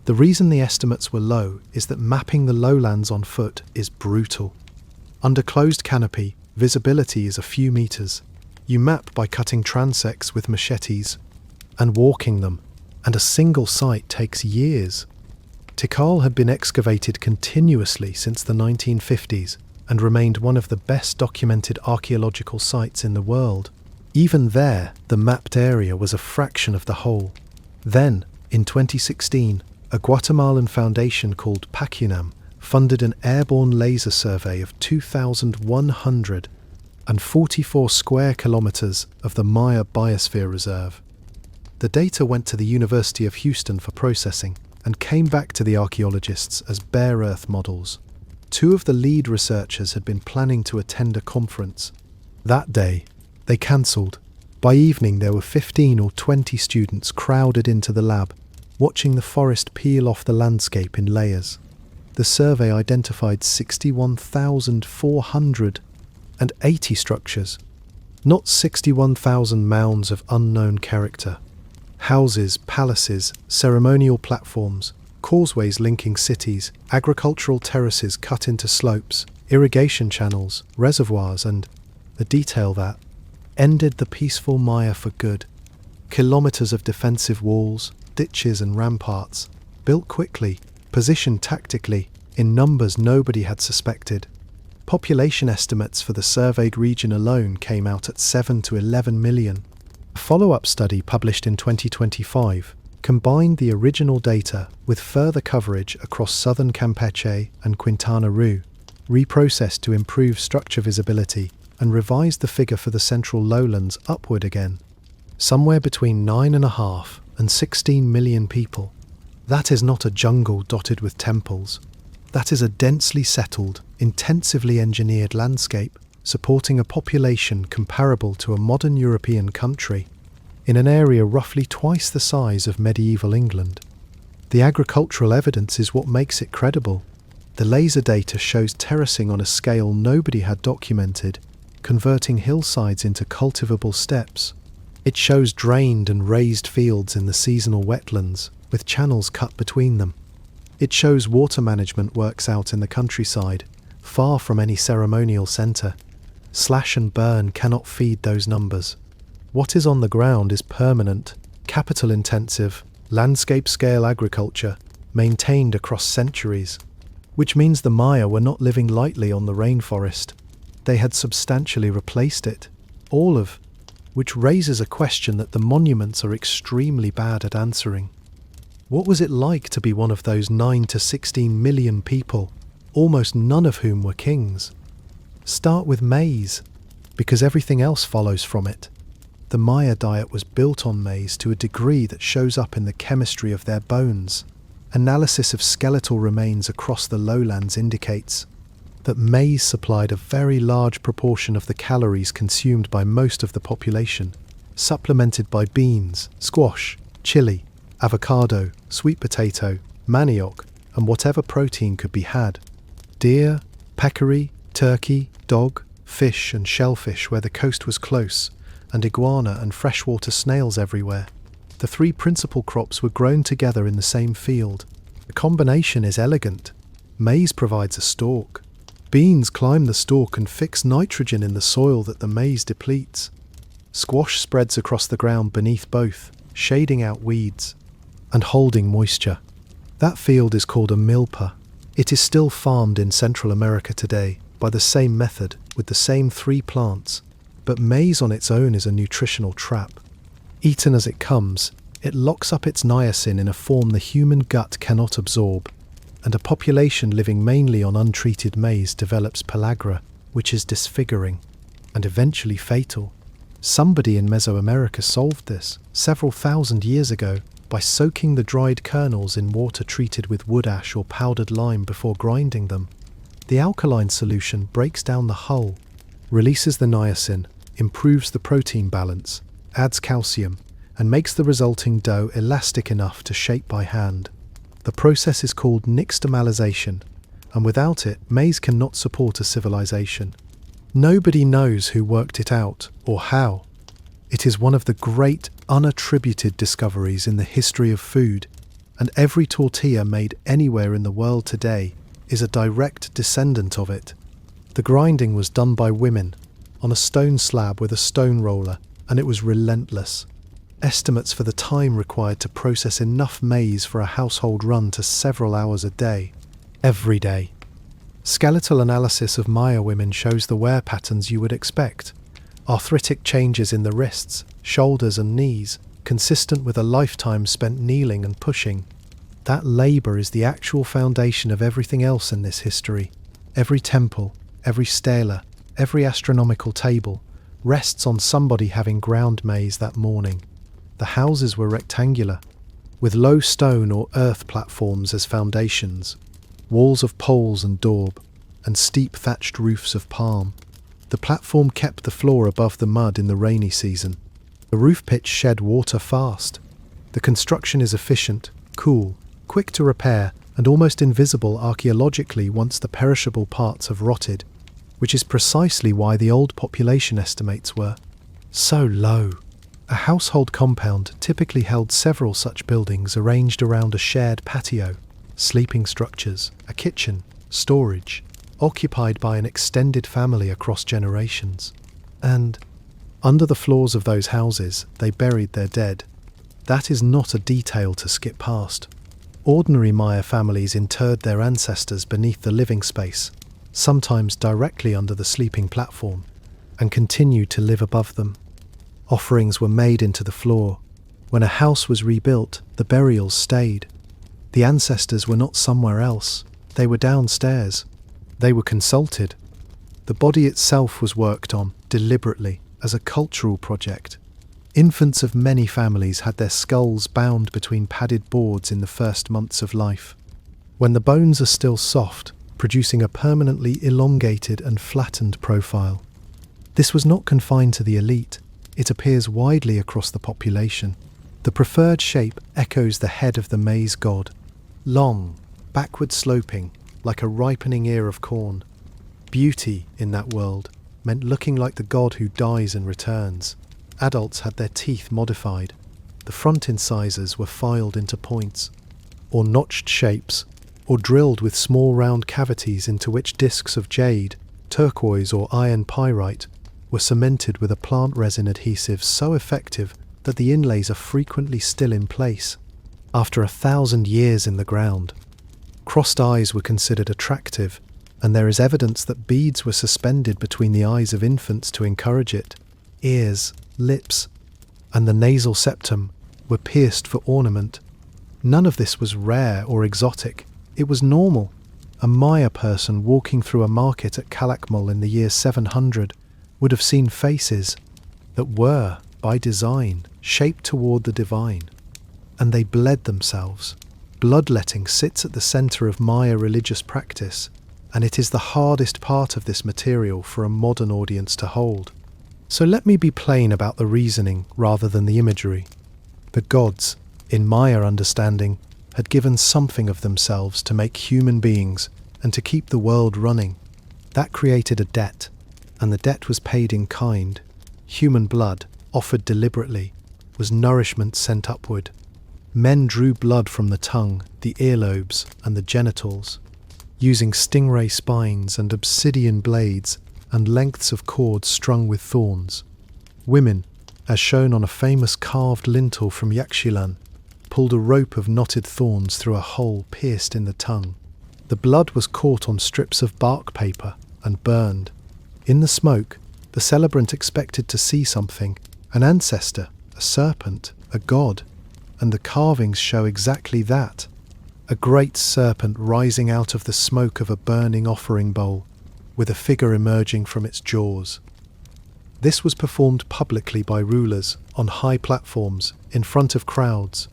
The reason the estimates were low is that mapping the lowlands on foot is brutal. Under closed canopy, visibility is a few meters. You map by cutting transects with machetes and walking them, and a single site takes years. Tikal had been excavated continuously since the 1950s and remained one of the best documented archaeological sites in the world. Even there, the mapped area was a fraction of the whole. Then, in 2016, a Guatemalan foundation called Pacunam funded an airborne laser survey of 2,100 and 44 square kilometers of the Maya Biosphere Reserve. The data went to the University of Houston for processing and came back to the archaeologists as bare earth models. Two of the lead researchers had been planning to attend a conference. That day, they cancelled. By evening, there were 15 or 20 students crowded into the lab, watching the forest peel off the landscape in layers. The survey identified 61,480 structures, not 61,000 mounds of unknown character. Houses, palaces, ceremonial platforms, causeways linking cities, agricultural terraces cut into slopes, irrigation channels, reservoirs, and the detail that ended the peaceful Maya for good. Kilometers of defensive walls, ditches and ramparts, built quickly, positioned tactically, in numbers nobody had suspected. Population estimates for the surveyed region alone came out at 7 to 11 million. A follow-up study published in 2025 combined the original data with further coverage across southern Campeche and Quintana Roo, reprocessed to improve structure visibility, and revised the figure for the central lowlands upward again. Somewhere between 9.5 and 16 million people. That is not a jungle dotted with temples. That is a densely settled, intensively engineered landscape supporting a population comparable to a modern European country, in an area roughly twice the size of medieval England. The agricultural evidence is what makes it credible. The laser data shows terracing on a scale nobody had documented, converting hillsides into cultivable steppes. It shows drained and raised fields in the seasonal wetlands, with channels cut between them. It shows water management works out in the countryside, far from any ceremonial centre. Slash and burn cannot feed those numbers. What is on the ground is permanent, capital-intensive, landscape-scale agriculture, maintained across centuries, which means the Maya were not living lightly on the rainforest. They had substantially replaced it, all of which raises a question that the monuments are extremely bad at answering. What was it like to be one of those 9 to 16 million people, almost none of whom were kings? Start with maize, because everything else follows from it. The Maya diet was built on maize to a degree that shows up in the chemistry of their bones. Analysis of skeletal remains across the lowlands indicates that maize supplied a very large proportion of the calories consumed by most of the population, supplemented by beans, squash, chili, avocado, sweet potato, manioc, and whatever protein could be had. Deer, peccary, turkey, dog, fish and shellfish where the coast was close, and iguana and freshwater snails everywhere. The three principal crops were grown together in the same field. The combination is elegant. Maize provides a stalk. Beans climb the stalk and fix nitrogen in the soil that the maize depletes. Squash spreads across the ground beneath both, shading out weeds and holding moisture. That field is called a milpa. It is still farmed in Central America today by the same method with the same three plants, but maize on its own is a nutritional trap. Eaten as it comes, it locks up its niacin in a form the human gut cannot absorb, and a population living mainly on untreated maize develops pellagra, which is disfiguring and eventually fatal. Somebody in Mesoamerica solved this several thousand years ago by soaking the dried kernels in water treated with wood ash or powdered lime before grinding them. The alkaline solution breaks down the hull, releases the niacin, improves the protein balance, adds calcium, and makes the resulting dough elastic enough to shape by hand. The process is called nixtamalization, and without it, maize cannot support a civilization. Nobody knows who worked it out or how. It is one of the great unattributed discoveries in the history of food, and every tortilla made anywhere in the world today is a direct descendant of it. The grinding was done by women on a stone slab with a stone roller, and it was relentless. Estimates for the time required to process enough maize for a household run to several hours a day, every day. Skeletal analysis of Maya women shows the wear patterns you would expect. Arthritic changes in the wrists, shoulders and knees, consistent with a lifetime spent kneeling and pushing. That labour is the actual foundation of everything else in this history. Every temple, every stela, every astronomical table, rests on somebody having ground maize that morning. The houses were rectangular, with low stone or earth platforms as foundations, walls of poles and daub, and steep thatched roofs of palm. The platform kept the floor above the mud in the rainy season. The roof pitch shed water fast. The construction is efficient, cool, quick to repair, and almost invisible archaeologically once the perishable parts have rotted, which is precisely why the old population estimates were so low. A household compound typically held several such buildings arranged around a shared patio, sleeping structures, a kitchen, storage, occupied by an extended family across generations. And under the floors of those houses, they buried their dead. That is not a detail to skip past. Ordinary Maya families interred their ancestors beneath the living space, sometimes directly under the sleeping platform, and continued to live above them. Offerings were made into the floor. When a house was rebuilt, the burials stayed. The ancestors were not somewhere else. They were downstairs. They were consulted. The body itself was worked on, deliberately, as a cultural project. Infants of many families had their skulls bound between padded boards in the first months of life. When the bones are still soft, producing a permanently elongated and flattened profile. This was not confined to the elite. It appears widely across the population. The preferred shape echoes the head of the maize god. Long, backward sloping, like a ripening ear of corn. Beauty, in that world, meant looking like the god who dies and returns. Adults had their teeth modified. The front incisors were filed into points, or notched shapes, or drilled with small round cavities into which discs of jade, turquoise or iron pyrite were cemented with a plant resin adhesive so effective that the inlays are frequently still in place, after 1,000 years in the ground. Crossed eyes were considered attractive, and there is evidence that beads were suspended between the eyes of infants to encourage it. Ears, lips, and the nasal septum were pierced for ornament. None of this was rare or exotic. It was normal. A Maya person walking through a market at Calakmul in the year 700 would have seen faces that were, by design, shaped toward the divine. And they bled themselves. Bloodletting sits at the center of Maya religious practice, and it is the hardest part of this material for a modern audience to hold. So let me be plain about the reasoning rather than the imagery. The gods, in Maya understanding, had given something of themselves to make human beings and to keep the world running. That created a debt, and the debt was paid in kind. Human blood, offered deliberately, was nourishment sent upward. Men drew blood from the tongue, the earlobes, and the genitals, using stingray spines and obsidian blades and lengths of cord strung with thorns. Women, as shown on a famous carved lintel from Yaxchilan, pulled a rope of knotted thorns through a hole pierced in the tongue. The blood was caught on strips of bark paper and burned. In the smoke, the celebrant expected to see something, an ancestor, a serpent, a god, and the carvings show exactly that. A great serpent rising out of the smoke of a burning offering bowl, with a figure emerging from its jaws. This was performed publicly by rulers on high platforms in front of crowds,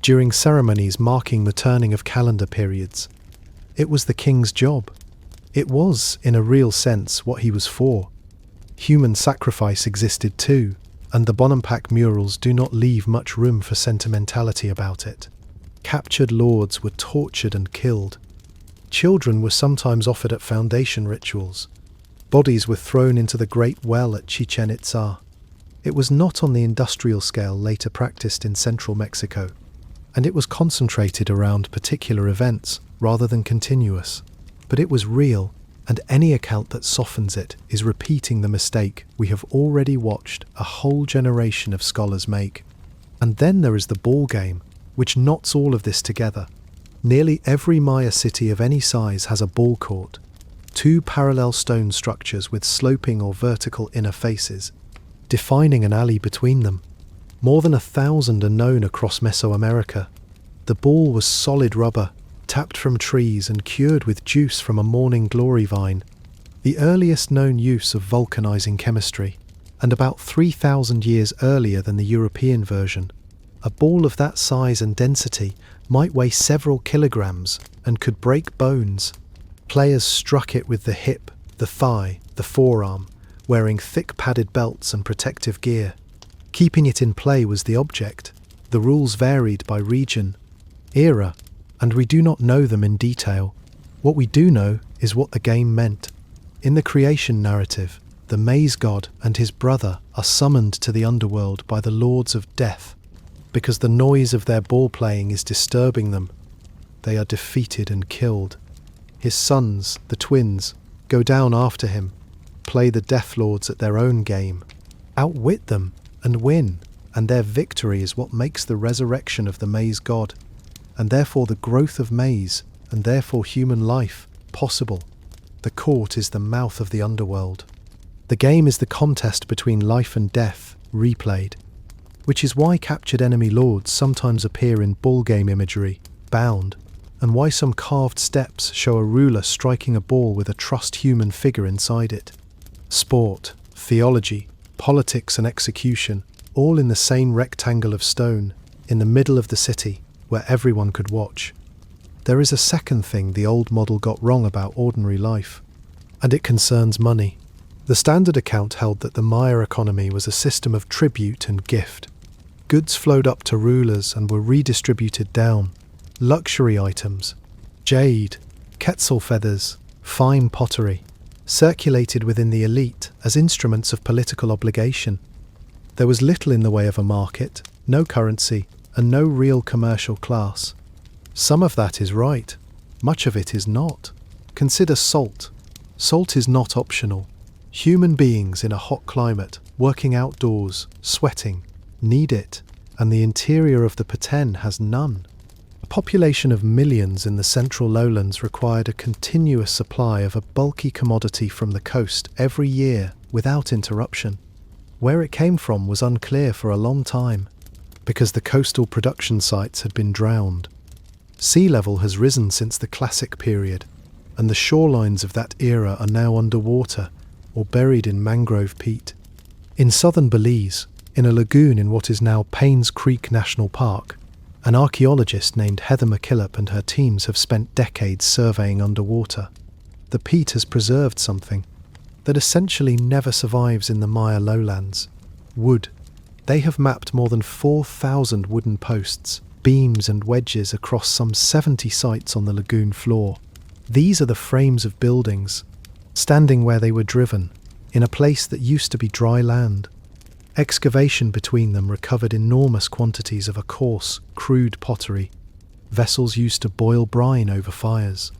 during ceremonies marking the turning of calendar periods. It was the king's job. It was, in a real sense, what he was for. Human sacrifice existed too, and the Bonampak murals do not leave much room for sentimentality about it. Captured lords were tortured and killed. Children were sometimes offered at foundation rituals. Bodies were thrown into the great well at Chichen Itza. It was not on the industrial scale later practiced in central Mexico, and it was concentrated around particular events rather than continuous. But it was real, and any account that softens it is repeating the mistake we have already watched a whole generation of scholars make. And then there is the ball game, which knots all of this together. Nearly every Maya city of any size has a ball court, 2 parallel stone structures with sloping or vertical inner faces, defining an alley between them. More than 1,000 are known across Mesoamerica. The ball was solid rubber, tapped from trees and cured with juice from a morning glory vine. the earliest known use of vulcanizing chemistry, and about 3,000 years earlier than the European version. A ball of that size and density might weigh several kilograms and could break bones. Players struck it with the hip, the thigh, the forearm, wearing thick padded belts and protective gear. Keeping it in play was the object. The rules varied by region, era, and we do not know them in detail. What we do know is what the game meant. In the creation narrative, the maze god and his brother are summoned to the underworld by the lords of death. Because the noise of their ball playing is disturbing them, they are defeated and killed. His sons, the twins, go down after him, play the Death Lords at their own game, outwit them and win, and their victory is what makes the resurrection of the maze god, and therefore the growth of maze, and therefore human life, possible. The court is the mouth of the underworld. The game is the contest between life and death, replayed, which is why captured enemy lords sometimes appear in ball game imagery, bound, and why some carved steps show a ruler striking a ball with a trussed human figure inside it. Sport, theology, politics and execution, all in the same rectangle of stone, in the middle of the city, where everyone could watch. There is a second thing the old model got wrong about ordinary life, and it concerns money. The standard account held that the Maya economy was a system of tribute and gift. Goods flowed up to rulers and were redistributed down. Luxury items, jade, quetzal feathers, fine pottery, circulated within the elite as instruments of political obligation. There was little in the way of a market, no currency, and no real commercial class. Some of that is right, much of it is not. Consider salt. Salt is not optional. Human beings in a hot climate, working outdoors, sweating, need it, and the interior of the Peten has none. A population of millions in the central lowlands required a continuous supply of a bulky commodity from the coast every year without interruption. Where it came from was unclear for a long time, because the coastal production sites had been drowned. Sea level has risen since the Classic period, and the shorelines of that era are now underwater or buried in mangrove peat. In southern Belize, in a lagoon in what is now Paynes Creek National Park, an archaeologist named Heather McKillop and her teams have spent decades surveying underwater. The peat has preserved something that essentially never survives in the Maya lowlands: wood. They have mapped more than 4,000 wooden posts, beams and wedges across some 70 sites on the lagoon floor. These are the frames of buildings, standing where they were driven, in a place that used to be dry land. Excavation between them recovered enormous quantities of a coarse, crude pottery. Vessels used to boil brine over fires.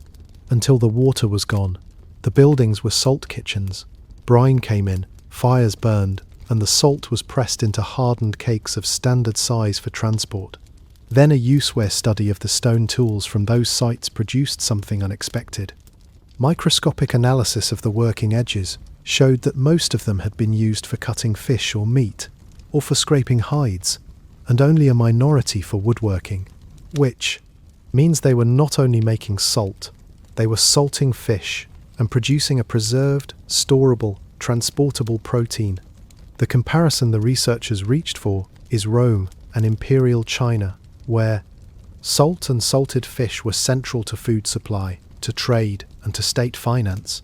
Until the water was gone, the buildings were salt kitchens. Brine came in, fires burned, and the salt was pressed into hardened cakes of standard size for transport. Then a useware study of the stone tools from those sites produced something unexpected. Microscopic analysis of the working edges showed that most of them had been used for cutting fish or meat, or for scraping hides, and only a minority for woodworking, which means they were not only making salt, they were salting fish and producing a preserved, storable, transportable protein. The comparison the researchers reached for is Rome and Imperial China, where salt and salted fish were central to food supply, to trade, and to state finance.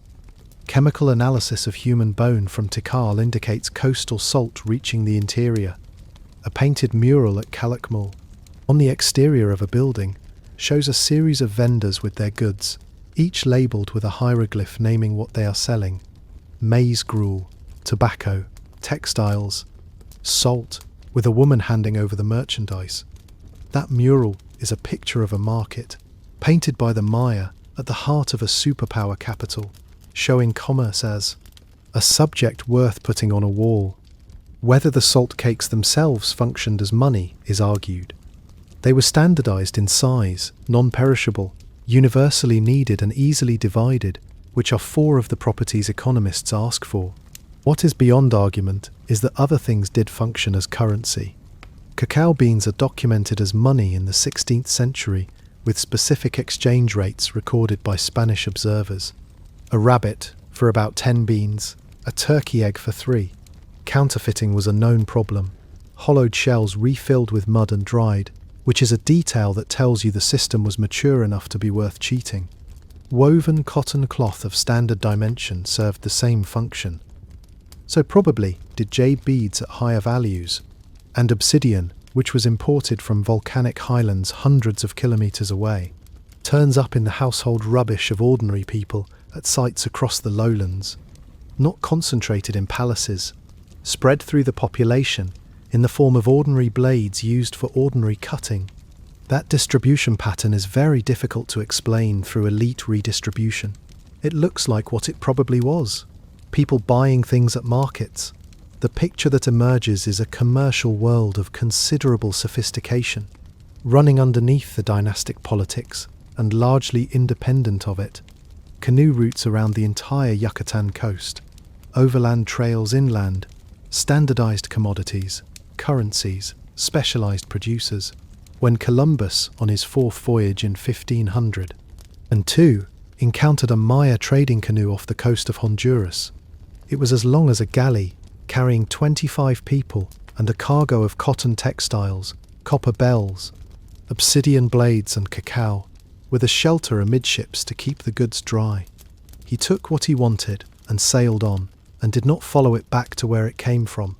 Chemical analysis of human bone from Tikal indicates coastal salt reaching the interior. A painted mural at Calakmul, on the exterior of a building, shows a series of vendors with their goods, each labelled with a hieroglyph naming what they are selling: maize gruel, tobacco, textiles, salt, with a woman handing over the merchandise. That mural is a picture of a market, painted by the Maya at the heart of a superpower capital, showing commerce as a subject worth putting on a wall. Whether the salt cakes themselves functioned as money is argued. They were standardized in size, non-perishable, universally needed and easily divided, which are four of the properties economists ask for. What is beyond argument is that other things did function as currency. Cacao beans are documented as money in the 16th century, with specific exchange rates recorded by Spanish observers. A rabbit, for about 10 beans, a turkey egg for 3. Counterfeiting was a known problem. Hollowed shells refilled with mud and dried, which is a detail that tells you the system was mature enough to be worth cheating. Woven cotton cloth of standard dimension served the same function. So probably did jade beads at higher values, and obsidian, which was imported from volcanic highlands hundreds of kilometers away, turns up in the household rubbish of ordinary people at sites across the lowlands, not concentrated in palaces, spread through the population in the form of ordinary blades used for ordinary cutting. That distribution pattern is very difficult to explain through elite redistribution. It looks like what it probably was. People buying things at markets. The picture that emerges is a commercial world of considerable sophistication, running underneath the dynastic politics and largely independent of it. Canoe routes around the entire Yucatan coast, overland trails inland, standardized commodities, currencies, specialized producers. When Columbus, on his 4th voyage in 1500, and 2, encountered a Maya trading canoe off the coast of Honduras, it was as long as a galley, carrying 25 people and a cargo of cotton textiles, copper bells, obsidian blades and cacao, with a shelter amidships to keep the goods dry. He took what he wanted and sailed on, and did not follow it back to where it came from.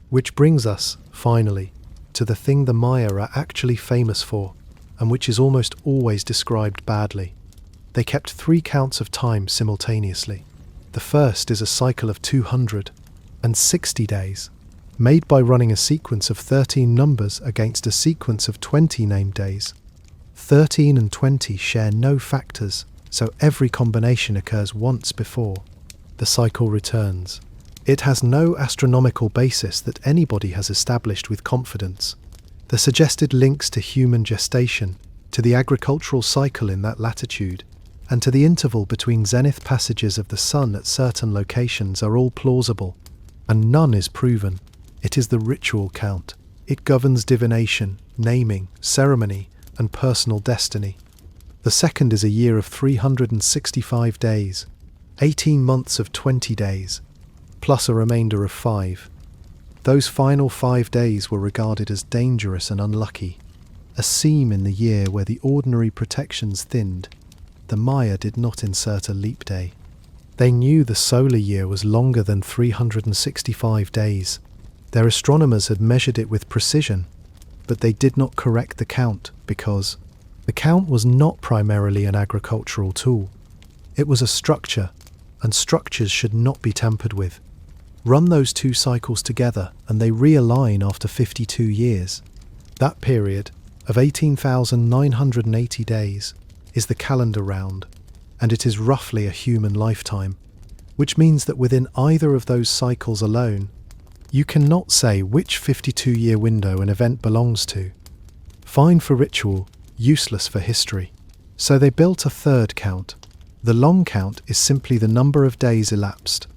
Which brings us, finally, to the thing the Maya are actually famous for, and which is almost always described badly. They kept 3 counts of time simultaneously. The first is a cycle of 260 days, made by running a sequence of 13 numbers against a sequence of 20 named days. 13 and 20 share no factors, so every combination occurs once before the cycle returns. It has no astronomical basis that anybody has established with confidence. The suggested links to human gestation, to the agricultural cycle in that latitude, and to the interval between zenith passages of the sun at certain locations are all plausible, and none is proven. It is the ritual count. It governs divination, naming, ceremony, and personal destiny. The second is a year of 365 days, 18 months of 20 days, plus a remainder of 5. Those final 5 days were regarded as dangerous and unlucky, a seam in the year where the ordinary protections thinned. The Maya did not insert a leap day. They knew the solar year was longer than 365 days. Their astronomers had measured it with precision, but they did not correct the count because the count was not primarily an agricultural tool. It was a structure, and structures should not be tampered with. Run those 2 cycles together and they realign after 52 years. That period of 18,980 days is the calendar round, and it is roughly a human lifetime, which means that within either of those cycles alone, you cannot say which 52-year window an event belongs to. Fine for ritual, useless for history. So they built a third count. The long count is simply the number of days elapsed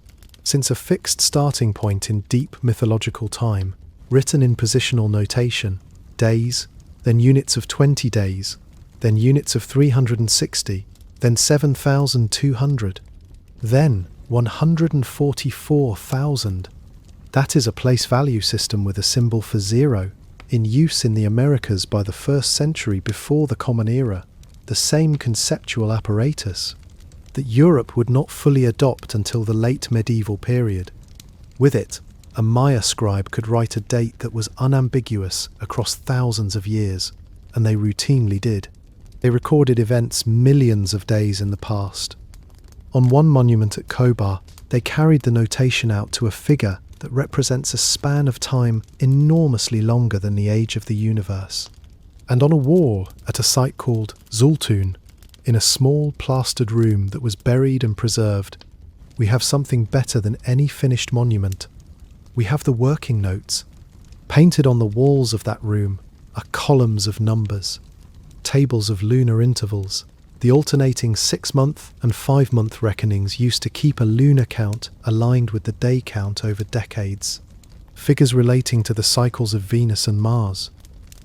since a fixed starting point in deep mythological time, written in positional notation, days, then units of 20 days, then units of 360, then 7,200, then 144,000. That is a place value system with a symbol for 0, in use in the Americas by the 1st century before the Common Era, the same conceptual apparatus that Europe would not fully adopt until the late medieval period. With it, a Maya scribe could write a date that was unambiguous across thousands of years, and they routinely did. They recorded events millions of days in the past. On one monument at Kobar, they carried the notation out to a figure that represents a span of time enormously longer than the age of the universe. And on a wall at a site called Zultun, in a small plastered room that was buried and preserved, we have something better than any finished monument. We have the working notes. Painted on the walls of that room are columns of numbers, tables of lunar intervals, the alternating 6-month and 5-month reckonings used to keep a lunar count aligned with the day count over decades, figures relating to the cycles of Venus and Mars,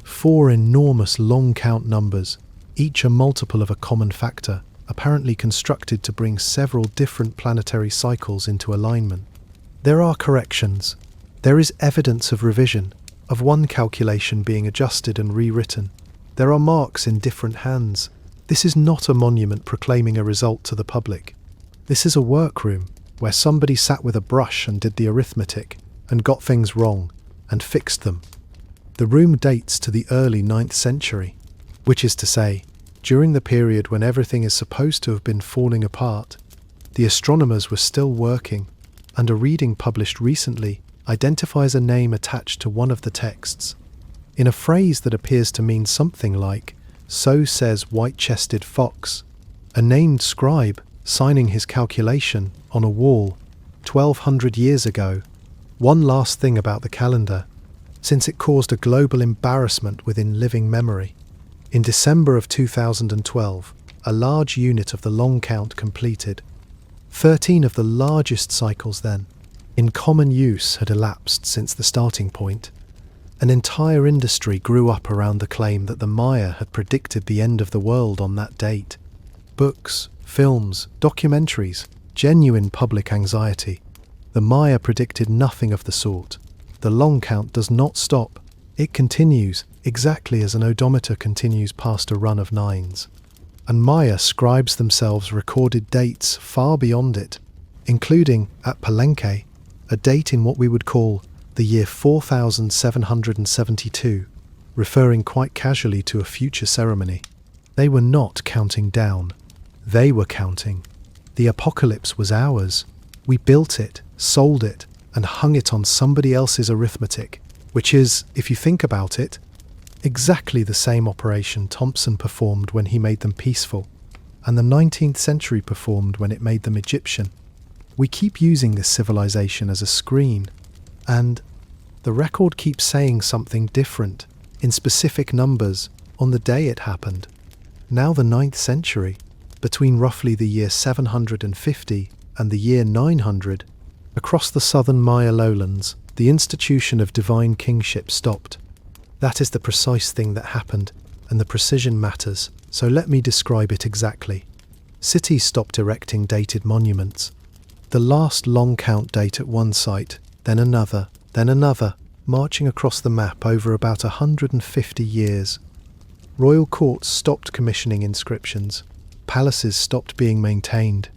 4 enormous long count numbers, each a multiple of a common factor, apparently constructed to bring several different planetary cycles into alignment. There are corrections. There is evidence of revision, of one calculation being adjusted and rewritten. There are marks in different hands. This is not a monument proclaiming a result to the public. This is a workroom where somebody sat with a brush and did the arithmetic and got things wrong and fixed them. The room dates to the early 9th century, which is to say, during the period when everything is supposed to have been falling apart. The astronomers were still working, and a reading published recently identifies a name attached to one of the texts. In a phrase that appears to mean something like, "So says white-chested fox," a named scribe signing his calculation on a wall 1200 years ago. One last thing about the calendar, since it caused a global embarrassment within living memory. In December of 2012, a large unit of the long count completed. 13 of the largest cycles then, in common use, had elapsed since the starting point. An entire industry grew up around the claim that the Maya had predicted the end of the world on that date. Books, films, documentaries, genuine public anxiety. The Maya predicted nothing of the sort. The long count does not stop. It continues, exactly as an odometer continues past a run of nines. And Maya scribes themselves recorded dates far beyond it, including, at Palenque, a date in what we would call the year 4772, referring quite casually to a future ceremony. They were not counting down. They were counting. The apocalypse was ours. We built it, sold it, and hung it on somebody else's arithmetic, which is, if you think about it, exactly the same operation Thompson performed when he made them peaceful, and the 19th century performed when it made them Egyptian. We keep using this civilization as a screen, and the record keeps saying something different, in specific numbers, on the day it happened. Now the 9th century, between roughly the year 750 and the year 900, across the southern Maya lowlands, the institution of divine kingship stopped. That is the precise thing that happened, and the precision matters, so let me describe it exactly. Cities stopped erecting dated monuments. The last long count date at one site, then another, marching across the map over about 150 years. Royal courts stopped commissioning inscriptions. Palaces stopped being maintained,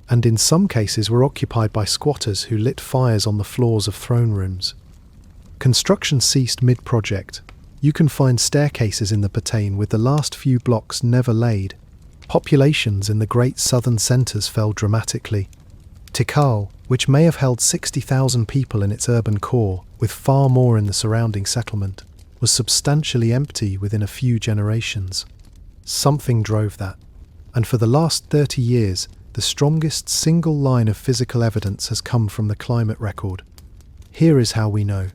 and in some cases were occupied by squatters who lit fires on the floors of throne rooms. Construction ceased mid-project. You can find staircases in the Patane with the last few blocks never laid. Populations in the great southern centres fell dramatically. Tikal, which may have held 60,000 people in its urban core, with far more in the surrounding settlement, was substantially empty within a few generations. Something drove that, and for the last 30 years, the strongest single line of physical evidence has come from the climate record. Here is how we know.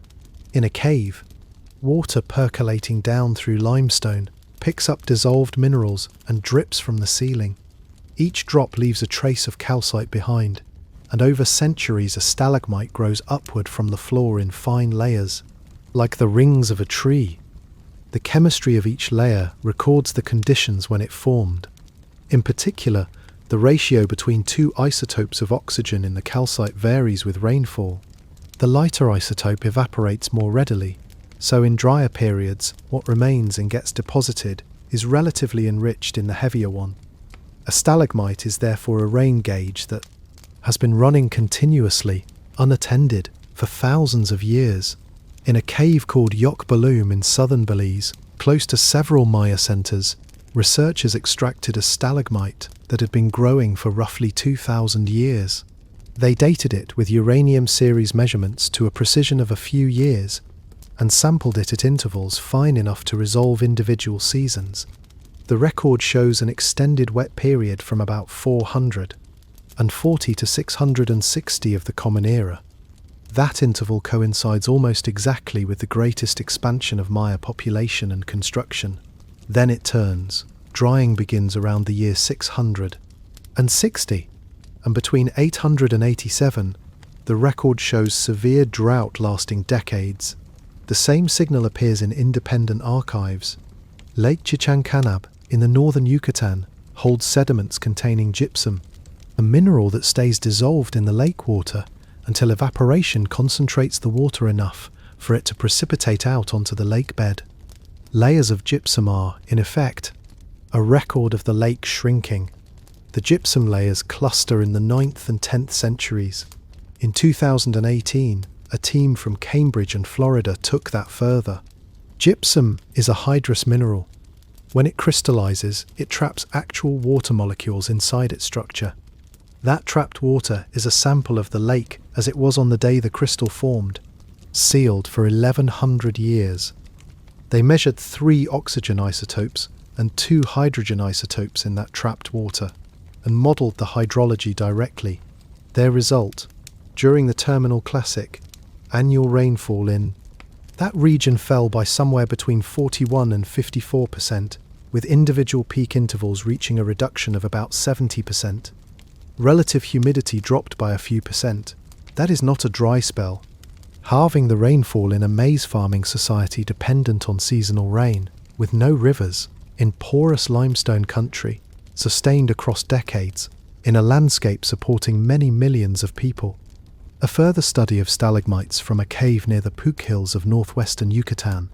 In a cave, water percolating down through limestone picks up dissolved minerals and drips from the ceiling. Each drop leaves a trace of calcite behind, and over centuries a stalagmite grows upward from the floor in fine layers, like the rings of a tree. The chemistry of each layer records the conditions when it formed. In particular, the ratio between two isotopes of oxygen in the calcite varies with rainfall. The lighter isotope evaporates more readily, so in drier periods, what remains and gets deposited is relatively enriched in the heavier one. A stalagmite is therefore a rain gauge that has been running continuously, unattended, for thousands of years. In a cave called Yok Balloum in southern Belize, close to several Maya centres, researchers extracted a stalagmite that had been growing for roughly 2,000 years. They dated it with uranium series measurements to a precision of a few years and sampled it at intervals fine enough to resolve individual seasons. The record shows an extended wet period from about 440 to 660 of the Common Era. That interval coincides almost exactly with the greatest expansion of Maya population and construction. Then it turns. Drying begins around the year 660, and between 887, the record shows severe drought lasting decades. The same signal appears in independent archives. Lake Chichancanab, in the northern Yucatan, holds sediments containing gypsum, a mineral that stays dissolved in the lake water until evaporation concentrates the water enough for it to precipitate out onto the lake bed. Layers of gypsum are, in effect, a record of the lake shrinking. The gypsum layers cluster in the 9th and 10th centuries. In 2018, a team from Cambridge and Florida took that further. Gypsum is a hydrous mineral. When it crystallizes, it traps actual water molecules inside its structure. That trapped water is a sample of the lake as it was on the day the crystal formed, sealed for 1100 years. They measured 3 oxygen isotopes and 2 hydrogen isotopes in that trapped water and modelled the hydrology directly. Their result, during the Terminal Classic, annual rainfall in that region fell by somewhere between 41 and 54%, with individual peak intervals reaching a reduction of about 70%. Relative humidity dropped by a few percent. That is not a dry spell. Halving the rainfall in a maize farming society dependent on seasonal rain, with no rivers, in porous limestone country, sustained across decades, in a landscape supporting many millions of people. A further study of stalagmites from a cave near the Puc Hills of northwestern Yucatan,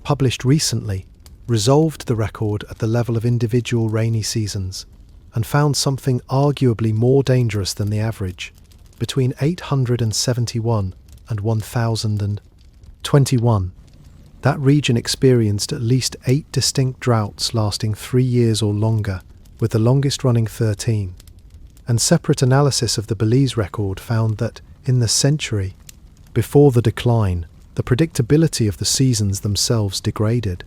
published recently, resolved the record at the level of individual rainy seasons and found something arguably more dangerous than the average. Between 871 and 1021, that region experienced at least 8 distinct droughts lasting 3 years or longer, with the longest running 13. And separate analysis of the Belize record found that, in the century before the decline, the predictability of the seasons themselves degraded.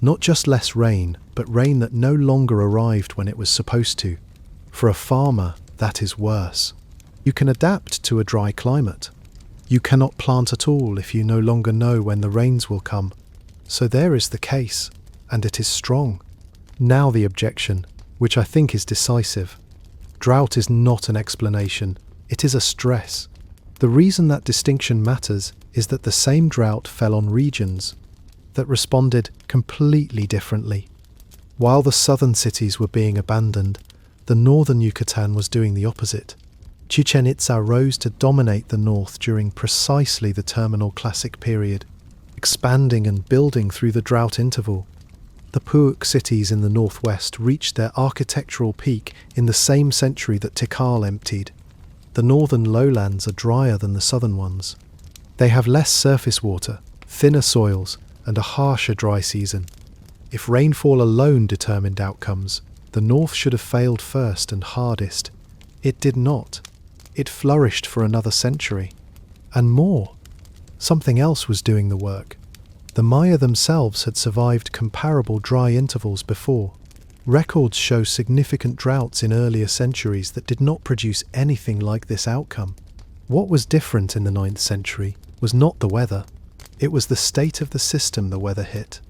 Not just less rain, but rain that no longer arrived when it was supposed to. For a farmer, that is worse. You can adapt to a dry climate. You cannot plant at all if you no longer know when the rains will come. So there is the case, and it is strong. Now the objection, which I think is decisive. Drought is not an explanation, it is a stress. The reason that distinction matters is that the same drought fell on regions that responded completely differently. While the southern cities were being abandoned, the northern Yucatan was doing the opposite. Chichen Itza rose to dominate the north during precisely the Terminal Classic period, expanding and building through the drought interval. The Puuc cities in the northwest reached their architectural peak in the same century that Tikal emptied. The northern lowlands are drier than the southern ones. They have less surface water, thinner soils, and a harsher dry season. If rainfall alone determined outcomes, the north should have failed first and hardest. It did not. It flourished for another century. And more. Something else was doing the work. The Maya themselves had survived comparable dry intervals before. Records show significant droughts in earlier centuries that did not produce anything like this outcome. What was different in the 9th century was not the weather. It was the state of the system the weather hit.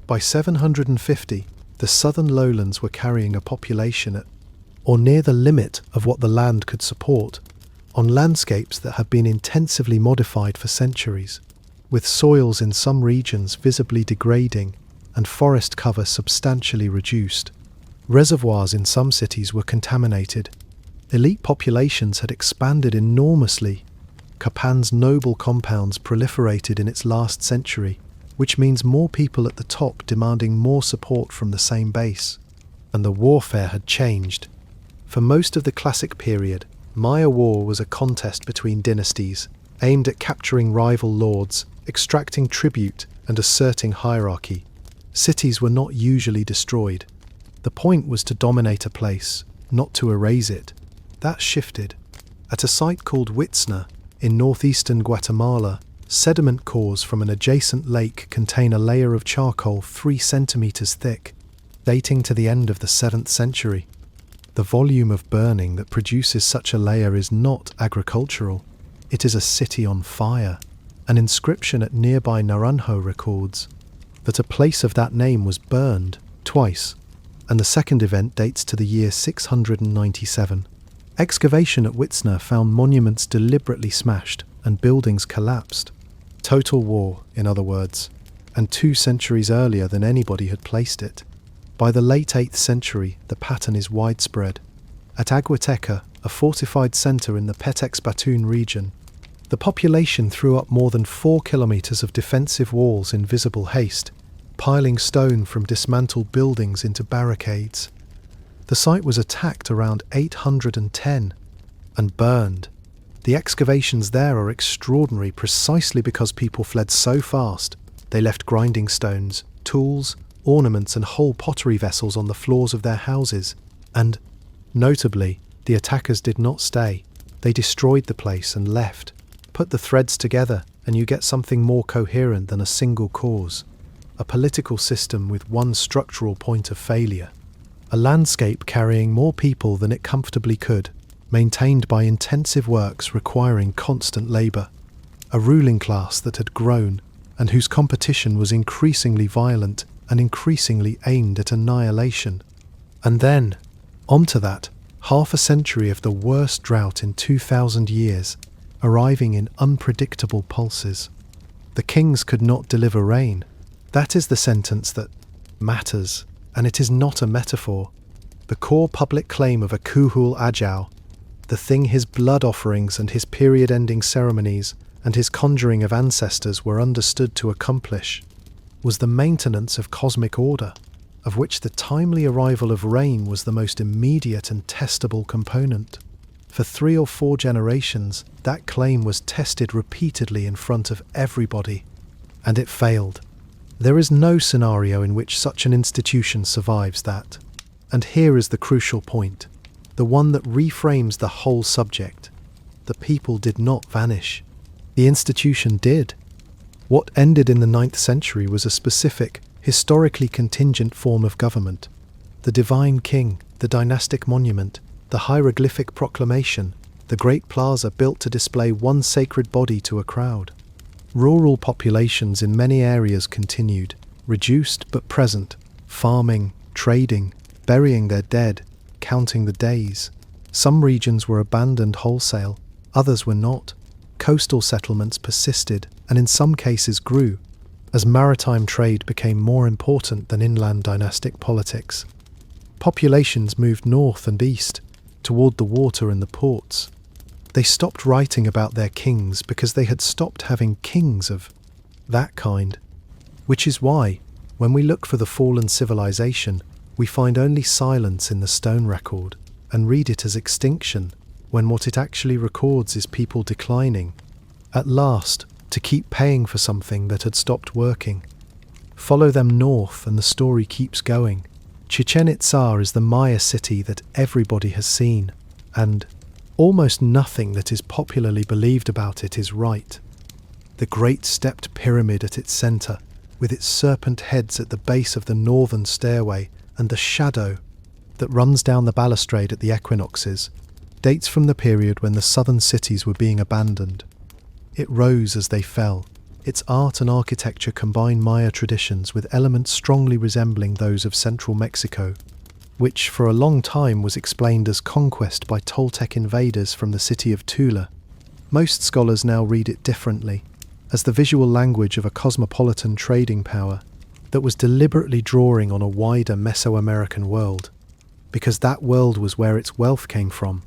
By 750, the southern lowlands were carrying a population at, or near the limit of what the land could support, on landscapes that had been intensively modified for centuries, with soils in some regions visibly degrading and forest cover substantially reduced. Reservoirs in some cities were contaminated. Elite populations had expanded enormously. Capan's noble compounds proliferated in its last century, which means more people at the top demanding more support from the same base. And the warfare had changed. For most of the Classic period, Maya war was a contest between dynasties, aimed at capturing rival lords, extracting tribute, and asserting hierarchy. Cities were not usually destroyed. The point was to dominate a place, not to erase it. That shifted. At a site called Huitzna, in northeastern Guatemala, sediment cores from an adjacent lake contain a layer of charcoal 3 centimeters thick, dating to the end of the 7th century. The volume of burning that produces such a layer is not agricultural. It is a city on fire. An inscription at nearby Naranjo records that a place of that name was burned twice, and the second event dates to the year 697. Excavation at Huitzna found monuments deliberately smashed and buildings collapsed. Total war, in other words, and 2 centuries earlier than anybody had placed it. By the late 8th century, the pattern is widespread. At Aguateca, a fortified centre in the Petex Batun region, the population threw up more than 4 kilometres of defensive walls in visible haste, piling stone from dismantled buildings into barricades. The site was attacked around 810 and burned. The excavations there are extraordinary precisely because people fled so fast. They left grinding stones, tools, ornaments and whole pottery vessels on the floors of their houses. And, notably, the attackers did not stay. They destroyed the place and left. Put the threads together and you get something more coherent than a single cause. A political system with one structural point of failure. A landscape carrying more people than it comfortably could, maintained by intensive works requiring constant labour. A ruling class that had grown and whose competition was increasingly violent and increasingly aimed at annihilation. And then, onto that, half a century of the worst drought in 2,000 years, arriving in unpredictable pulses. The kings could not deliver rain. That is the sentence that matters, and it is not a metaphor. The core public claim of a Kuhul Ajau, the thing his blood offerings and his period-ending ceremonies and his conjuring of ancestors were understood to accomplish, was the maintenance of cosmic order, of which the timely arrival of rain was the most immediate and testable component. For 3 or 4 generations, that claim was tested repeatedly in front of everybody, and it failed. There is no scenario in which such an institution survives that. And here is the crucial point, the one that reframes the whole subject. The people did not vanish. The institution did. What ended in the 9th century was a specific, historically contingent form of government. The divine king, the dynastic monument, the hieroglyphic proclamation, the great plaza built to display one sacred body to a crowd. Rural populations in many areas continued, reduced but present, farming, trading, burying their dead, counting the days. Some regions were abandoned wholesale, others were not. Coastal settlements persisted, and in some cases grew, as maritime trade became more important than inland dynastic politics. Populations moved north and east, toward the water and the ports. They stopped writing about their kings because they had stopped having kings of that kind. Which is why, when we look for the fallen civilization, we find only silence in the stone record, and read it as extinction, when what it actually records is people declining, at last, to keep paying for something that had stopped working. Follow them north and the story keeps going. Chichen Itza is the Maya city that everybody has seen, and almost nothing that is popularly believed about it is right. The great stepped pyramid at its centre, with its serpent heads at the base of the northern stairway, and the shadow that runs down the balustrade at the equinoxes, dates from the period when the southern cities were being abandoned. It rose as they fell. Its art and architecture combine Maya traditions with elements strongly resembling those of central Mexico, which for a long time was explained as conquest by Toltec invaders from the city of Tula. Most scholars now read it differently, as the visual language of a cosmopolitan trading power that was deliberately drawing on a wider Mesoamerican world, because that world was where its wealth came from.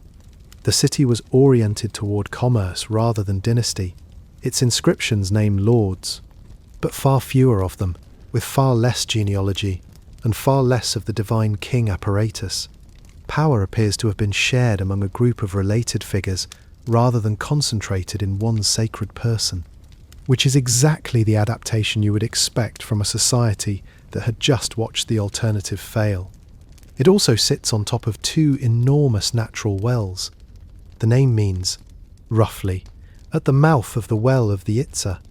The city was oriented toward commerce rather than dynasty. Its inscriptions name lords, but far fewer of them, with far less genealogy, and far less of the divine king apparatus. Power appears to have been shared among a group of related figures rather than concentrated in one sacred person, which is exactly the adaptation you would expect from a society that had just watched the alternative fail. It also sits on top of 2 enormous natural wells. The name means, roughly, at the mouth of the well of the Itza,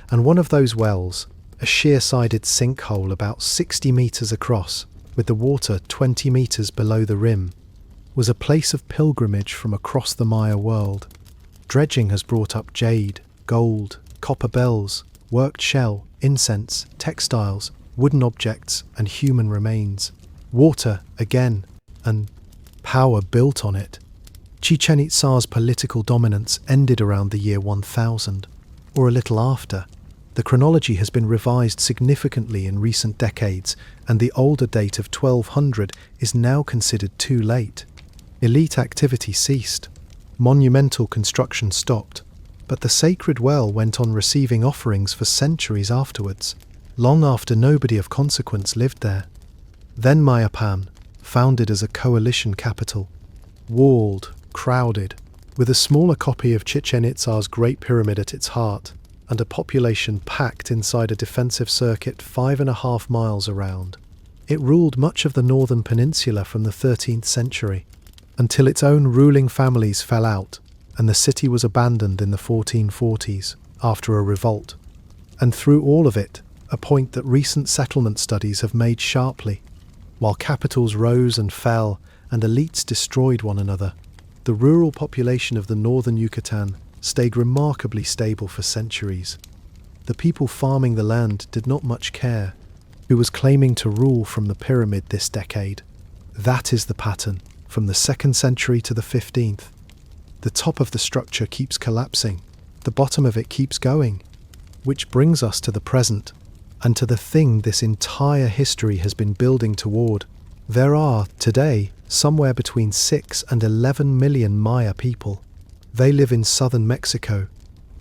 and one of those wells, a sheer-sided sinkhole about 60 metres across, with the water 20 metres below the rim, was a place of pilgrimage from across the Maya world. Dredging has brought up jade, gold, copper bells, worked shell, incense, textiles, wooden objects, and human remains. Water, again, and power built on it. Chichen Itza's political dominance ended around the year 1000, or a little after, The chronology has been revised significantly in recent decades, and the older date of 1200 is now considered too late. Elite activity ceased. Monumental construction stopped. But the sacred well went on receiving offerings for centuries afterwards, long after nobody of consequence lived there. Then Mayapan, founded as a coalition capital, walled, crowded, with a smaller copy of Chichen Itza's Great Pyramid at its heart, and a population packed inside a defensive circuit 5.5 miles around. It ruled much of the northern peninsula from the 13th century, until its own ruling families fell out, and the city was abandoned in the 1440s after a revolt. And through all of it, a point that recent settlement studies have made sharply, while capitals rose and fell and elites destroyed one another, the rural population of the northern Yucatan stayed remarkably stable for centuries. The people farming the land did not much care who was claiming to rule from the pyramid this decade. That is the pattern, from the 2nd century to the 15th. The top of the structure keeps collapsing, the bottom of it keeps going, which brings us to the present, and to the thing this entire history has been building toward. There are, today, somewhere between 6 and 11 million Maya people. They live in southern Mexico,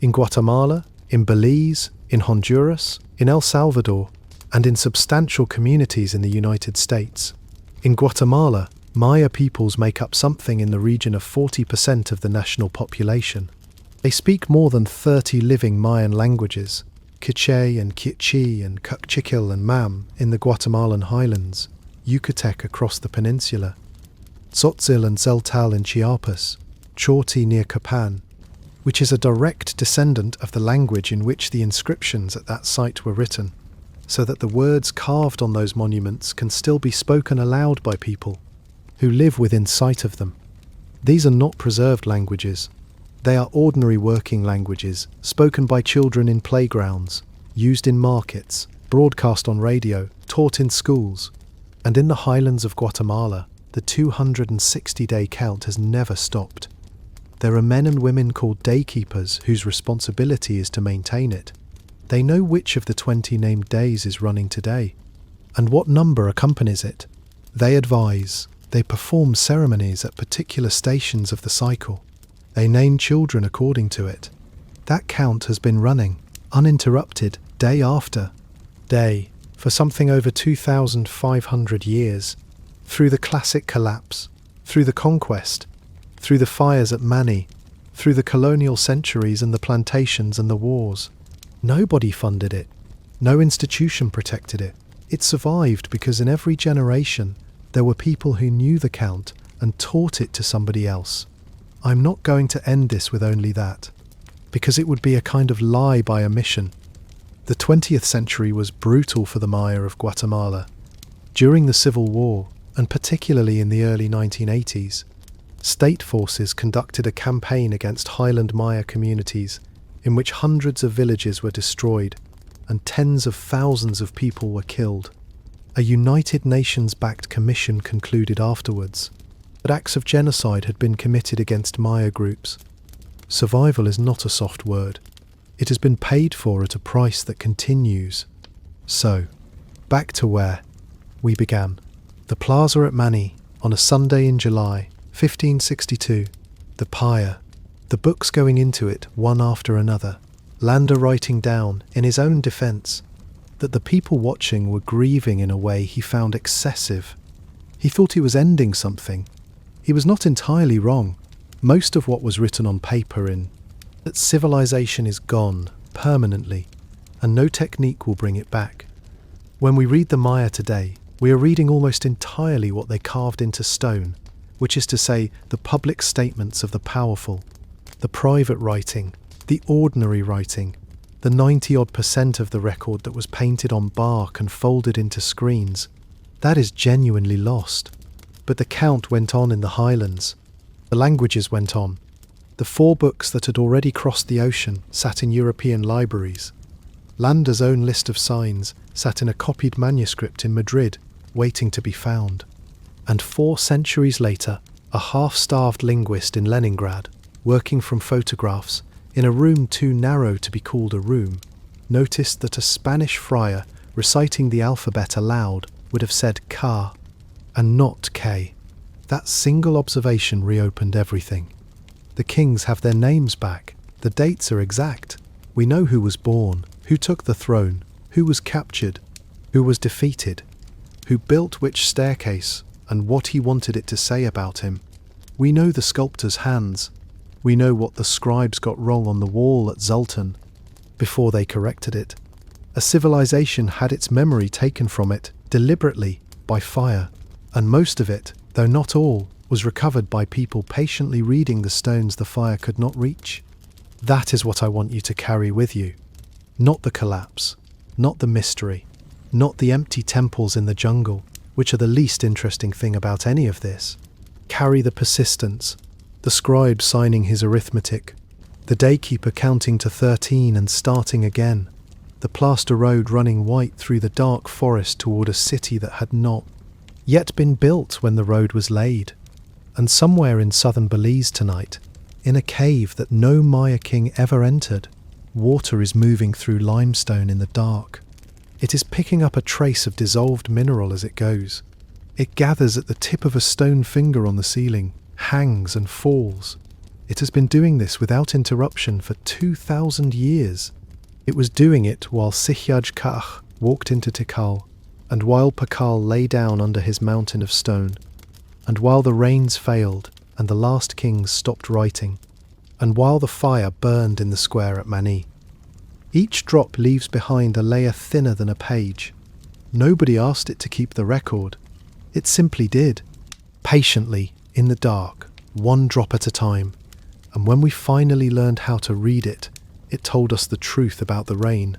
in Guatemala, in Belize, in Honduras, in El Salvador, and in substantial communities in the United States. In Guatemala, Maya peoples make up something in the region of 40% of the national population. They speak more than 30 living Mayan languages, Quiché and Quiché and Cucchiquil and Mam in the Guatemalan highlands, Yucatec across the peninsula, Tzotzil and Zeltal in Chiapas, Chorti near Copan, which is a direct descendant of the language in which the inscriptions at that site were written, so that the words carved on those monuments can still be spoken aloud by people who live within sight of them. These are not preserved languages. They are ordinary working languages, spoken by children in playgrounds, used in markets, broadcast on radio, taught in schools. And in the highlands of Guatemala, the 260-day count has never stopped. There are men and women called daykeepers whose responsibility is to maintain it. They know which of the 20 named days is running today, and what number accompanies it. They advise. They perform ceremonies at particular stations of the cycle. They name children according to it. That count has been running, uninterrupted, day after day, for something over 2,500 years, through the classic collapse, through the conquest, through the fires at Mani, through the colonial centuries and the plantations and the wars. Nobody funded it. No institution protected it. It survived because in every generation there were people who knew the count and taught it to somebody else. I'm not going to end this with only that, because it would be a kind of lie by omission. The 20th century was brutal for the Maya of Guatemala. During the Civil War, and particularly in the early 1980s, state forces conducted a campaign against highland Maya communities in which hundreds of villages were destroyed and tens of thousands of people were killed. A United Nations-backed commission concluded afterwards that acts of genocide had been committed against Maya groups. Survival is not a soft word. It has been paid for at a price that continues. So, back to where we began. The plaza at Mani, on a Sunday in July, 1562. The pyre, the books going into it one after another. Landa writing down, in his own defence, that the people watching were grieving in a way he found excessive. He thought he was ending something. He was not entirely wrong. Most of what was written on paper that civilization is gone, permanently, and no technique will bring it back. When we read the Maya today, we are reading almost entirely what they carved into stone, which is to say, the public statements of the powerful, the private writing, the ordinary writing, the 90-odd% of the record that was painted on bark and folded into screens. That is genuinely lost. But the count went on in the highlands. The languages went on. The 4 books that had already crossed the ocean sat in European libraries. Landa's own list of signs sat in a copied manuscript in Madrid, waiting to be found. And 4 centuries later, a half-starved linguist in Leningrad, working from photographs, in a room too narrow to be called a room, noticed that a Spanish friar reciting the alphabet aloud would have said K and not K. That single observation reopened everything. The kings have their names back. The dates are exact. We know who was born, who took the throne, who was captured, who was defeated, who built which staircase, and what he wanted it to say about him. We know the sculptor's hands. We know what the scribes got wrong on the wall at Zoltan before they corrected it. A civilization had its memory taken from it deliberately by fire, and most of it, though not all, was recovered by people patiently reading the stones the fire could not reach. That is what I want you to carry with you. Not the collapse, not the mystery, not the empty temples in the jungle, which are the least interesting thing about any of this. Carry the persistence, the scribe signing his arithmetic, the daykeeper counting to 13 and starting again, the plaster road running white through the dark forest toward a city that had not yet been built when the road was laid. And somewhere in southern Belize tonight, in a cave that no Maya king ever entered, water is moving through limestone in the dark. It is picking up a trace of dissolved mineral as it goes. It gathers at the tip of a stone finger on the ceiling, hangs and falls. It has been doing this without interruption for 2,000 years. It was doing it while Sihyaj Kach walked into Tikal, and while Pakal lay down under his mountain of stone, and while the rains failed and the last kings stopped writing, and while the fire burned in the square at Mani. Each drop leaves behind a layer thinner than a page. Nobody asked it to keep the record. It simply did, patiently, in the dark, one drop at a time. And when we finally learned how to read it, it told us the truth about the rain.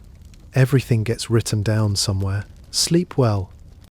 Everything gets written down somewhere. Sleep well,